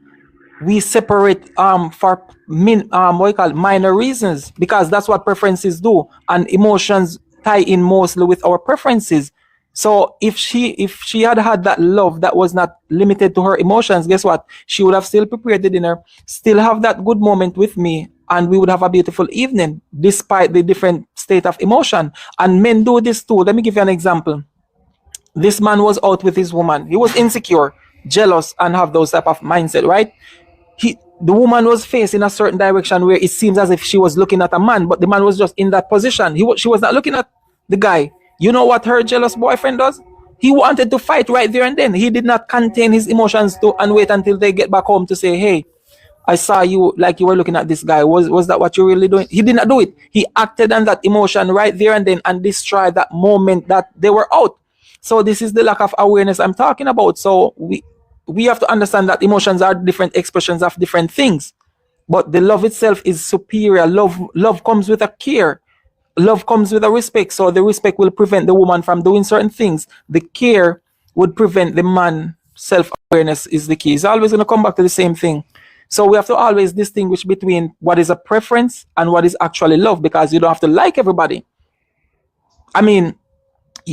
we separate for minor reasons, because that's what preferences do, and emotions tie in mostly with our preferences. So if she had that love that was not limited to her emotions, guess what? She would have still prepared the dinner, still have that good moment with me, and we would have a beautiful evening despite the different state of emotion. And men do this too. Let me give you an example. This man was out with his woman. He was insecure, jealous, and have those type of mindset, right? The woman was facing a certain direction where it seems as if she was looking at a man, but the man was just in that position. She was not looking at the guy. You know what her jealous boyfriend does? He wanted to fight right there and then. He did not contain his emotions and wait until they get back home to say, hey, I saw you like you were looking at this guy. Was that what you're really doing? He did not do it. He acted on that emotion right there and then and destroyed that moment that they were out. So this is the lack of awareness I'm talking about. So we have to understand that emotions are different expressions of different things, but the love itself is superior. Love comes with a care. Love comes with a respect. So the respect will prevent the woman from doing certain things. The care would prevent the man. Self-awareness is the key. It's always going to come back to the same thing. So we have to always distinguish between what is a preference and what is actually love, because you don't have to like everybody. I mean,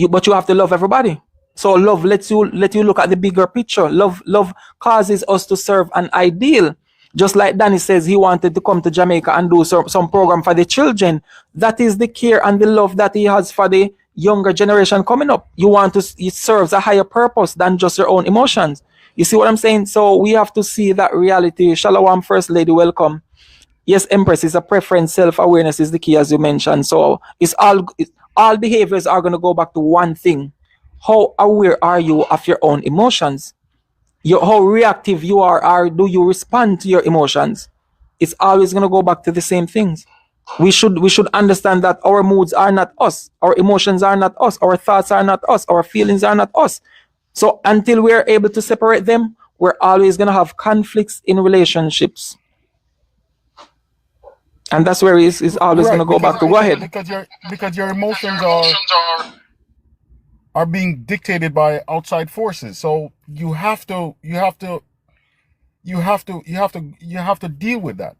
but you have to love everybody. So love let you look at the bigger picture. Love causes us to serve an ideal. Just like Danny says, he wanted to come to Jamaica and do some program for the children. That is the care and the love that he has for the younger generation coming up. It serves a higher purpose than just your own emotions. You see what I'm saying? So we have to see that reality. Shalom, First Lady, welcome. Yes, Empress, is a preference. Self-awareness is the key, as you mentioned. So all behaviors are going to go back to one thing. How aware are you of your own emotions? How reactive you are, or do you respond to your emotions? It's always going to go back to the same things. We should understand that our moods are not us, our emotions are not us, our thoughts are not us, our feelings are not us. So until we're able to separate them, we're always going to have conflicts in relationships. And that's where it's always going to go back to. Go ahead. Because your emotions are being dictated by outside forces. So you have to deal with that,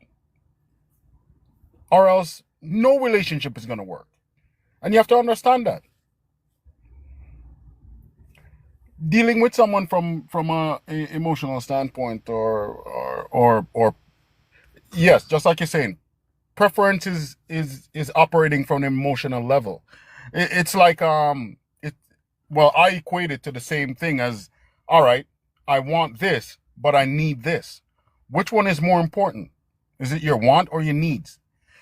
or else no relationship is going to work. And you have to understand that. Dealing with someone from a emotional standpoint, or yes, just like you're saying, preference is operating from an emotional level. It's like I equate it to the same thing as, all right, I want this, but I need this. Which one is more important? Is it your want or your needs?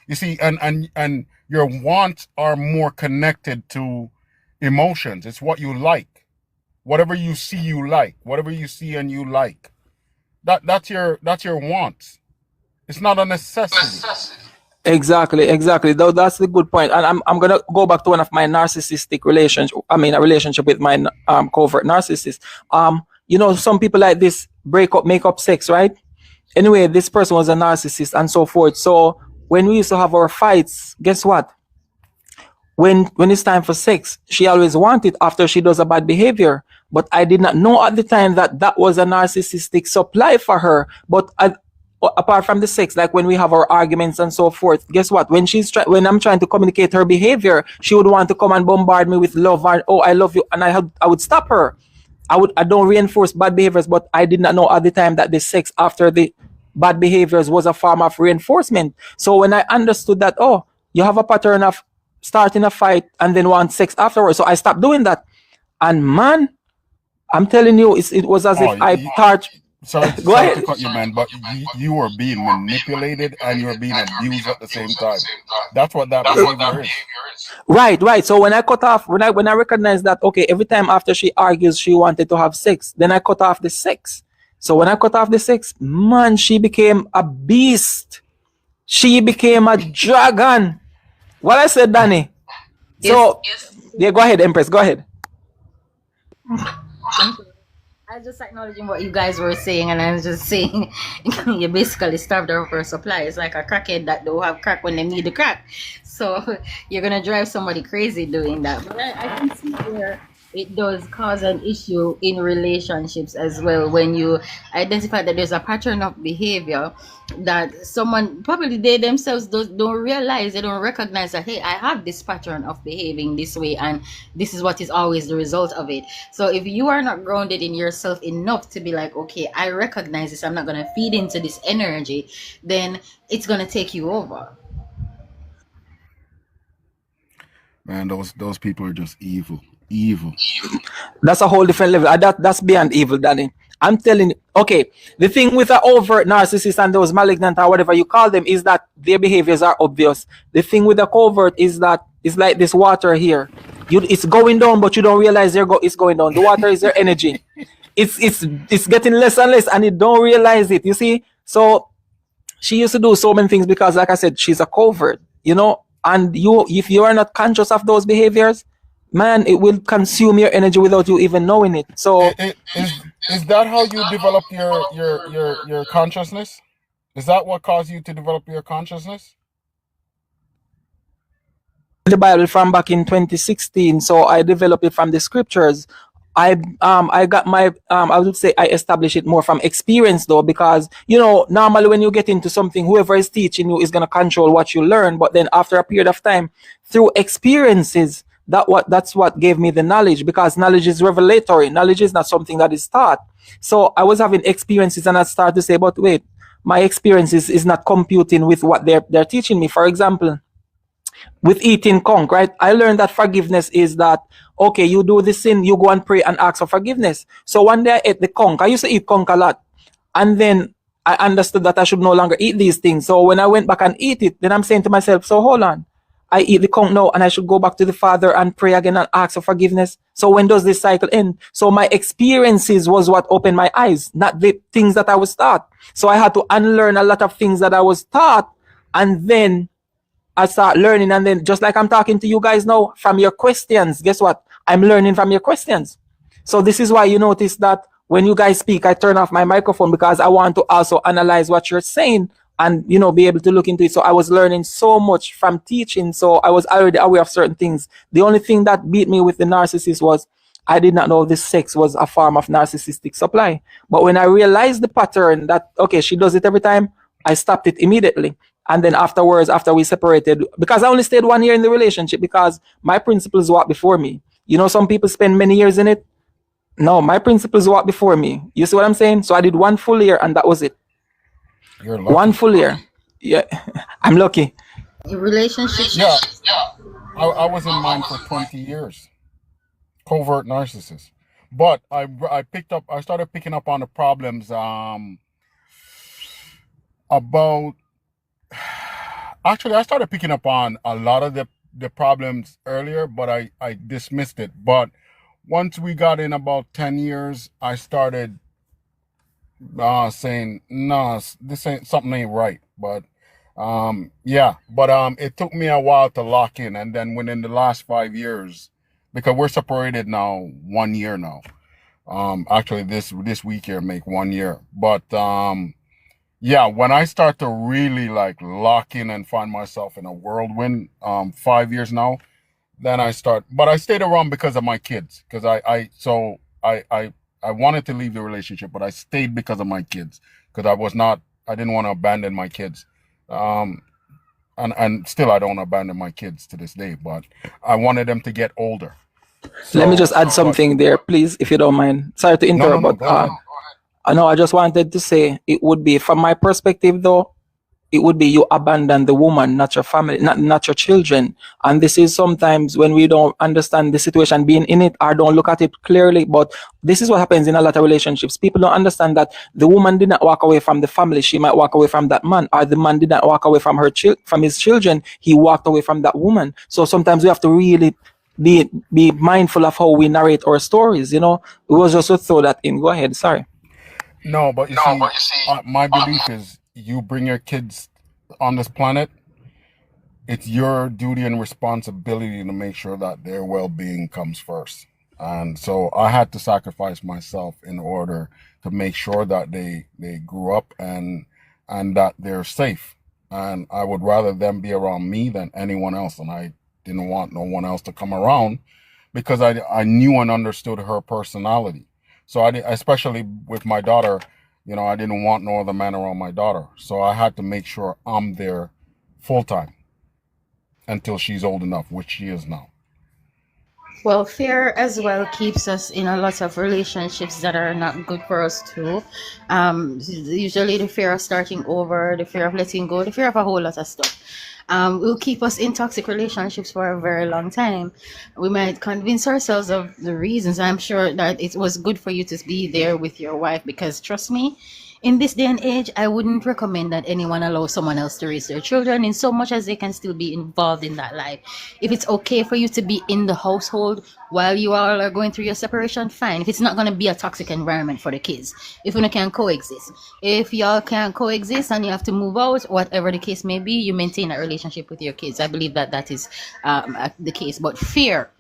You see, and your wants are more connected to emotions. It's what you like. Whatever you see you like. Whatever you see and you like. That's your wants. It's not a necessity. Exactly. Though that's the good point. And I'm gonna go back to one of my narcissistic relationship. I mean, a relationship with my covert narcissist. Some people like this make up sex, right? Anyway, this person was a narcissist and so forth. So when we used to have our fights, guess what? When it's time for sex, she always wanted after she does a bad behavior. But I did not know at the time that was a narcissistic supply for her. But apart from the sex, like when we have our arguments and so forth, guess what? When I'm trying to communicate her behavior, she would want to come and bombard me with love and, oh, I love you, and I would stop her. I don't reinforce bad behaviors, but I did not know at the time that the sex after the bad behaviors was a form of reinforcement. So when I understood that, oh, you have a pattern of starting a fight and then want sex afterwards. So I stopped doing that. And man, I'm telling you, it was as if Oh, I thought. sorry, Go sorry to ahead. cut you, man, but you were being manipulated and you were being abused at the same time. That's what that behavior is. Right. So when I cut off, when I recognized that, okay, every time after she argues, she wanted to have sex, then I cut off the sex. So when I cut off the sex, man, she became a beast. She became a dragon. What I said, Danny. So, yeah, go ahead, Empress. Go ahead. I was just acknowledging what you guys were saying, and I was just saying you basically starved her for supply. It's like a crackhead that don't have crack when they need the crack. So you're gonna drive somebody crazy doing that. But I can see where it does cause an issue in relationships as well when you identify that there's a pattern of behavior that someone probably they themselves don't realize, they don't recognize that, hey, I have this pattern of behaving this way and this is what is always the result of it. So if you are not grounded in yourself enough to be like, okay, I recognize this, I'm not going to feed into this energy, then it's going to take you over. Man, those people are just evil. Evil. That's a whole different level. That's beyond evil, Danny. I'm telling you. Okay, the thing with the overt narcissist and those malignant or whatever you call them is that their behaviors are obvious. The thing with the covert is that it's like this water here. It's going down, but you don't realize it's going down. The water is your energy. It's getting less and less, and you don't realize it. You see, so she used to do so many things because, like I said, she's a covert. You know, and if you are not conscious of those behaviors, man, it will consume your energy without you even knowing it. So Is that how you develop your consciousness? Is that what caused you to develop your consciousness? the Bible from back in 2016, so I developed it from the scriptures. I got my I would say I established it more from experience though, because you know normally when you get into something, whoever is teaching you is gonna control what you learn. But then after a period of time, through experiences, that's what gave me the knowledge, because knowledge is revelatory. Knowledge is not something that is taught. So I was having experiences and I started to say, but wait, my experiences is not computing with what they're teaching me. For example, with eating conch, right? I learned that forgiveness is that, okay, you do this sin, you go and pray and ask for forgiveness. So one day I ate the conch. I used to eat conch a lot. And then I understood that I should no longer eat these things. So when I went back and eat it, then I'm saying to myself, so hold on. I eat the conch now and I should go back to the Father and pray again and ask for forgiveness. So when does this cycle end? So my experiences was what opened my eyes, not the things that I was taught. So I had to unlearn a lot of things that I was taught, and then I start learning. And then just like I'm talking to you guys now, from your questions, guess what? I'm learning from your questions. So this is why you notice that when you guys speak, I turn off my microphone, because I want to also analyze what you're saying and, you know, be able to look into it. So I was learning so much from teaching. So I was already aware of certain things. The only thing that beat me with the narcissist was I did not know this sex was a form of narcissistic supply. But when I realized the pattern that, okay, she does it every time, I stopped it immediately. And then afterwards, after we separated, because I only stayed 1 year in the relationship because my principles walked before me. You know, some people spend many years in it. No, my principles walked before me. You see what I'm saying? So I did 1 full year and that was it. You're lucky. 1 full year. Yeah, I'm lucky. Relationships. Yeah. I was in mine for 20 years. Covert narcissist. But I started picking up on the problems about actually I started picking up on a lot of the problems earlier, but I dismissed it. But once we got in about 10 years, I started saying, nah, something ain't right. But it took me a while to lock in. And then within the last 5 years, because we're separated now 1 year now. Actually this week here make 1 year. But when I start to really like lock in and find myself in a whirlwind, 5 years now, then I stayed around because of my kids. Because I wanted to leave the relationship, but I stayed because of my kids. Because I didn't want to abandon my kids. And still I don't abandon my kids to this day, but I wanted them to get older. Let me just add something there, please, if you don't mind. Sorry to interrupt, No, but I know I just wanted to say it would be, from my perspective though, it would be you abandon the woman, not your family, not your children. And this is sometimes when we don't understand the situation, being in it, or don't look at it clearly. But this is what happens in a lot of relationships. People don't understand that the woman did not walk away from the family. She might walk away from that man, or the man did not walk away from from his children. He walked away from that woman. So sometimes we have to really be mindful of how we narrate our stories. It was just to throw that in. Go ahead. Sorry. No, but you see, my belief is you bring your kids on this planet, it's your duty and responsibility to make sure that their well-being comes first. And so I had to sacrifice myself in order to make sure that they grew up and that they're safe. And I would rather them be around me than anyone else. And I didn't want no one else to come around because I knew and understood her personality. So especially with my daughter, I didn't want no other man around my daughter. So I had to make sure I'm there full time until she's old enough, which she is now. Well, fear as well keeps us in a lot of relationships that are not good for us too. Usually the fear of starting over, the fear of letting go, the fear of a whole lot of stuff. Will keep us in toxic relationships for a very long time. We might convince ourselves of the reasons. I'm sure that it was good for you to be there with your wife because trust me, in this day and age, I wouldn't recommend that anyone allow someone else to raise their children in so much as they can still be involved in that life. If it's okay for you to be in the household while you all are going through your separation, fine. If it's not going to be a toxic environment for the kids, if you can coexist. If y'all can't coexist and you have to move out, whatever the case may be, you maintain a relationship with your kids. I believe that is the case. But fear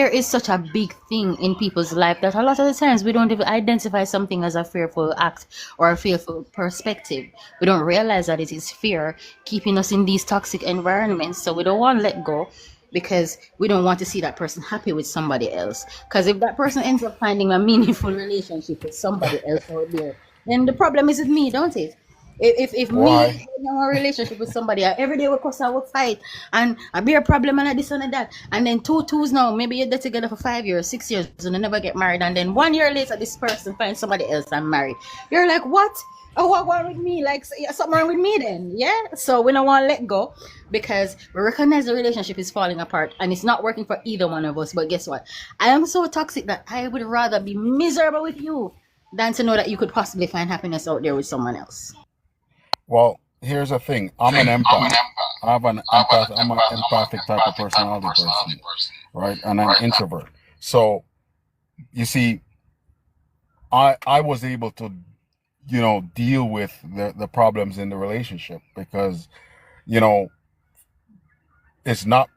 is such a big thing in people's life that a lot of the times we don't even identify something as a fearful act or a fearful perspective. We don't realize that it is fear keeping us in these toxic environments. So we don't want to let go because we don't want to see that person happy with somebody else. Because if that person ends up finding a meaningful relationship with somebody else out there, then the problem is with me, don't it? If me Why? in a relationship with somebody, every day we cuss and we fight, and I be a problem and this and that, and then two twos now, maybe you're together for 5 years, 6 years, and they never get married, and then 1 year later, this person finds somebody else and married. You're like, what? Oh, what wrong with me? Like, something wrong with me then? Yeah. So we don't want to let go because we recognize the relationship is falling apart and it's not working for either one of us. But guess what? I am so toxic that I would rather be miserable with you than to know that you could possibly find happiness out there with someone else. Well, here's the thing. I'm an empath. I'm an empathic type of personality person, right? And I'm an introvert. So, you see, I was able to, deal with the problems in the relationship because, it's not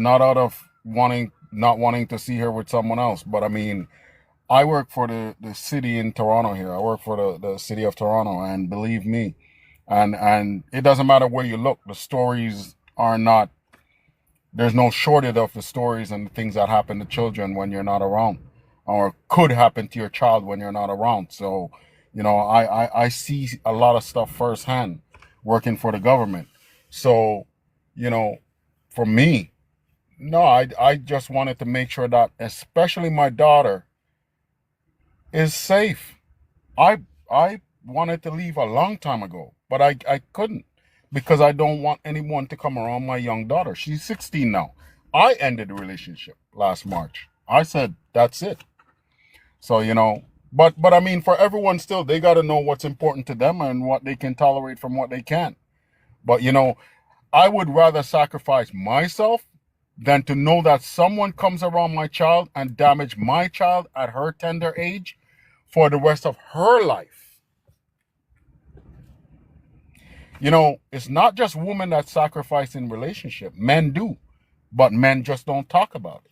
out of not wanting to see her with someone else. But I mean, I work for the city in Toronto here. I work for the city of Toronto, and believe me, and it doesn't matter where you look, the stories are not, there's no shortage of the stories and the things that happen to children when you're not around or could happen to your child when you're not around. So, I see a lot of stuff firsthand working for the government. So, for me, no, I just wanted to make sure that especially my daughter is safe. I wanted to leave a long time ago, but I couldn't because I don't want anyone to come around my young daughter. She's 16 now. I ended the relationship last March. I said, that's it. So, but I mean, for everyone still, they got to know what's important to them and what they can tolerate from what they can't. But, I would rather sacrifice myself than to know that someone comes around my child and damage my child at her tender age for the rest of her life. It's not just women that sacrifice in relationship. Men do, but men just don't talk about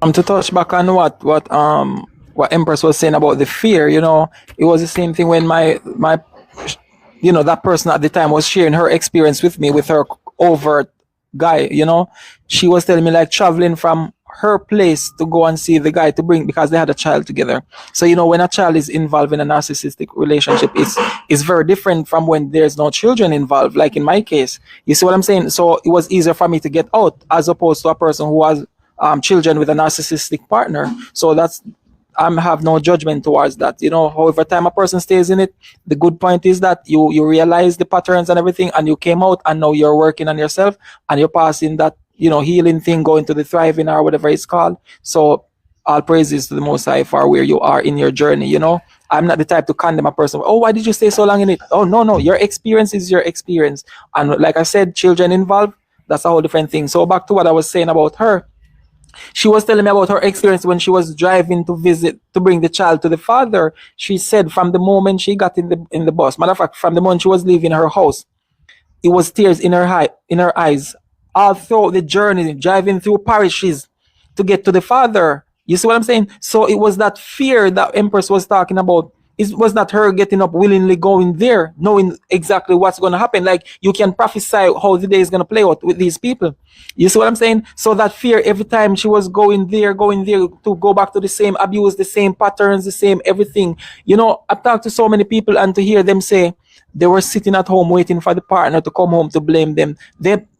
it. To touch back on what Empress was saying about the fear, it was the same thing when my that person at the time was sharing her experience with me with her overt guy. She was telling me like traveling from her place to go and see the guy to bring because they had a child together. So when a child is involved in a narcissistic relationship, it's very different from when there's no children involved. Like in my case, you see what I'm saying? So it was easier for me to get out as opposed to a person who has children with a narcissistic partner. So I have no judgment towards that. You know, however time a person stays in it, the good point is that you realize the patterns and everything, and you came out, and now you're working on yourself, and you're passing that, you know, healing thing, going to the thriving or whatever it's called. So all praises to the Most High for where you are in your journey. You know, I'm not the type to condemn a person. Oh, why did you stay so long in it? Oh, no. Your experience is your experience. And like I said, children involved, that's a whole different thing. So back to what I was saying about her. She was telling me about her experience when she was driving to bring the child to the father. She said from the moment she got in the bus, matter of fact, from the moment she was leaving her house, it was tears in her eyes all throughout the journey, driving through parishes to get to the father. You see what I'm saying? So it was that fear that Empress was talking about. It was not her getting up willingly going there, knowing exactly what's going to happen. Like, you can prophesy how the day is going to play out with these people. You see what I'm saying? So that fear, every time she was going there to go back to the same abuse, the same patterns, the same everything. You know, I've talked to so many people, and to hear them say they were sitting at home waiting for the partner to come home to blame them.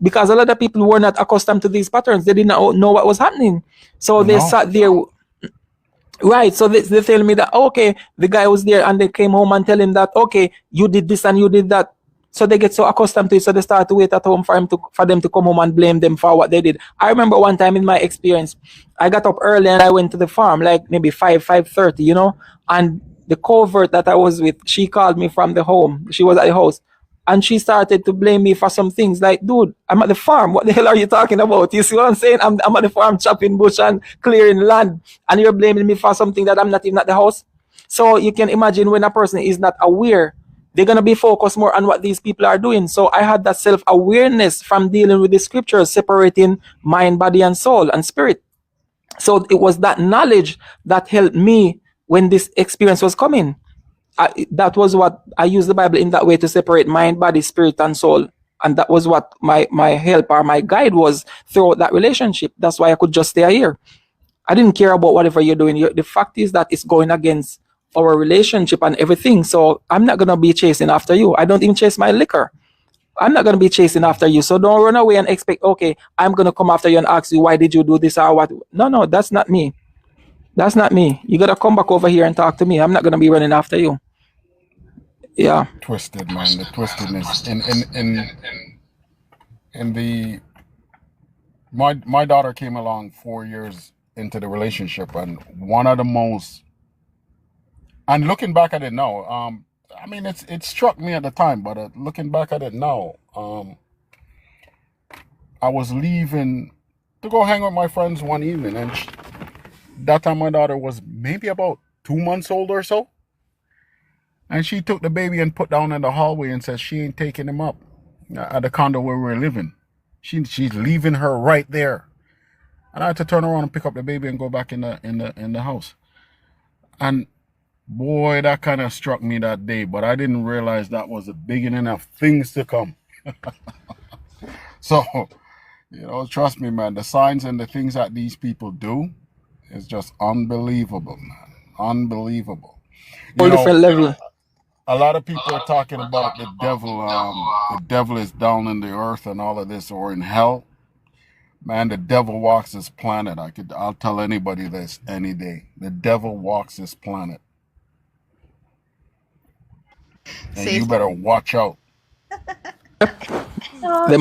Because a lot of people were not accustomed to these patterns. They did not know what was happening. So they sat there. Right, so they tell me that, okay, the guy was there, and they came home and tell him that, okay, you did this and you did that. So they get so accustomed to it, so they start to wait at home for them to come home and blame them for what they did. I remember one time in my experience, I got up early and I went to the farm, like maybe 5:30, you know, and the covert that I was with, she called me from the home. She was at the house. And she started to blame me for some things, like, dude, I'm at the farm. What the hell are you talking about? You see what I'm saying? I'm at the farm chopping bush and clearing land, and you're blaming me for something that I'm not even at the house. So you can imagine, when a person is not aware, they're going to be focused more on what these people are doing. So I had that self-awareness from dealing with the scriptures, separating mind, body, and soul and spirit. So it was that knowledge that helped me when this experience was coming. That was what I used the Bible in that way, to separate mind, body, spirit, and soul. And that was what my help or my guide was throughout that relationship. That's why I could just stay here. I didn't care about whatever you're doing. The fact is that it's going against our relationship and everything. So I'm not going to be chasing after you. I don't even chase my liquor. I'm not going to be chasing after you. So don't run away and expect, okay, I'm going to come after you and ask you, why did you do this or what? No, that's not me. That's not me. You got to come back over here and talk to me. I'm not going to be running after you. Yeah. Twisted, man. The twistedness in the my daughter came along 4 years into the relationship, and one of the most, and looking back at it now, I mean, it struck me at the time, but looking back at it now, I was leaving to go hang with my friends one evening, and that time my daughter was maybe about 2 months old or so. And she took the baby and put down in the hallway and said she ain't taking him up at the condo where we were living. She's leaving her right there. And I had to turn around and pick up the baby and go back in the house. And boy, that kind of struck me that day. But I didn't realize that was the beginning of things to come. So, you know, trust me, man, the signs and the things that these people do is just unbelievable, man. Unbelievable. Whole different level. A lot of people are talking about the devil. The devil is down in the earth and all of this, or in hell. Man, the devil walks this planet. I'll tell anybody this any day. The devil walks this planet, and you better watch out. They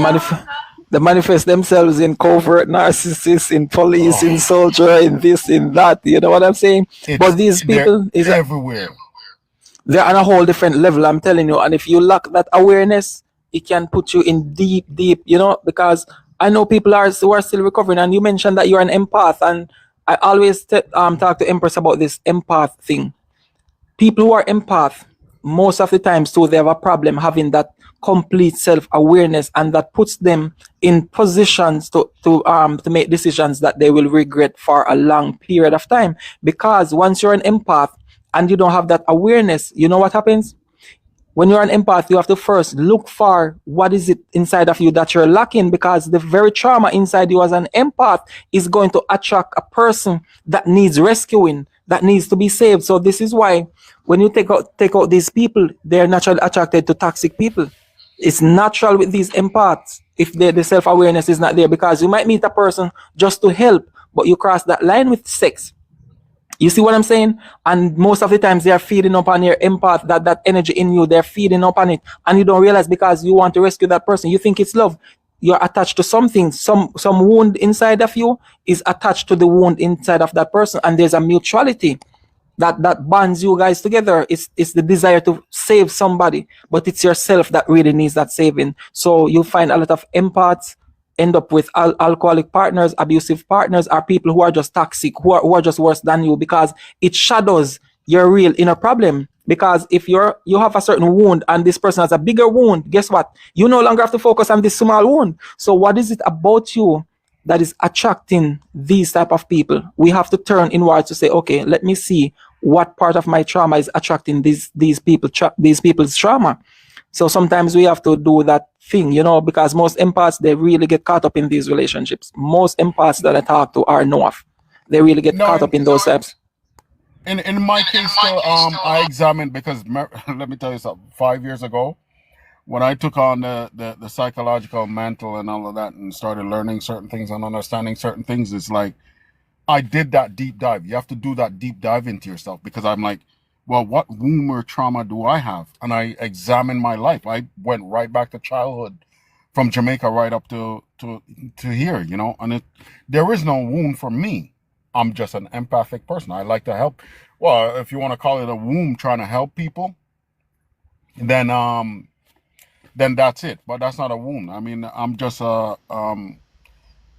manifest themselves in covert narcissists, in police, in soldier, in this, in that. You know what I'm saying? But these people is everywhere. They're on a whole different level, I'm telling you. And if you lack that awareness, it can put you in deep, you know, because I know people who are still recovering. And you mentioned that you're an empath. And I always talk to Empress about this empath thing. People who are empath, most of the times too, they have a problem having that complete self-awareness, and that puts them in positions to make decisions that they will regret for a long period of time. Because once you're an empath, and you don't have that awareness, you know what happens? When you're an empath, you have to first look for what is it inside of you that you're lacking, because the very trauma inside you as an empath is going to attract a person that needs rescuing, that needs to be saved. So this is why when you take out these people, they're naturally attracted to toxic people. It's natural with these empaths if the self-awareness is not there, because you might meet a person just to help, but you cross that line with sex. You see what I'm saying? And most of the times they are feeding up on your empath, that energy in you, they're feeding up on it. And you don't realize because you want to rescue that person. You think it's love. You're attached to something. Some wound inside of you is attached to the wound inside of that person. And there's a mutuality that bonds you guys together. It's the desire to save somebody, but it's yourself that really needs that saving. So you find a lot of empaths end up with alcoholic partners, abusive partners, or people who are just toxic, who are just worse than you, because it shadows your real inner problem. Because if you have a certain wound and this person has a bigger wound, guess what? You no longer have to focus on this small wound. So what is it about you that is attracting these type of people? We have to turn inward to say, okay, let me see what part of my trauma is attracting these people's trauma. So sometimes we have to do that thing, because most empaths, they really get caught up in these relationships. Most empaths that I talk to are north. They really get caught up in those steps. In my case, though, I examined because let me tell you something. 5 years ago, when I took on the psychological, mental, and all of that, and started learning certain things and understanding certain things, it's like I did that deep dive. You have to do that deep dive into yourself, because I'm like, well, what wound or trauma do I have? And I examined my life. I went right back to childhood, from Jamaica right up to here, and there is no wound for me. I'm just an empathic person. I like to help. Well, if you want to call it a wound, trying to help people, then that's it. But that's not a wound. I mean, I'm just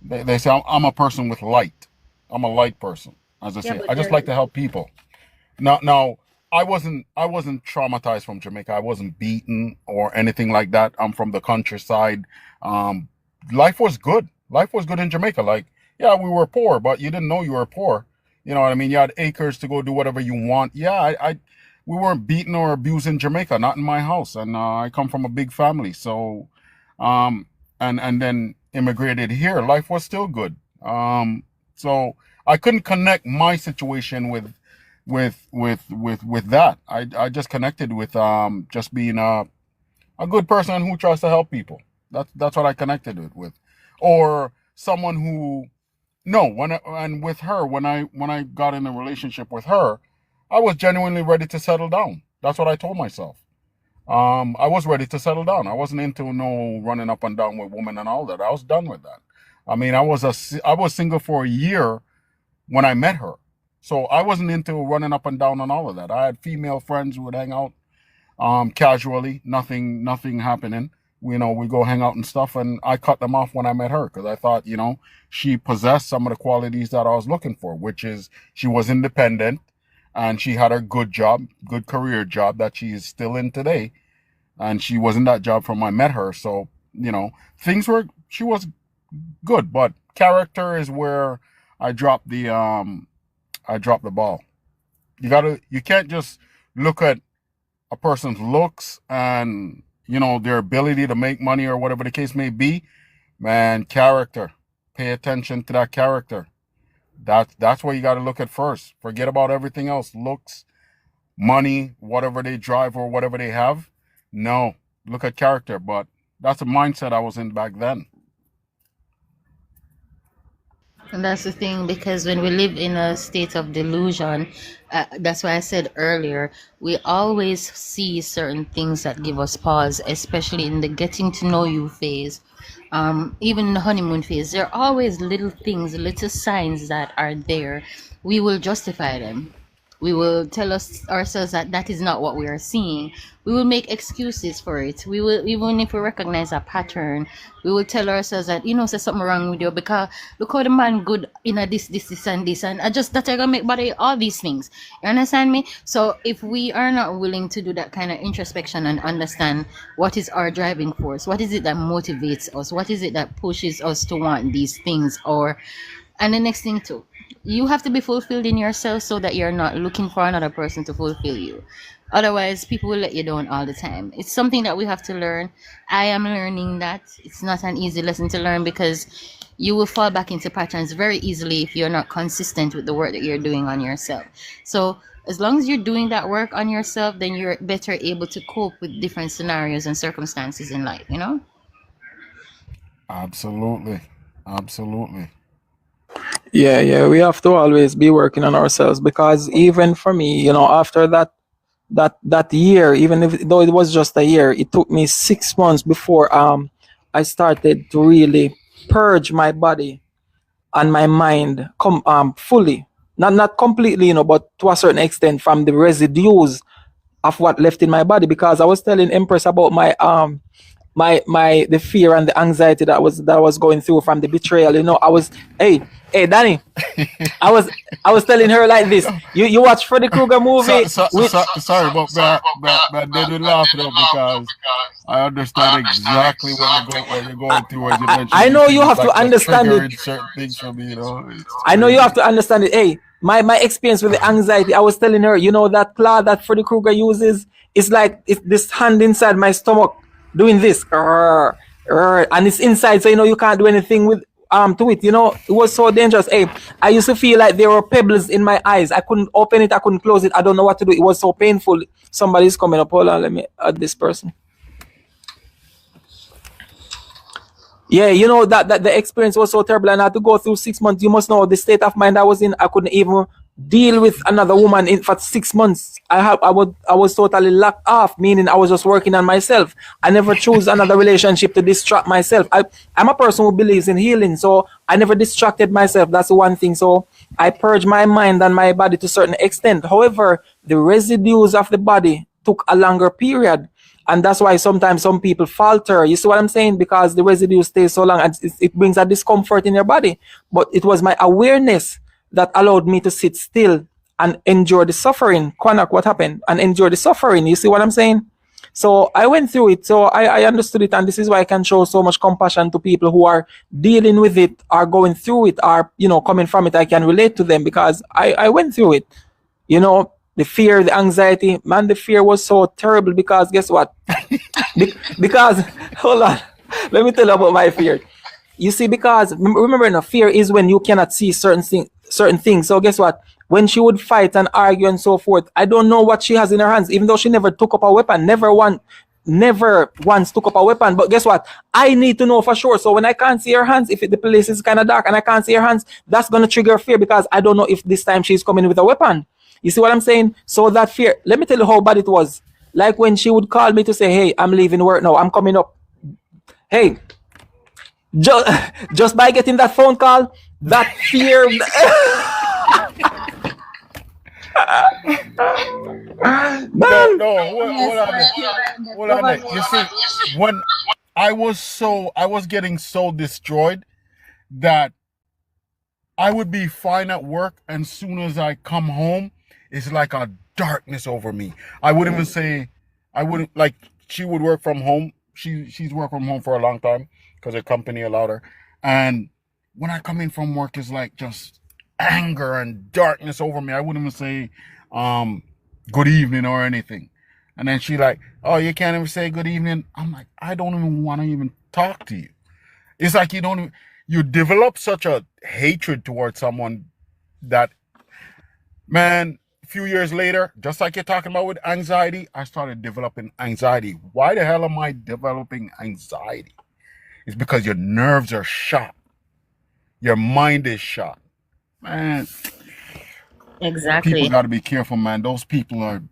they say I'm a person with light. I'm a light person, as I say. but I just like to help people. Now, I wasn't traumatized from Jamaica. I wasn't beaten or anything like that. I'm from the countryside. Life was good. Life was good in Jamaica. Like, yeah, we were poor, but you didn't know you were poor. You know what I mean? You had acres to go do whatever you want. Yeah, we weren't beaten or abused in Jamaica, not in my house. And I come from a big family, so and then immigrated here. Life was still good. So I couldn't connect my situation with that. I just connected with just being a good person who tries to help people. That's what I connected with. Or someone who when I got in a relationship with her, I was genuinely ready to settle down. That's what I told myself. I was ready to settle down. I wasn't into no running up and down with women and all that. I was done with that. I mean, I was single for a year when I met her. So I wasn't into running up and down and all of that. I had female friends who would hang out casually, nothing happening. We go hang out and stuff, and I cut them off when I met her, because I thought, she possessed some of the qualities that I was looking for, which is she was independent, and she had a good job, good career job that she is still in today, and she was in that job from when I met her. So, she was good, but character is where I dropped the ball. You can't just look at a person's looks and their ability to make money or whatever the case may be. Man, character. Pay attention to that character. That's what you got to look at first. Forget about everything else. Looks, money, whatever they drive or whatever they have. No, look at character. But that's a mindset I was in back then. And that's the thing, because when we live in a state of delusion, that's why I said earlier, we always see certain things that give us pause, especially in the getting to know you phase. Even in the honeymoon phase, there are always little things, little signs that are there. We will justify them. We will tell ourselves that that is not what we are seeing. We will make excuses for it. We will, even if we recognize a pattern, we will tell ourselves that, there's something wrong with you, because look how the man good in a this, and this, and I just, that are gonna make body all these things. You understand me? So if we are not willing to do that kind of introspection and understand what is our driving force, what is it that motivates us, what is it that pushes us to want these things, and the next thing too, you have to be fulfilled in yourself so that you're not looking for another person to fulfill you. Otherwise, people will let you down all the time. It's something that we have to learn. I am learning that. It's not an easy lesson to learn, because you will fall back into patterns very easily if you're not consistent with the work that you're doing on yourself. So as long as you're doing that work on yourself, then you're better able to cope with different scenarios and circumstances in life, Absolutely. Yeah, yeah, we have to always be working on ourselves because even for me, after that year, even if though it was just a year, it took me 6 months before I started to really purge my body and my mind fully, not completely, but to a certain extent from the residues of what left in my body, because I was telling Empress about my the fear and the anxiety that I was going through from the betrayal. I was, hey Danny, I was telling her like this. You watch Freddy Krueger movie with Sorry, but they do laugh it up because I understand exactly what you're I, going through as you I mentioned these know you things. It's have to like a understand it. trigger in certain things for me. It's I know you have crazy. to understand it. Hey, my experience with the anxiety, I was telling her, that claw that Freddy Krueger uses, it's like it's this hand inside my stomach doing this. And it's inside, so you can't do anything with to it. It was so dangerous. Hey, I used to feel like there were pebbles in my eyes. I couldn't open it, I couldn't close it. I don't know what to do. It was so painful. Somebody's coming up. Hold on, let me add this person. Yeah, that the experience was so terrible, and I had to go through 6 months. You must know the state of mind I was in. I couldn't even deal with another woman in for 6 months. I was totally locked off, meaning I was just working on myself. I never chose another relationship to distract myself. I'm a person who believes in healing, so I never distracted myself. That's the one thing. So I purged my mind and my body to a certain extent. However, the residues of the body took a longer period, and that's why sometimes some people falter. You see what I'm saying? Because the residue stays so long and it brings a discomfort in your body. But it was my awareness that allowed me to sit still and endure the suffering. Kwanak, what happened? And endure the suffering. You see what I'm saying? So I went through it. So I understood it. And this is why I can show so much compassion to people who are dealing with it, are going through it, are, coming from it. I can relate to them because I went through it. The fear, the anxiety, man, the fear was so terrible because guess what? Because hold on, let me tell you about my fear. You see, because remember, no, fear is when you cannot see certain things. So guess what? When she would fight and argue and so forth, I don't know what she has in her hands. Even though she never took up a weapon, never once took up a weapon. But guess what? I need to know for sure. So when I can't see her hands, if the place is kind of dark and I can't see her hands, that's gonna trigger fear because I don't know if this time she's coming with a weapon. You see what I'm saying? So that fear. Let me tell you how bad it was. Like when she would call me to say, "Hey, I'm leaving work now. I'm coming up." Hey, just just by getting that phone call, that fear, No, man. no, Yes, hold on there. that's Hold the on one there. who You see, when I was getting so destroyed that I would be fine at work, and soon as I come home, it's like a darkness over me. I wouldn't even say, I wouldn't like. She would work from home. She's worked from home for a long time because her company allowed her. And when I come in from work, it's like just anger and darkness over me. I wouldn't even say, um, good evening or anything. And then she like, oh, you can't even say good evening. I'm like, I don't even want to even talk to you. It's like you develop such a hatred towards someone that, man, a few years later, just like you're talking about with anxiety, I started developing anxiety. Why the hell am I developing anxiety? It's because your nerves are shot. Your mind is shot. Man, people exactly. got to be careful, man. Those people are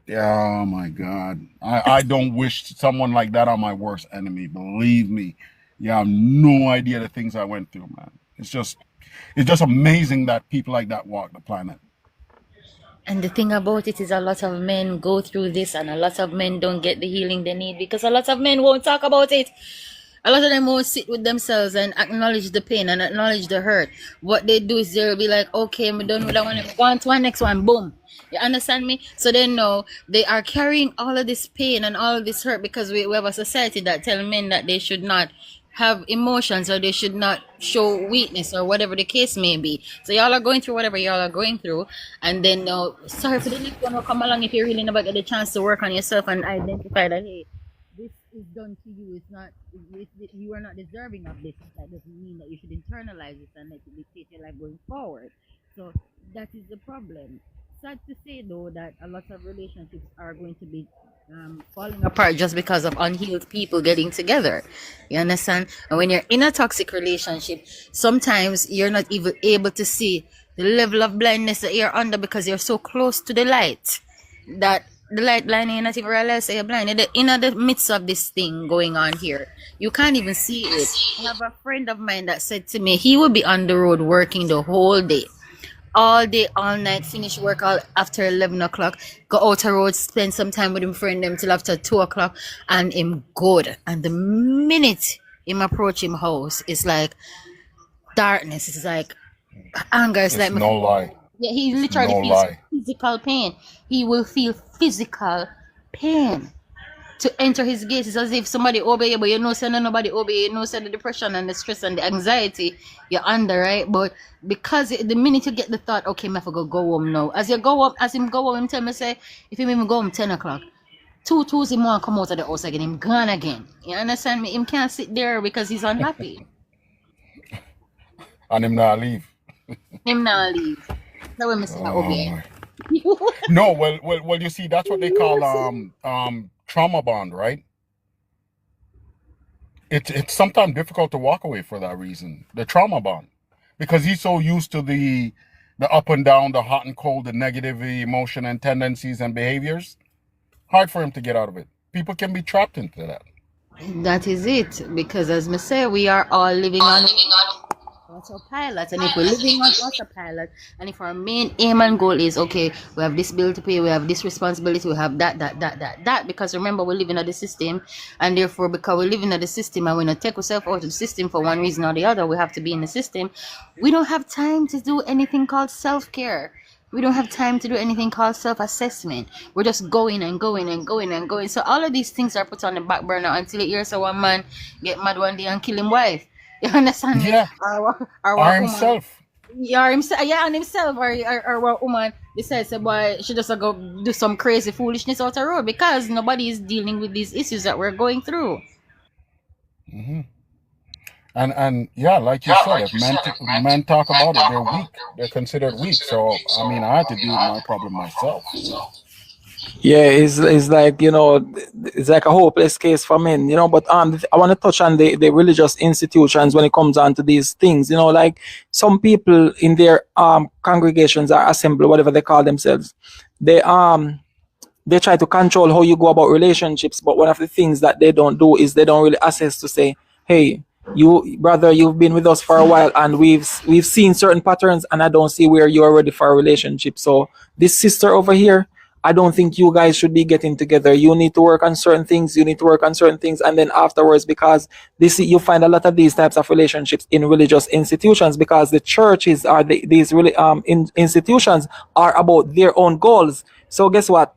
yeah, oh my God. I don't wish someone like that on my worst enemy. Believe me. You have no idea the things I went through, man. It's just amazing that people like that walk the planet. And the thing about it is, a lot of men go through this, and a lot of men don't get the healing they need because a lot of men won't talk about it. A lot of them won't sit with themselves and acknowledge the pain and acknowledge the hurt. What they do is they'll be like, okay, I'm done with that one. Go on to one next one. Boom. You understand me? So they know they are carrying all of this pain and all of this hurt because we have a society that tell men that they should not have emotions or they should not show weakness or whatever the case may be. So y'all are going through whatever y'all are going through, and then sorry for the next one will come along if you really never get the chance to work on yourself and identify that, hey, this is done to you. It's not. You are not deserving of this. That doesn't mean that you should internalize this and let it dictate your life going forward. So that is the problem. Sad to say though that a lot of relationships are going to be falling apart just because of unhealed people getting together. You understand? And when you're in a toxic relationship, sometimes you're not even able to see the level of blindness that you're under because you're so close to the light that the light blinding you not even realize that you're blind. In the midst of this thing going on here, you can't even see it. I have a friend of mine that said to me he would be on the road working the whole day, all night, finish work all after 11 o'clock, go out the road, spend some time with him friend them till after 2 o'clock, and him good. And the minute him approach him house, it's like darkness, it's like anger, it's It's like no lie. yeah, he It's literally no feels lie. physical pain. He will feel physical pain to enter his gates. It's as if somebody obey you, but you know, send nobody obey you, know, send the depression and the stress and the anxiety you're under, right? But because the minute you get the thought, okay, I forgot go home now. As you go home, as him go home, him tell me say, if him even go home 10 o'clock, Tuesday morning come out of the house again, him gone again. You understand me? Him can't sit there because he's unhappy. And him not leave. Him now leave. That's what I say, Oh obey. my. No, well, you see, that's what they call trauma bond, right? It's sometimes difficult to walk away for that reason, the trauma bond, because he's so used to the up and down, the hot and cold, the negative emotion and tendencies and behaviors. Hard for him to get out of it. People can be trapped into that. That is it. Because as me say, we are all living on autopilot. And if we're living on autopilot, and if our main aim and goal is okay, we have this bill to pay, we have this responsibility, we have that. Because remember, we're living at the system, and therefore, because we're living at the system and we're not take ourselves out of the system for one reason or the other, we have to be in the system. We don't have time to do anything called self-care. We don't have time to do anything called self-assessment. We're just going and going and going and going. So all of these things are put on the back burner until you hear so one man get mad one day and kill him wife. You understand me? Yeah, Or or one woman, himself. yeah, himself, yeah, and himself, or one woman decides, say, boy, she just go do some crazy foolishness out the road because nobody is dealing with these issues that we're going through. Hmm. And yeah, like you said, if men talk about it, they're weak. They're considered weak. So I mean, I had to deal with my problem myself. Yeah, it's like, it's like a hopeless case for men, but I want to touch on the religious institutions when it comes on to these things, like some people in their congregations or assembly, whatever they call themselves, they try to control how you go about relationships, but one of the things that they don't do is they don't really assess to say, hey, you brother, you've been with us for a while and we've seen certain patterns and I don't see where you are ready for a relationship. So this sister over here, I don't think you guys should be getting together. You need to work on certain things. You need to work on certain things, and then afterwards, because this you find a lot of these types of relationships in religious institutions, because the churches are these really institutions are about their own goals. So guess what?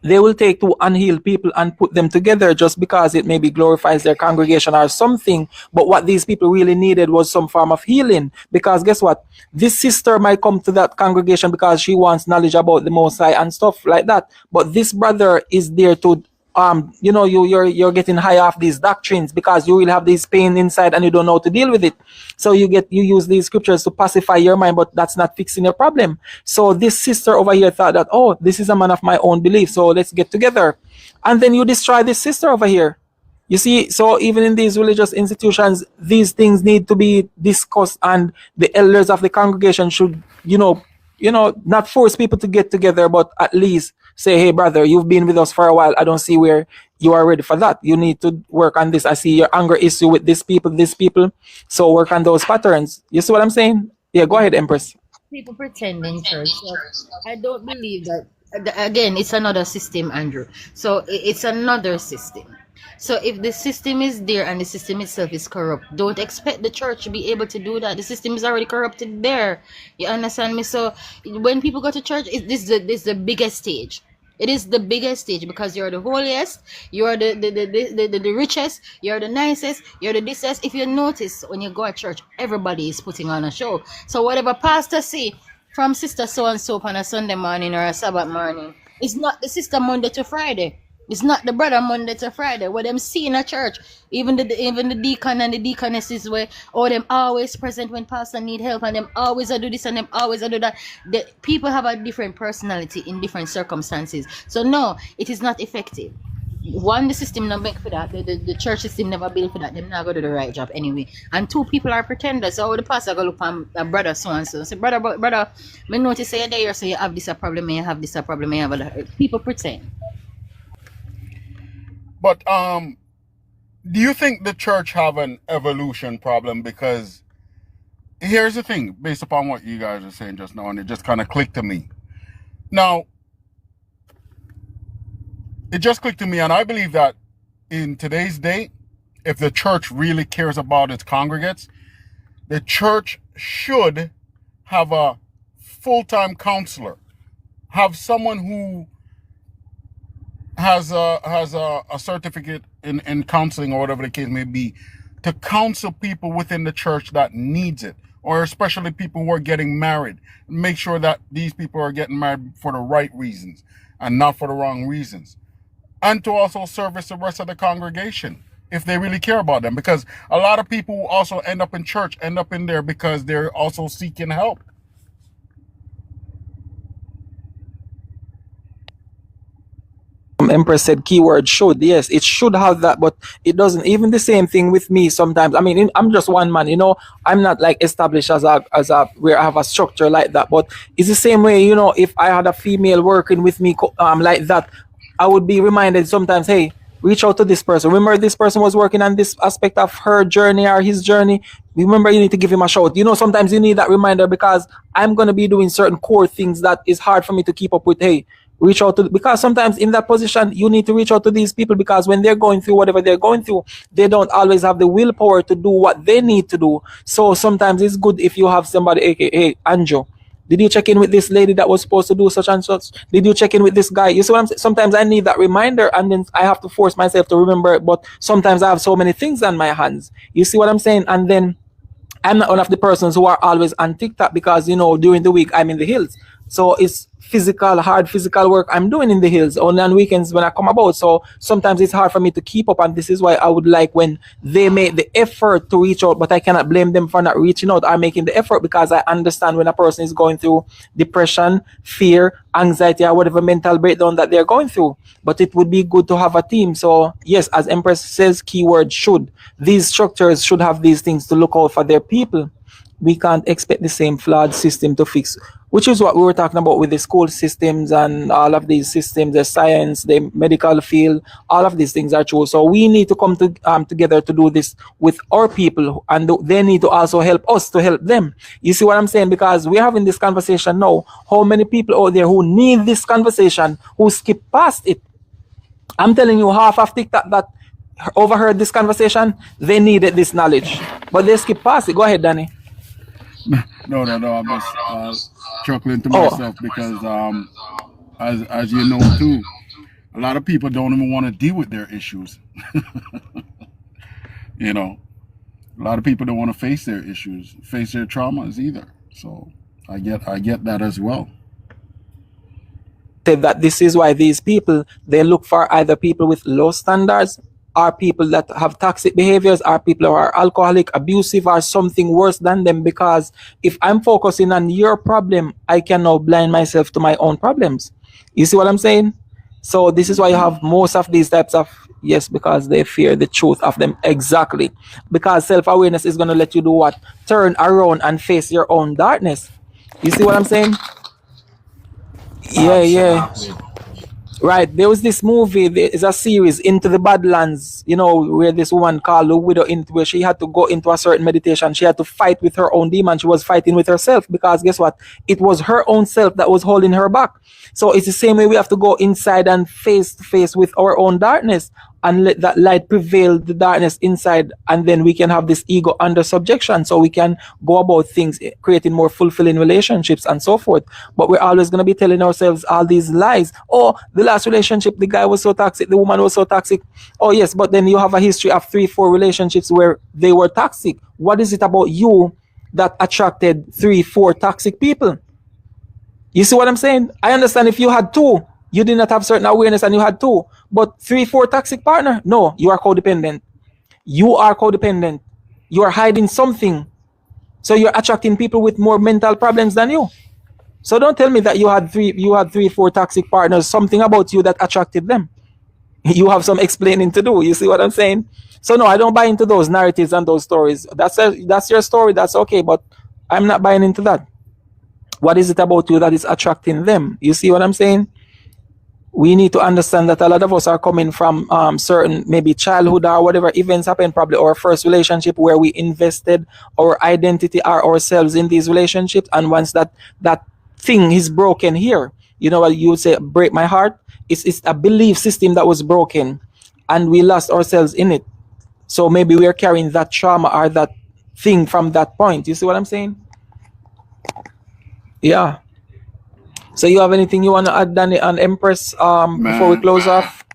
They will take two unhealed people and put them together just because it maybe glorifies their congregation or something. But what these people really needed was some form of healing. Because guess what? This sister might come to that congregation because she wants knowledge about the Most High and stuff like that. But this brother is there to you're getting high off these doctrines because you will have this pain inside and you don't know how to deal with it. So you use these scriptures to pacify your mind, but that's not fixing your problem. So this sister over here thought that, oh, this is a man of my own belief, so let's get together. And then you destroy this sister over here. You see, so even in these religious institutions, these things need to be discussed, and the elders of the congregation should, not force people to get together, but at least say, hey, brother, you've been with us for a while. I don't see where you are ready for that. You need to work on this. I see your anger issue with these people. So work on those patterns. You see what I'm saying? Yeah, go ahead, Empress. People pretend in church. So I don't believe that. Again, it's another system, Andrew. So it's another system. So if the system is there and the system itself is corrupt, don't expect the church to be able to do that. The system is already corrupted there. You understand me? So when people go to church, this is the biggest stage. It is the biggest stage because you're the holiest, you're the richest, you're the nicest, you're the dissest. If you notice, when you go to church, everybody is putting on a show. So whatever pastor see from sister so and so on a Sunday morning or a Sabbath morning, it's not the sister Monday to Friday. It's not the brother Monday to Friday. What them see in a church, even the deacon and the deaconesses, where them always present when pastor need help, and them always a do this and them always a do that. The people have a different personality in different circumstances. So no, it is not effective. One, the system not make for that. The church system never built for that. Them not go do the right job anyway. And two, people are pretenders. So the pastor go look on a brother so and so. Say, brother, me notice say there, so you have this a problem, you have this a problem, you have a people pretend. But do you think the church have an evolution problem? Because here's the thing, based upon what you guys are saying just now, and it just kind of clicked to me. Now, it just clicked to me, and I believe that in today's day, if the church really cares about its congregates, the church should have a full-time counselor, have someone who has a certificate in counseling or whatever the case may be, to counsel people within the church that needs it, or especially people who are getting married. Make sure that these people are getting married for the right reasons and not for the wrong reasons. And to also service the rest of the congregation if they really care about them. Because a lot of people who also end up in church end up in there because they're also seeking help. Empress said keyword should. Yes, it should have that, but it doesn't. Even the same thing with me sometimes. I mean, I'm just one man, I'm not like established as a where I have a structure like that. But it's the same way, if I had a female working with me like that, I would be reminded sometimes, hey, reach out to this person. Remember, this person was working on this aspect of her journey or his journey. Remember, you need to give him a shout. Sometimes you need that reminder, because I'm going to be doing certain core things that is hard for me to keep up with. Hey, reach out to, because sometimes in that position, you need to reach out to these people, because when they're going through whatever they're going through, they don't always have the willpower to do what they need to do. So sometimes it's good if you have somebody, aka Anjo, did you check in with this lady that was supposed to do such and such? Did you check in with this guy? You see what I'm saying? Sometimes I need that reminder, and then I have to force myself to remember it. But sometimes I have so many things on my hands. You see what I'm saying? And then I'm not one of the persons who are always on TikTok, because, during the week I'm in the hills. So it's hard physical work I'm doing in the hills, only on weekends when I come about. So sometimes it's hard for me to keep up. And this is why I would like when they make the effort to reach out, but I cannot blame them for not reaching out or making the effort, because I understand when a person is going through depression, fear, anxiety, or whatever mental breakdown that they're going through. But it would be good to have a team. So yes, as Empress says, keyword should. These structures should have these things to look out for their people. We can't expect the same flawed system to fix, which is what we were talking about with the school systems and all of these systems, the science, the medical field, all of these things are true. So we need to come together to do this with our people, and they need to also help us to help them. You see what I'm saying? Because we're having this conversation now. How many people out there who need this conversation, who skip past it? I'm telling you, half of TikTok that overheard this conversation, they needed this knowledge, but they skip past it. Go ahead, Danny. No. I'm just chuckling to myself because, as you know too, a lot of people don't even want to deal with their issues. A lot of people don't want to face their issues, face their traumas either. So I get that as well. That this is why these people, they look for either people with low standards, or people that have toxic behaviors, or people who are alcoholic, abusive, or something worse than them. Because if I'm focusing on your problem, I can now blind myself to my own problems. You see what I'm saying? So this is why you have most of these types of, yes, because they fear the truth of them. Exactly. Because self-awareness is going to let you do what? Turn around and face your own darkness. You see what I'm saying? Yeah. Right, there was this movie, there is a series, Into the Badlands, where this woman called the widow, where she had to go into a certain meditation. She had to fight with her own demon. She was fighting with herself, because guess what? It was her own self that was holding her back. So it's the same way we have to go inside and face to face with our own darkness, and let that light prevail the darkness inside, and then we can have this ego under subjection, so we can go about things, creating more fulfilling relationships and so forth. But we're always going to be telling ourselves all these lies. Oh, the last relationship, the guy was so toxic, the woman was so toxic. Oh yes, but then you have a history of 3-4 relationships where they were toxic. What is it about you that attracted 3-4 toxic people? You see what I'm saying? I understand if you had 2, You did not have certain awareness and you had two. But 3, 4 toxic partner, no, you are codependent. You are codependent. You are hiding something. So you're attracting people with more mental problems than you. So don't tell me that you had 3, 4 toxic partners, something about you that attracted them. You have some explaining to do. You see what I'm saying? So no, I don't buy into those narratives and those stories. That's your story. That's okay, but I'm not buying into that. What is it about you that is attracting them? You see what I'm saying? We need to understand that a lot of us are coming from certain maybe childhood or whatever events happened, probably our first relationship where we invested our identity or ourselves in these relationships, and once that thing is broken here, you know what you would say, break my heart. It's a belief system that was broken, and we lost ourselves in it. So maybe we are carrying that trauma or that thing from that point. You see what I'm saying? Yeah. So you have anything you want to add, Danny and Empress, before we Man, close off?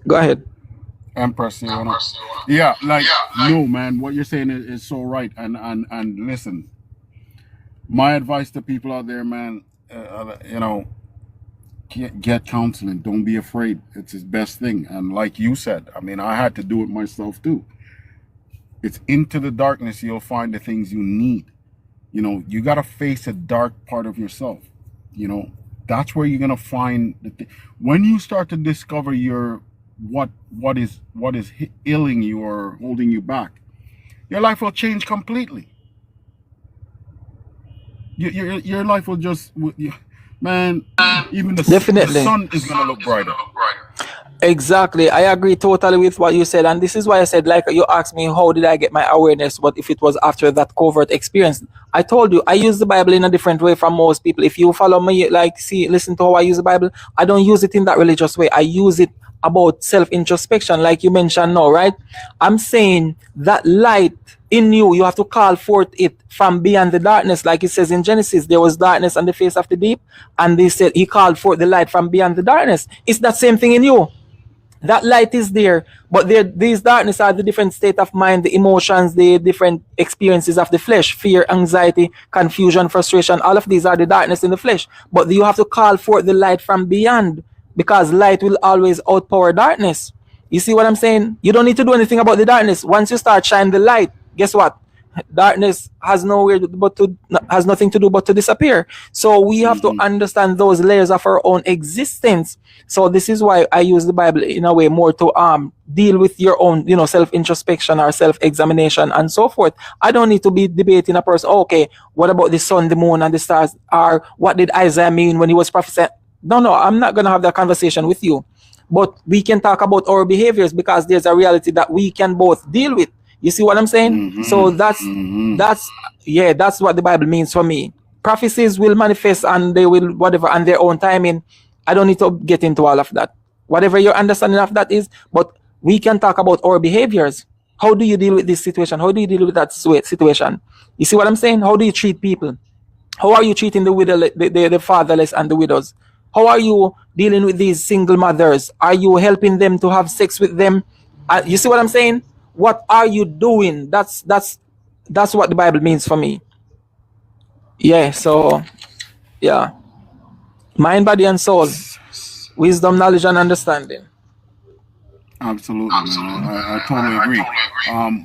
Go ahead. Empress, you wanna? Yeah, like no, man. What you're saying is so right. And listen, my advice to people out there, man. You know, get counseling. Don't be afraid. It's his best thing. And like you said, I mean, I had to do it myself too. It's into the darkness you'll find the things you need. You know, you gotta face a dark part of yourself. You know, that's where you're gonna find when you start to discover your what is ailing you or holding you back. Your life will change completely. Your life will just, man. Even the Definitely. sun is gonna look brighter. Exactly. I agree totally with what you said. And this is why I said, like you asked me, how did I get my awareness? What if it was after that covert experience? I told you, I use the Bible in a different way from most people. If you follow me, like, listen to how I use the Bible, I don't use it in that religious way. I use it about self-introspection, like you mentioned now, right? I'm saying that light in you, you have to call forth it from beyond the darkness. Like it says in Genesis, there was darkness on the face of the deep. And they said he called forth the light from beyond the darkness. It's that same thing in you. That light is there, but these darkness are the different state of mind, the emotions, the different experiences of the flesh, fear, anxiety, confusion, frustration. All of these are the darkness in the flesh. But you have to call forth the light from beyond, because light will always outpower darkness. You see what I'm saying? You don't need to do anything about the darkness. Once you start shining the light, guess what? Darkness has nothing to do but to disappear. So we have to understand those layers of our own existence. So this is why I use the Bible in a way more to deal with your own, self-introspection or self-examination and so forth. I don't need to be debating a person, okay, what about the sun, the moon, and the stars? Or what did Isaiah mean when he was prophesying? No, I'm not going to have that conversation with you. But we can talk about our behaviors, because there's a reality that we can both deal with. You see what I'm saying? So that's what the Bible means for me. Prophecies will manifest and they will whatever on their own timing. I don't need to get into all of that. Whatever your understanding of that is, but we can talk about our behaviors. How do you deal with this situation? How do you deal with that situation? You see what I'm saying? How do you treat people? How are you treating the widow, the fatherless and the widows? How are you dealing with these single mothers? Are you helping them to have sex with them? You see what I'm saying? What are you doing? That's what the Bible means for me. Yeah, so yeah. Mind, body, and soul. Wisdom, knowledge, and understanding. Absolutely, man. I totally agree.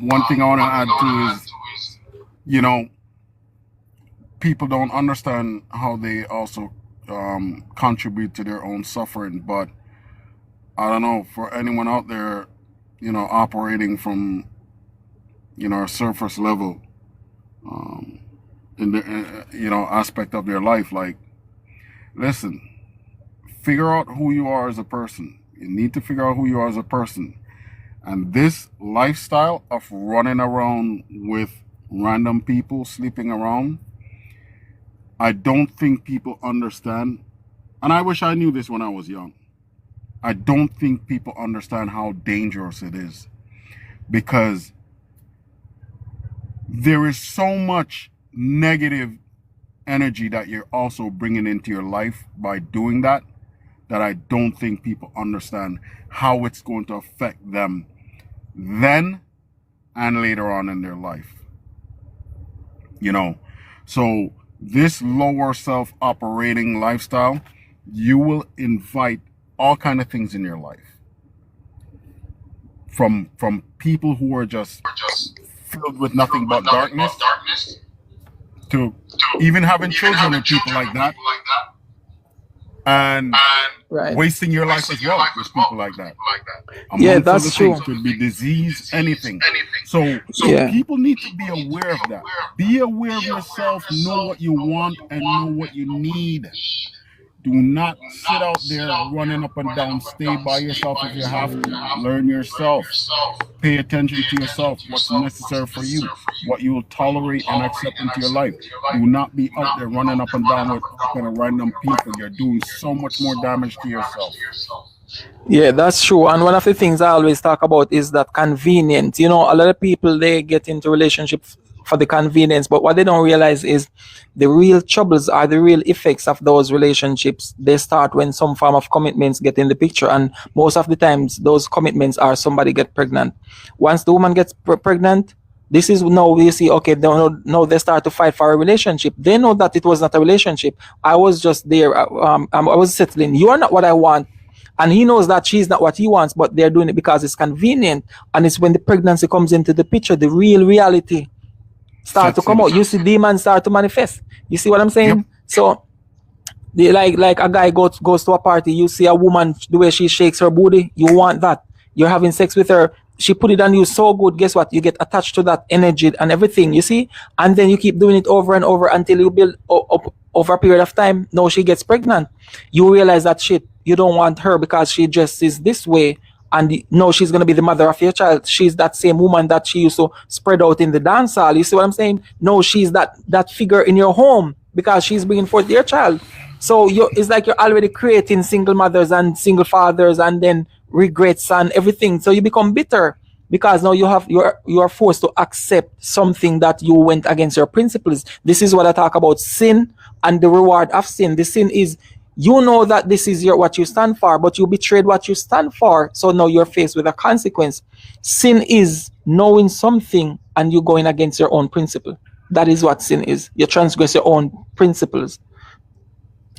One thing I want to add too is, people don't understand how they also contribute to their own suffering. But I don't know, for anyone out there, operating from, a surface level, in the, aspect of their life, like, listen, figure out who you are as a person. You need to figure out who you are as a person. And this lifestyle of running around with random people, sleeping around, I don't think people understand. And I wish I knew this when I was young. I don't think people understand how dangerous it is, because there is so much negative energy that you're also bringing into your life by doing that I don't think people understand how it's going to affect them then and later on in their life. So this lower self operating lifestyle, you will invite all kind of things in your life from people who are just filled with nothing but darkness to even having children with people like that and Right. wasting your life as well with people like that. Yeah, Amongst other that's true. things, could be disease, anything. So Yeah. people need to be aware of that. Be aware of yourself, know what you want and know what you need. Do not sit out there running up and down. Stay by yourself if you have to. Learn yourself. Pay attention to yourself, what's necessary for you, what you will tolerate and accept into your life. Do not be out there running up and down with kind of random people. You're doing so much more damage to yourself. Yeah, that's true. And one of the things I always talk about is that convenience. You know, a lot of people, they get into relationships for the convenience, but what they don't realize is the real troubles are the real effects of those relationships. They start when some form of commitments get in the picture, and most of the times those commitments are somebody get pregnant. Once the woman gets pregnant, this is now you see, okay, now they start to fight for a relationship. They know that it was not a relationship. I was just there. I was settling. You are not what I want. And he knows that she's not what he wants, but they're doing it because it's convenient. And it's when the pregnancy comes into the picture, the real reality start to come out. You see demons start to manifest. You see what I'm saying? Yep. So like a guy goes to a party, you see a woman, the way she shakes her booty, you want that. You're having sex with her, she put it on you so good, guess what? You get attached to that energy and everything, you see? And then you keep doing it over and over until you build up over a period of time. Now she gets pregnant. You realize that shit, you don't want her because she just is this way. And no, she's going to be the mother of your child. She's that same woman that she used to spread out in the dance hall. You see what I'm saying? No, she's that figure in your home because she's bringing forth your child. So it's like you're already creating single mothers and single fathers and then regrets and everything. So you become bitter because now you are forced to accept something that you went against your principles. This is what I talk about, sin and the reward of sin. The sin is, you know that this is what you stand for, but you betrayed what you stand for. So now you're faced with a consequence. Sin is knowing something and you going against your own principle. That is what sin is. You transgress your own principles.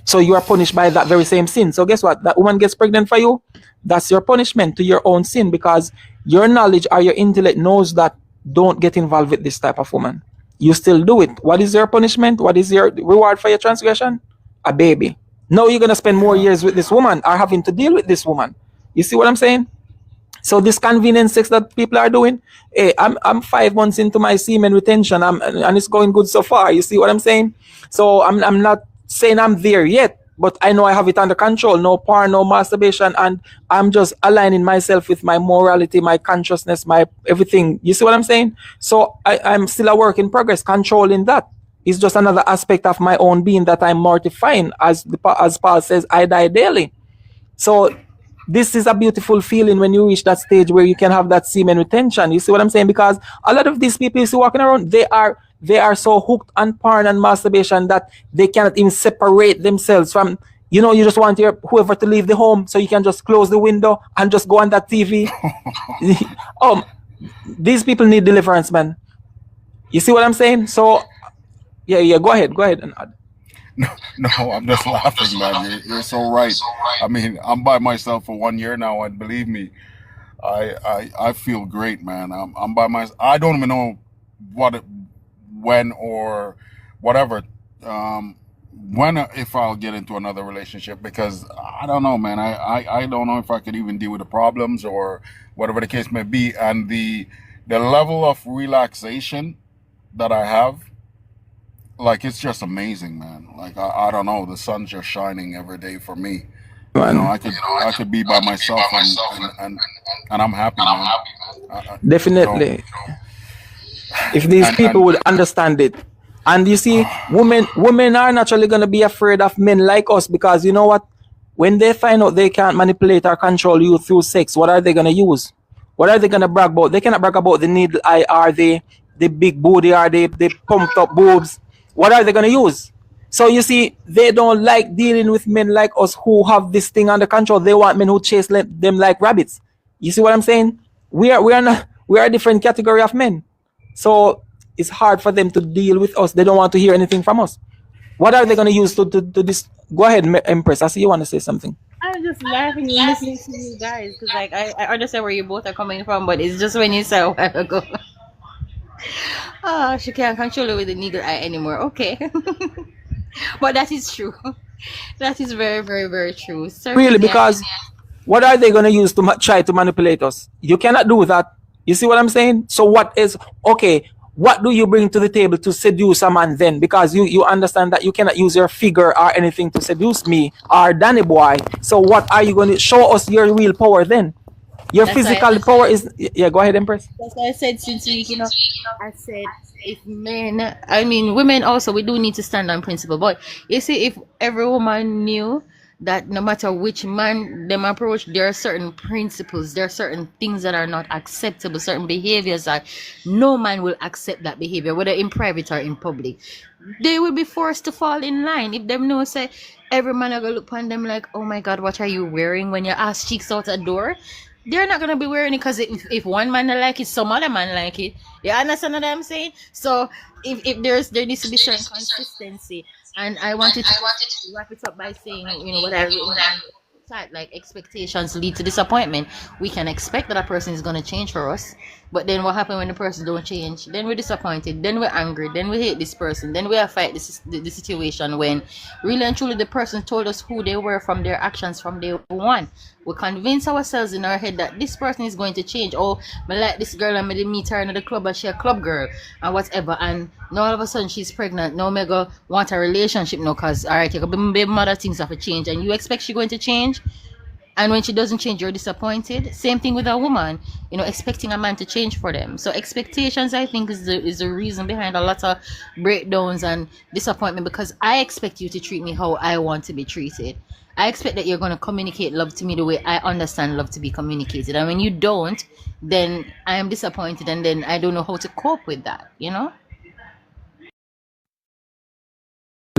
So you are punished by that very same sin. So guess what? That woman gets pregnant for you. That's your punishment to your own sin because your knowledge or your intellect knows that don't get involved with this type of woman. You still do it. What is your punishment? What is your reward for your transgression? A baby. No, you're going to spend more years with this woman or having to deal with this woman. You see what I'm saying? So this convenience sex that people are doing, hey, I'm 5 months into my semen retention and it's going good so far. You see what I'm saying? So I'm not saying I'm there yet, but I know I have it under control. No porn, no masturbation, and I'm just aligning myself with my morality, my consciousness, my everything. You see what I'm saying? So I'm still a work in progress, controlling that. It's just another aspect of my own being that I'm mortifying. As Paul says, I die daily. So this is a beautiful feeling when you reach that stage where you can have that semen retention. You see what I'm saying? Because a lot of these people you see walking around, they are so hooked on porn and masturbation that they cannot even separate themselves from, you just want whoever to leave the home so you can just close the window and just go on that TV. These people need deliverance, man. You see what I'm saying? So yeah, go ahead and add. No, I'm just laughing, man. You're so right. I mean, I'm by myself for 1 year now, and believe me, I feel great, man. I'm by myself. I don't even know when or whatever, if I'll get into another relationship because I don't know, man. I don't know if I could even deal with the problems or whatever the case may be, and the level of relaxation that I have. Like, it's just amazing, man. Like, I don't know. The sun's just shining every day for me. Man. I could be by myself and I'm happy, man. Definitely. If these people would understand it. And you see, women are naturally going to be afraid of men like us because you know what? When they find out they can't manipulate or control you through sex, what are they going to use? What are they going to brag about? They cannot brag about the needle eye or the big booty or the pumped up boobs. What are they going to use? So you see, they don't like dealing with men like us who have this thing under control. They want men who chase them like rabbits. You see what I'm saying? We are a different category of men. So it's hard for them to deal with us. They don't want to hear anything from us. What are they going to use to this? Go ahead, Empress. I see you want to say something. I'm just laughing listening to you guys because, like, I understand where you both are coming from, but it's just when you said a while ago, oh, she can't control it with the needle eye anymore. Okay, but that is true. That is very, very, very true. Really, Certainly, because what are they going to use to try to manipulate us? You cannot do that. You see what I'm saying? So what is okay? What do you bring to the table to seduce a man then? Because you understand that you cannot use your figure or anything to seduce me or Danny boy. So what are you going to show us your real power then? Your that's why. physical power is yeah. Go ahead, Empress. That's why I said since week, I said if men, I mean women also, we do need to stand on principle. But you see, if every woman knew that no matter which man them approach, there are certain principles, there are certain things that are not acceptable, certain behaviors that no man will accept that behavior, whether in private or in public. They will be forced to fall in line. If them know say every man are gonna look upon them like, oh my god, what are you wearing when your ass cheeks out a door? They're not gonna be wearing it because if one man don't like it, some other man like it. You understand what I'm saying? So if there needs to be certain consistency, and I wanted to wrap it up by saying, what I written down, like expectations lead to disappointment. We can expect that a person is gonna change for us, but then what happens when the person don't change? Then we're disappointed, then we're angry, then we hate this person, then we have fight the situation when really and truly the person told us who they were from their actions from day one. We convince ourselves in our head that this person is going to change. Oh, I like this girl and I didn't meet her in the club and she a club girl and whatever. And now all of a sudden she's pregnant. Now I go want a relationship now because alright, you can be mother, things have to change and you expect she going to change. And when she doesn't change, you're disappointed. Same thing with a woman, expecting a man to change for them. So expectations, I think, is the reason behind a lot of breakdowns and disappointment, because I expect you to treat me how I want to be treated. I expect that you're going to communicate love to me the way I understand love to be communicated. And when you don't, then I am disappointed and then I don't know how to cope with that, You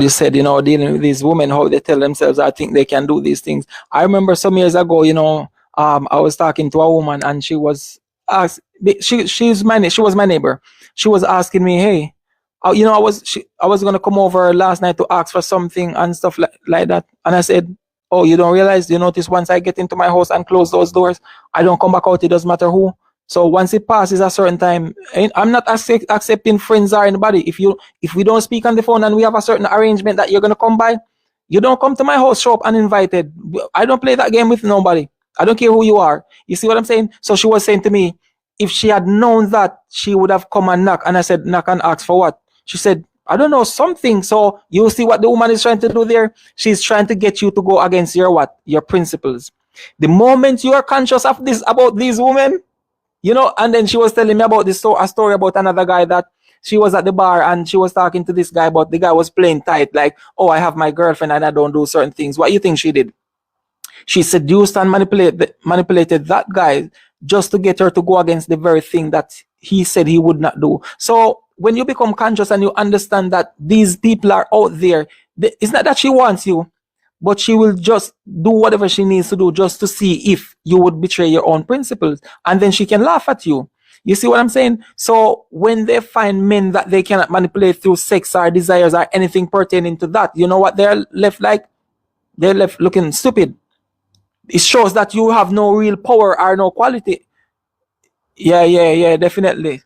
said, dealing with these women, how they tell themselves, I think they can do these things. I remember some years ago, I was talking to a woman and she was asked, she was my neighbor. She was asking me, hey, I was going to come over last night to ask for something and stuff like that. And I said, oh, you don't realize, you notice once I get into my house and close those doors, I don't come back out. It doesn't matter who. So once it passes a certain time, I'm not accepting friends or anybody. If we don't speak on the phone and we have a certain arrangement that you're going to come by, you don't come to my house, show up uninvited. I don't play that game with nobody. I don't care who you are. You see what I'm saying? So she was saying to me, if she had known that, she would have come and knock. And I said, knock and ask for what? She said, I don't know, something. So you see what the woman is trying to do there? She's trying to get you to go against your what? Your principles. The moment you are conscious of this about these women, and then she was telling me about a story about another guy that she was at the bar and she was talking to this guy, but the guy was playing tight, like, oh, I have my girlfriend and I don't do certain things. What do you think she did? She seduced and manipulated that guy just to get her to go against the very thing that he said he would not do. So when you become conscious and you understand that these people are out there, it's not that she wants you, but she will just do whatever she needs to do just to see if you would betray your own principles. And then she can laugh at you. You see what I'm saying? So when they find men that they cannot manipulate through sex or desires or anything pertaining to that, you know what they're left like? They're left looking stupid. It shows that you have no real power or no quality. Yeah, definitely.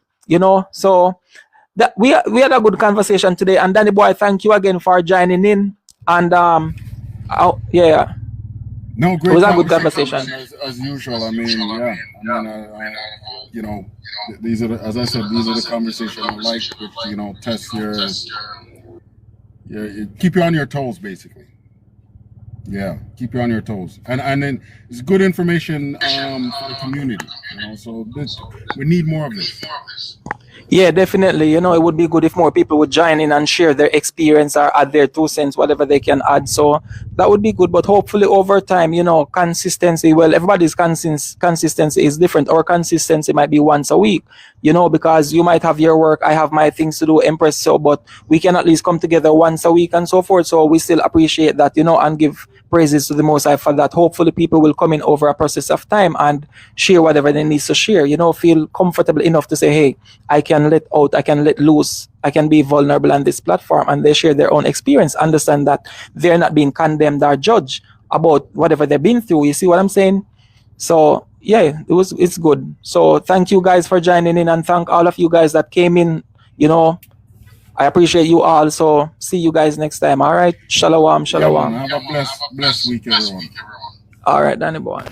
So that we had a good conversation today. And Danny boy, thank you again for joining in. And yeah, No, it great was a good conversation. as usual. I mean, yeah. These are as I said, these are the conversations I like. Which, test your keep you on your toes, basically. Yeah, keep you on your toes, and then it's good information for the community. So we need more of this. Yeah, definitely. It would be good if more people would join in and share their experience or add their 2 cents, whatever they can add. So that would be good. But hopefully over time, consistency, well, everybody's consistency is different. Our consistency might be once a week. you know, because you might have your work, I have my things to do, Empress, so, but we can at least come together once a week and so forth. So we still appreciate that, you know, and give praises to the Most High for that. Hopefully people will come in over a process of time and share whatever they need to share, you know, feel comfortable enough to say, hey, I can let out, I can let loose, I can be vulnerable on this platform, and they share their own experience, understand that they're not being condemned or judged about whatever they've been through. You see what I'm saying? So yeah, it's good. So thank you guys for joining in, and thank all of you guys that came in. You know, I appreciate you all. So see you guys next time. All right. Shalom, Yeah, man. shalom. Have a blessed week, everyone. All right, Danny boy.